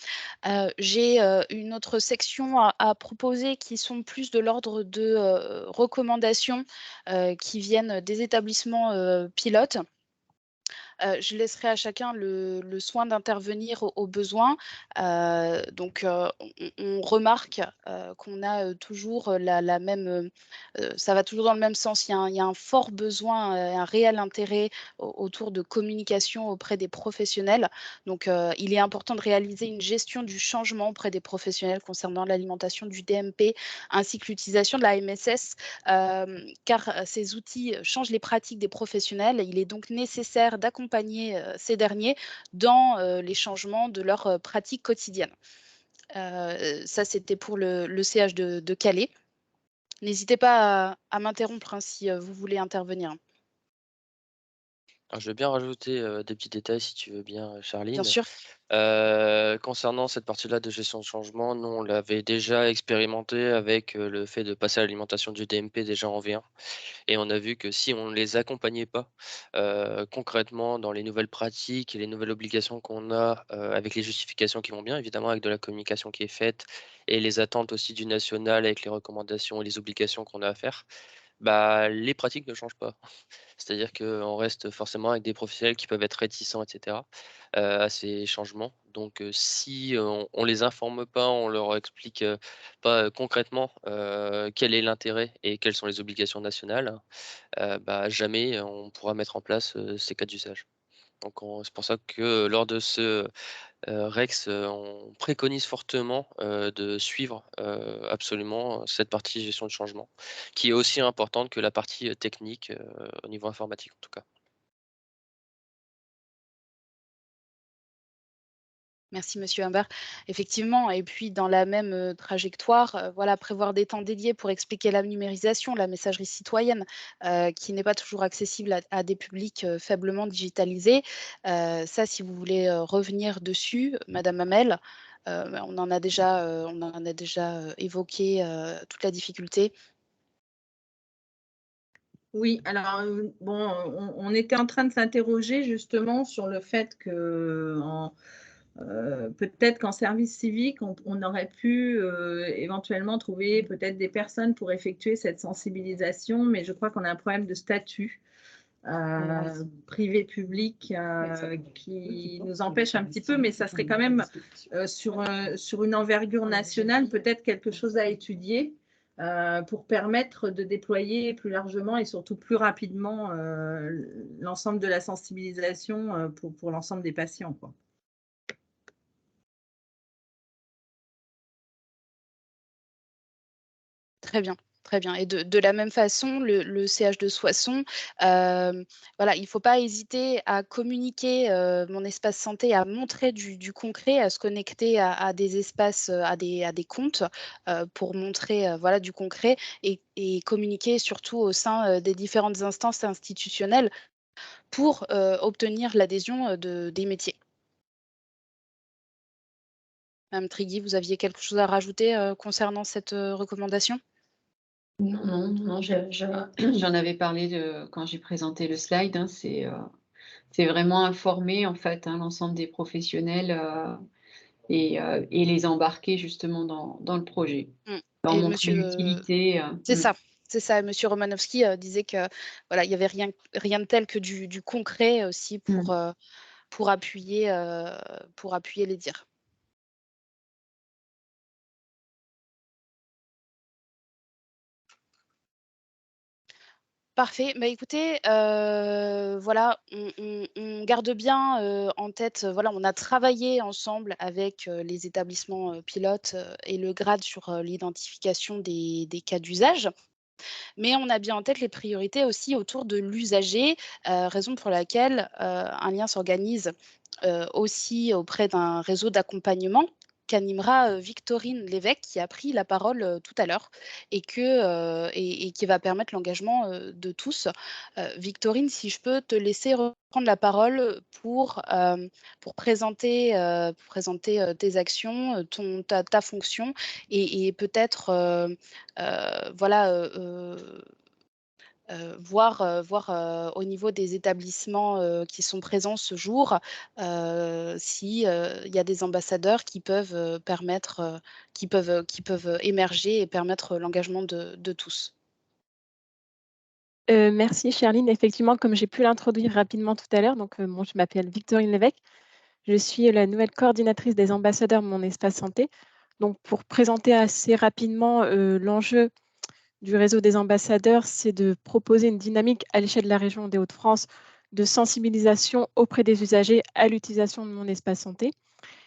Speaker 1: J'ai une autre section à proposer qui sont plus de l'ordre de recommandations qui viennent des établissements pilotes. Je laisserai à chacun le soin d'intervenir au besoin. Donc, on remarque qu'on a toujours la même, ça va toujours dans le même sens. Il y a un fort besoin, un réel intérêt autour de communication auprès des professionnels. Donc, il est important de réaliser une gestion du changement auprès des professionnels concernant l'alimentation du DMP ainsi que l'utilisation de la MSS, car ces outils changent les pratiques des professionnels. Il est donc nécessaire d'accompagner ces derniers dans les changements de leurs pratiques quotidiennes. Ça, c'était pour le CH de Calais. N'hésitez pas à m'interrompre hein, si vous voulez intervenir.
Speaker 16: Alors, je veux bien rajouter des petits détails si tu veux bien, Charline.
Speaker 1: Bien sûr.
Speaker 16: Concernant cette partie-là de gestion de changement, nous, on l'avait déjà expérimenté avec le fait de passer à l'alimentation du DMP déjà en V1. Et on a vu que si on ne les accompagnait pas concrètement dans les nouvelles pratiques et les nouvelles obligations qu'on a, avec les justifications qui vont bien, évidemment, avec de la communication qui est faite et les attentes aussi du national avec les recommandations et les obligations qu'on a à faire, bah, les pratiques ne changent pas. C'est-à-dire qu'on reste forcément avec des professionnels qui peuvent être réticents, et cetera, à ces changements. Donc, si on les informe pas, on leur explique pas concrètement quel est l'intérêt et quelles sont les obligations nationales, bah, jamais on pourra mettre en place ces cas d'usage. Donc, c'est pour ça que lors de ce Rex, on préconise fortement de suivre absolument cette partie gestion de changement, qui est aussi importante que la partie technique au niveau informatique en tout cas.
Speaker 1: Merci Monsieur Humbert. Effectivement, et puis dans la même trajectoire, voilà, prévoir des temps dédiés pour expliquer la numérisation, la messagerie citoyenne, qui n'est pas toujours accessible à des publics faiblement digitalisés. Ça, si vous voulez revenir dessus, Madame Hamel, on en a déjà évoqué toute la difficulté.
Speaker 5: Oui, alors bon, on était en train de s'interroger justement sur le fait que peut-être qu'en service civique, on aurait pu éventuellement trouver peut-être des personnes pour effectuer cette sensibilisation, mais je crois qu'on a un problème de statut privé-public qui nous empêche un petit peu, mais ça serait quand même sur une envergure nationale peut-être quelque chose à étudier pour permettre de déployer plus largement et surtout plus rapidement l'ensemble de la sensibilisation pour l'ensemble des patients, quoi.
Speaker 1: Très bien. Très bien. Et de la même façon, le CH de Soissons, voilà, il ne faut pas hésiter à communiquer mon espace santé, à montrer du concret, à se connecter à des espaces, à des comptes pour montrer voilà, du concret et communiquer surtout au sein des différentes instances institutionnelles pour obtenir l'adhésion des métiers. Madame Trigui, vous aviez quelque chose à rajouter concernant cette recommandation?
Speaker 17: Non, j'en avais parlé quand j'ai présenté le slide, hein, c'est vraiment informer en fait hein, l'ensemble des professionnels et les embarquer justement dans le projet, leur
Speaker 1: Et
Speaker 17: montrer l'utilité.
Speaker 1: C'est ça. Monsieur Romanowski disait que voilà, il n'y avait rien de tel que du concret aussi pour appuyer les dires. Parfait. Bah, écoutez, voilà, on garde bien en tête, voilà, on a travaillé ensemble avec les établissements pilotes et le GRAD sur l'identification des cas d'usage. Mais on a bien en tête les priorités aussi autour de l'usager, raison pour laquelle un lien s'organise aussi auprès d'un réseau d'accompagnement qu'animera Victorine Lévesque, qui a pris la parole tout à l'heure et qui va permettre l'engagement de tous. Victorine, si je peux te laisser reprendre la parole pour présenter tes actions, ta fonction et peut-être voilà, voir au niveau des établissements qui sont présents ce jour, si, il y a des ambassadeurs qui peuvent permettre, qui peuvent émerger et permettre l'engagement de tous.
Speaker 12: Merci Charline. Effectivement, comme j'ai pu l'introduire rapidement tout à l'heure, donc je m'appelle Victorine Lévesque. Je suis la nouvelle coordinatrice des ambassadeurs Mon Espace Santé. Donc pour présenter assez rapidement l'enjeu du réseau des ambassadeurs, c'est de proposer une dynamique à l'échelle de la région des Hauts-de-France de sensibilisation auprès des usagers à l'utilisation de Mon Espace Santé.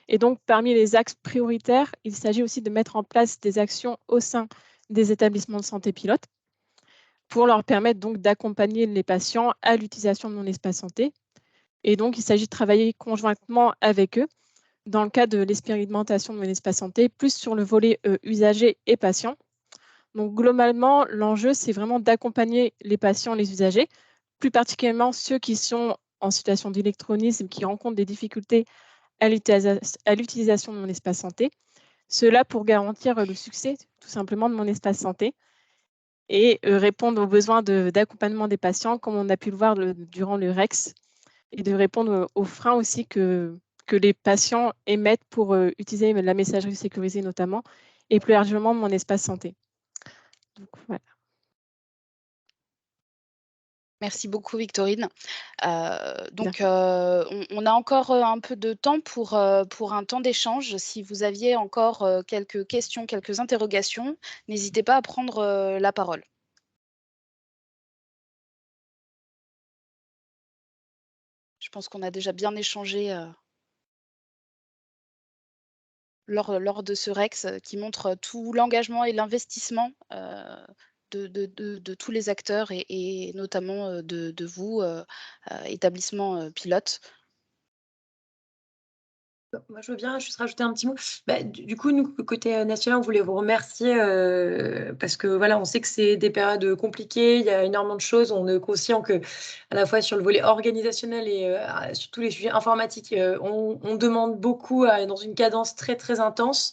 Speaker 12: Et donc, parmi les axes prioritaires, il s'agit aussi de mettre en place des actions au sein des établissements de santé pilotes pour leur permettre donc d'accompagner les patients à l'utilisation de Mon Espace Santé. Et donc, il s'agit de travailler conjointement avec eux dans le cadre de l'expérimentation de Mon Espace Santé, plus sur le volet usagers et patients. Donc, globalement, l'enjeu, c'est vraiment d'accompagner les patients, les usagers, plus particulièrement ceux qui sont en situation d'électronisme, qui rencontrent des difficultés à l'utilisation de Mon Espace Santé. Cela pour garantir le succès, tout simplement, de Mon Espace Santé et répondre aux besoins d'accompagnement des patients, comme on a pu le voir durant le REX, et de répondre aux freins aussi que les patients émettent pour utiliser la messagerie sécurisée notamment, et plus largement Mon Espace Santé. Donc, voilà.
Speaker 1: Merci beaucoup Victorine. Donc on a encore un peu de temps pour un temps d'échange. Si vous aviez encore quelques questions, quelques interrogations, n'hésitez pas à prendre la parole. Je pense qu'on a déjà bien échangé lors de ce REX qui montre tout l'engagement et l'investissement de tous les acteurs et notamment de vous, établissement pilote.
Speaker 3: Moi, je veux bien juste rajouter un petit mot. Du coup, nous, côté national, on voulait vous remercier parce que voilà, on sait que c'est des périodes compliquées, il y a énormément de choses. On est conscient que, à la fois sur le volet organisationnel et sur tous les sujets informatiques, on demande beaucoup dans une cadence très, très intense.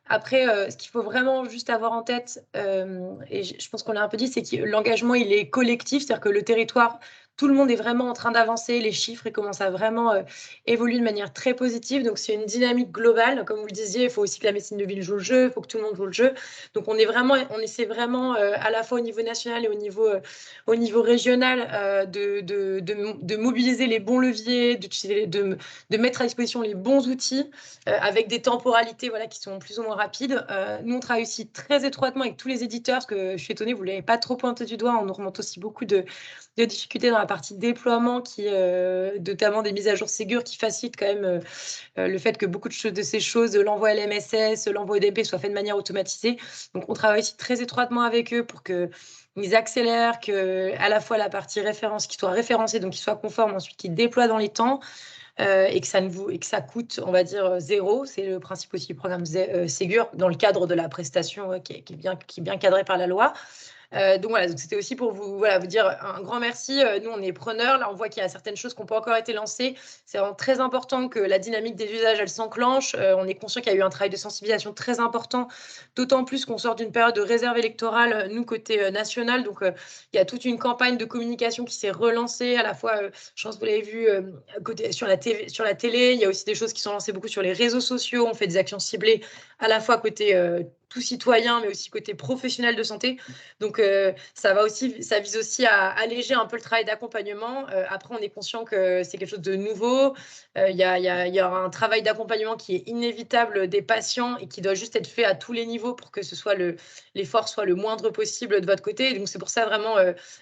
Speaker 3: Après, ce qu'il faut vraiment juste avoir en tête, et je pense qu'on l'a un peu dit, c'est que l'engagement, il est collectif, c'est-à-dire que le territoire, tout le monde est vraiment en train d'avancer, les chiffres ils commencent à vraiment évoluer de manière très positive. Donc, c'est une dynamique globale. Comme vous le disiez, il faut aussi que la médecine de ville joue le jeu, il faut que tout le monde joue le jeu. Donc, on essaie vraiment à la fois au niveau national et au niveau régional de mobiliser les bons leviers, de mettre à disposition les bons outils avec des temporalités voilà, qui sont plus ou moins rapides. Nous, on travaille aussi très étroitement avec tous les éditeurs, parce que je suis étonnée, vous ne l'avez pas trop pointé du doigt, on nous remonte aussi beaucoup de difficultés dans la la partie déploiement, notamment des mises à jour Ségur, qui facilite quand même le fait que beaucoup de ces choses, l'envoi LMSS, l'envoi EDP, soit fait de manière automatisée. Donc, on travaille aussi très étroitement avec eux pour qu'ils accélèrent, que à la fois la partie référence, qui soit référencée, donc qui soit conforme, ensuite qu'ils déploient dans les temps, et que ça coûte, on va dire, zéro. C'est le principe aussi du programme Ségur, dans le cadre de la prestation qui est bien cadré par la loi. Donc voilà, c'était aussi pour vous dire un grand merci. Nous, on est preneurs. Là, on voit qu'il y a certaines choses qui n'ont pas encore été lancées. C'est vraiment très important que la dynamique des usages, elle s'enclenche. On est conscient qu'il y a eu un travail de sensibilisation très important, d'autant plus qu'on sort d'une période de réserve électorale, nous, côté national. Donc, il y a toute une campagne de communication qui s'est relancée, à la fois, je pense que vous l'avez vu, sur la télé. Il y a aussi des choses qui sont lancées beaucoup sur les réseaux sociaux. On fait des actions ciblées à la fois côté tout citoyen, mais aussi côté professionnel de santé. Donc, ça vise aussi à alléger un peu le travail d'accompagnement. Après, on est conscient que c'est quelque chose de nouveau. Il y aura un travail d'accompagnement qui est inévitable des patients et qui doit juste être fait à tous les niveaux pour que l'effort soit le moindre possible de votre côté. Donc, c'est pour ça vraiment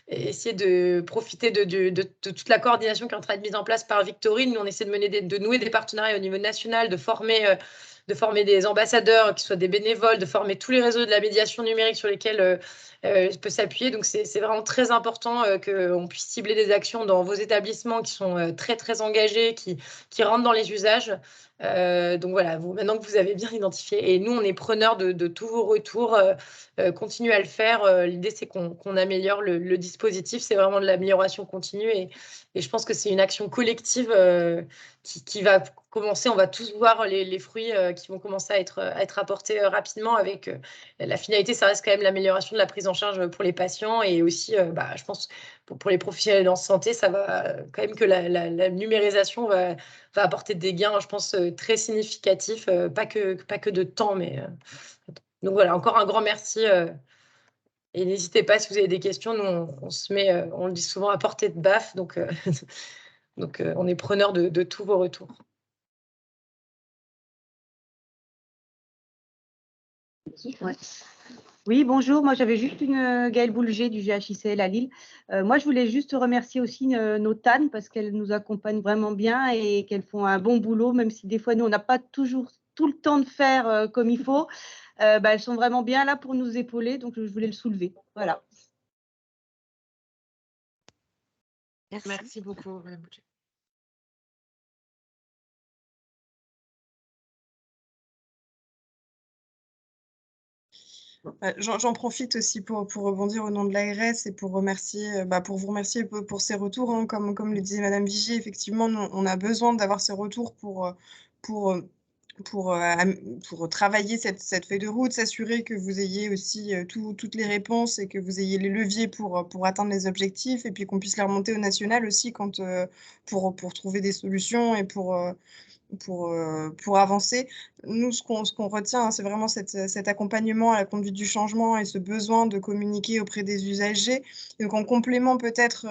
Speaker 3: essayer de profiter de toute la coordination qui est en train d'être mise en place par Victorine. Nous, on essaie de nouer des partenariats au niveau national, de former des ambassadeurs qui soient des bénévoles, de former tous les réseaux de la médiation numérique sur lesquels peut s'appuyer. Donc, c'est vraiment très important qu'on puisse cibler des actions dans vos établissements qui sont très, très engagés, qui rentrent dans les usages. Donc, voilà, maintenant que vous avez bien identifié. Et nous, on est preneurs de tous vos retours. Continuez à le faire. L'idée, c'est qu'on améliore le dispositif. C'est vraiment de l'amélioration continue. Et je pense que c'est une action collective qui va commencer. On va tous voir les fruits qui vont commencer à être apportés rapidement avec la finalité, ça reste quand même l'amélioration de la prise en charge pour les patients et aussi, je pense, pour les professionnels en santé, ça va quand même que la numérisation va apporter des gains, je pense, très significatifs, pas que de temps, mais donc voilà, encore un grand merci. Et n'hésitez pas si vous avez des questions, nous on le dit souvent à portée de baffe, donc on est preneur de tous vos retours.
Speaker 13: Ouais. Oui, bonjour. Moi, j'avais juste Gaëlle Boulger du GHICL à Lille. Moi, je voulais juste remercier aussi nos TAN parce qu'elles nous accompagnent vraiment bien et qu'elles font un bon boulot, même si des fois, nous, on n'a pas toujours tout le temps de faire comme il faut. Elles sont vraiment bien là pour nous épauler, donc je voulais le soulever. Voilà.
Speaker 10: Merci beaucoup, Madame Boulger.
Speaker 4: J'en profite aussi pour rebondir au nom de l'ARS et pour vous remercier pour ces retours, hein. Comme le disait Madame Vigier, effectivement, on a besoin d'avoir ces retours pour travailler cette feuille de route, s'assurer que vous ayez aussi toutes les réponses et que vous ayez les leviers pour atteindre les objectifs et puis qu'on puisse les remonter au national aussi pour trouver des solutions et pour avancer. Nous, ce qu'on retient, hein, c'est vraiment cet accompagnement à la conduite du changement et ce besoin de communiquer auprès des usagers. Et donc, en complément peut-être,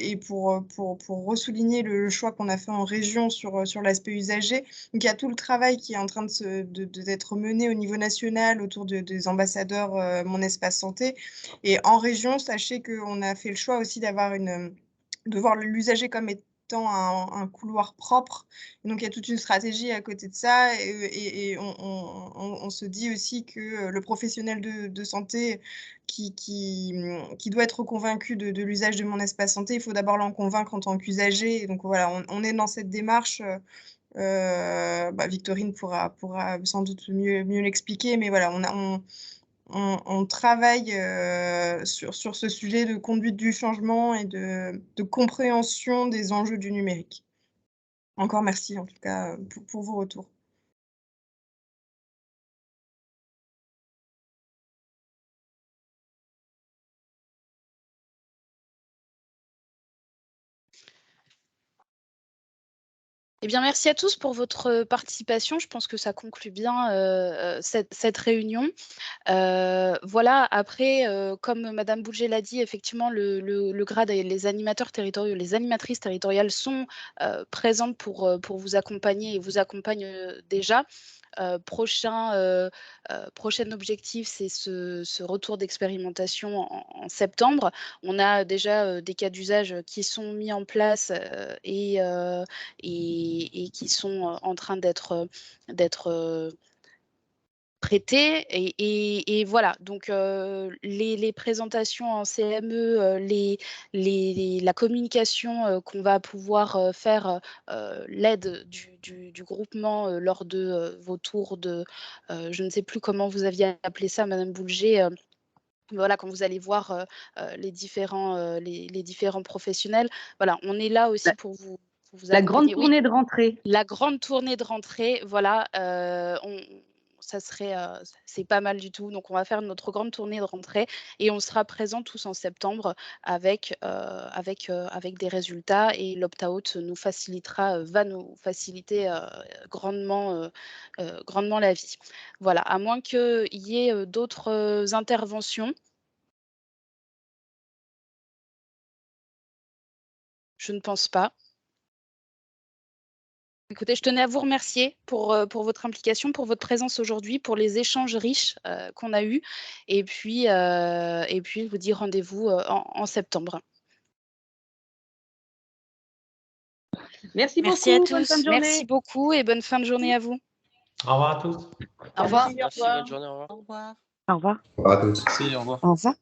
Speaker 4: et pour ressouligner le choix qu'on a fait en région sur l'aspect usager, donc il y a tout le travail qui est en train d'être mené au niveau national autour des ambassadeurs Mon Espace Santé. Et en région, sachez qu'on a fait le choix aussi de voir l'usager comme étant un couloir propre. Et donc, il y a toute une stratégie à côté de ça. Et on se dit aussi que le professionnel de santé qui doit être convaincu de l'usage de Mon Espace Santé, il faut d'abord l'en convaincre en tant qu'usager. Et donc, voilà, on est dans cette démarche. Victorine pourra sans doute mieux l'expliquer, mais voilà, on travaille sur ce sujet de conduite du changement et de compréhension des enjeux du numérique. Encore merci en tout cas pour vos retours.
Speaker 1: Eh bien, merci à tous pour votre participation. Je pense que ça conclut bien cette réunion. Voilà, après, comme Madame Boulger l'a dit, effectivement, le GRAD et les animateurs territoriaux, les animatrices territoriales sont présentes pour vous accompagner et vous accompagnent déjà. Prochain objectif, c'est ce retour d'expérimentation en septembre. On a déjà des cas d'usage qui sont mis en place et qui sont en train d'être prêtés. Et voilà, donc les présentations en CME, la communication qu'on va pouvoir faire, l'aide du groupement lors de vos tours de, je ne sais plus comment vous aviez appelé ça, Madame Boulger, voilà, quand vous allez voir les différents professionnels. Voilà, on est là aussi pour vous
Speaker 13: La grande
Speaker 1: accompagner. Oui,
Speaker 13: tournée de rentrée.
Speaker 1: la grande tournée de rentrée, voilà, c'est pas mal du tout. Donc, on va faire notre grande tournée de rentrée et on sera présents tous en septembre avec des résultats, et l'opt-out va nous faciliter grandement la vie. Voilà, à moins qu'il y ait d'autres interventions. Je ne pense pas. Écoutez, je tenais à vous remercier pour votre implication, pour votre présence aujourd'hui, pour les échanges riches qu'on a eus. Et puis, je vous dis rendez-vous en septembre.
Speaker 13: Merci beaucoup.
Speaker 2: Merci à
Speaker 13: Bonne fin de
Speaker 2: tous.
Speaker 13: journée.
Speaker 1: Merci beaucoup et bonne fin de journée à vous.
Speaker 6: Au revoir à tous.
Speaker 1: Au revoir.
Speaker 16: Merci, bonne journée, au revoir.
Speaker 17: Au revoir.
Speaker 9: Au revoir.
Speaker 18: Au revoir à tous. Merci, au revoir.
Speaker 9: Au revoir.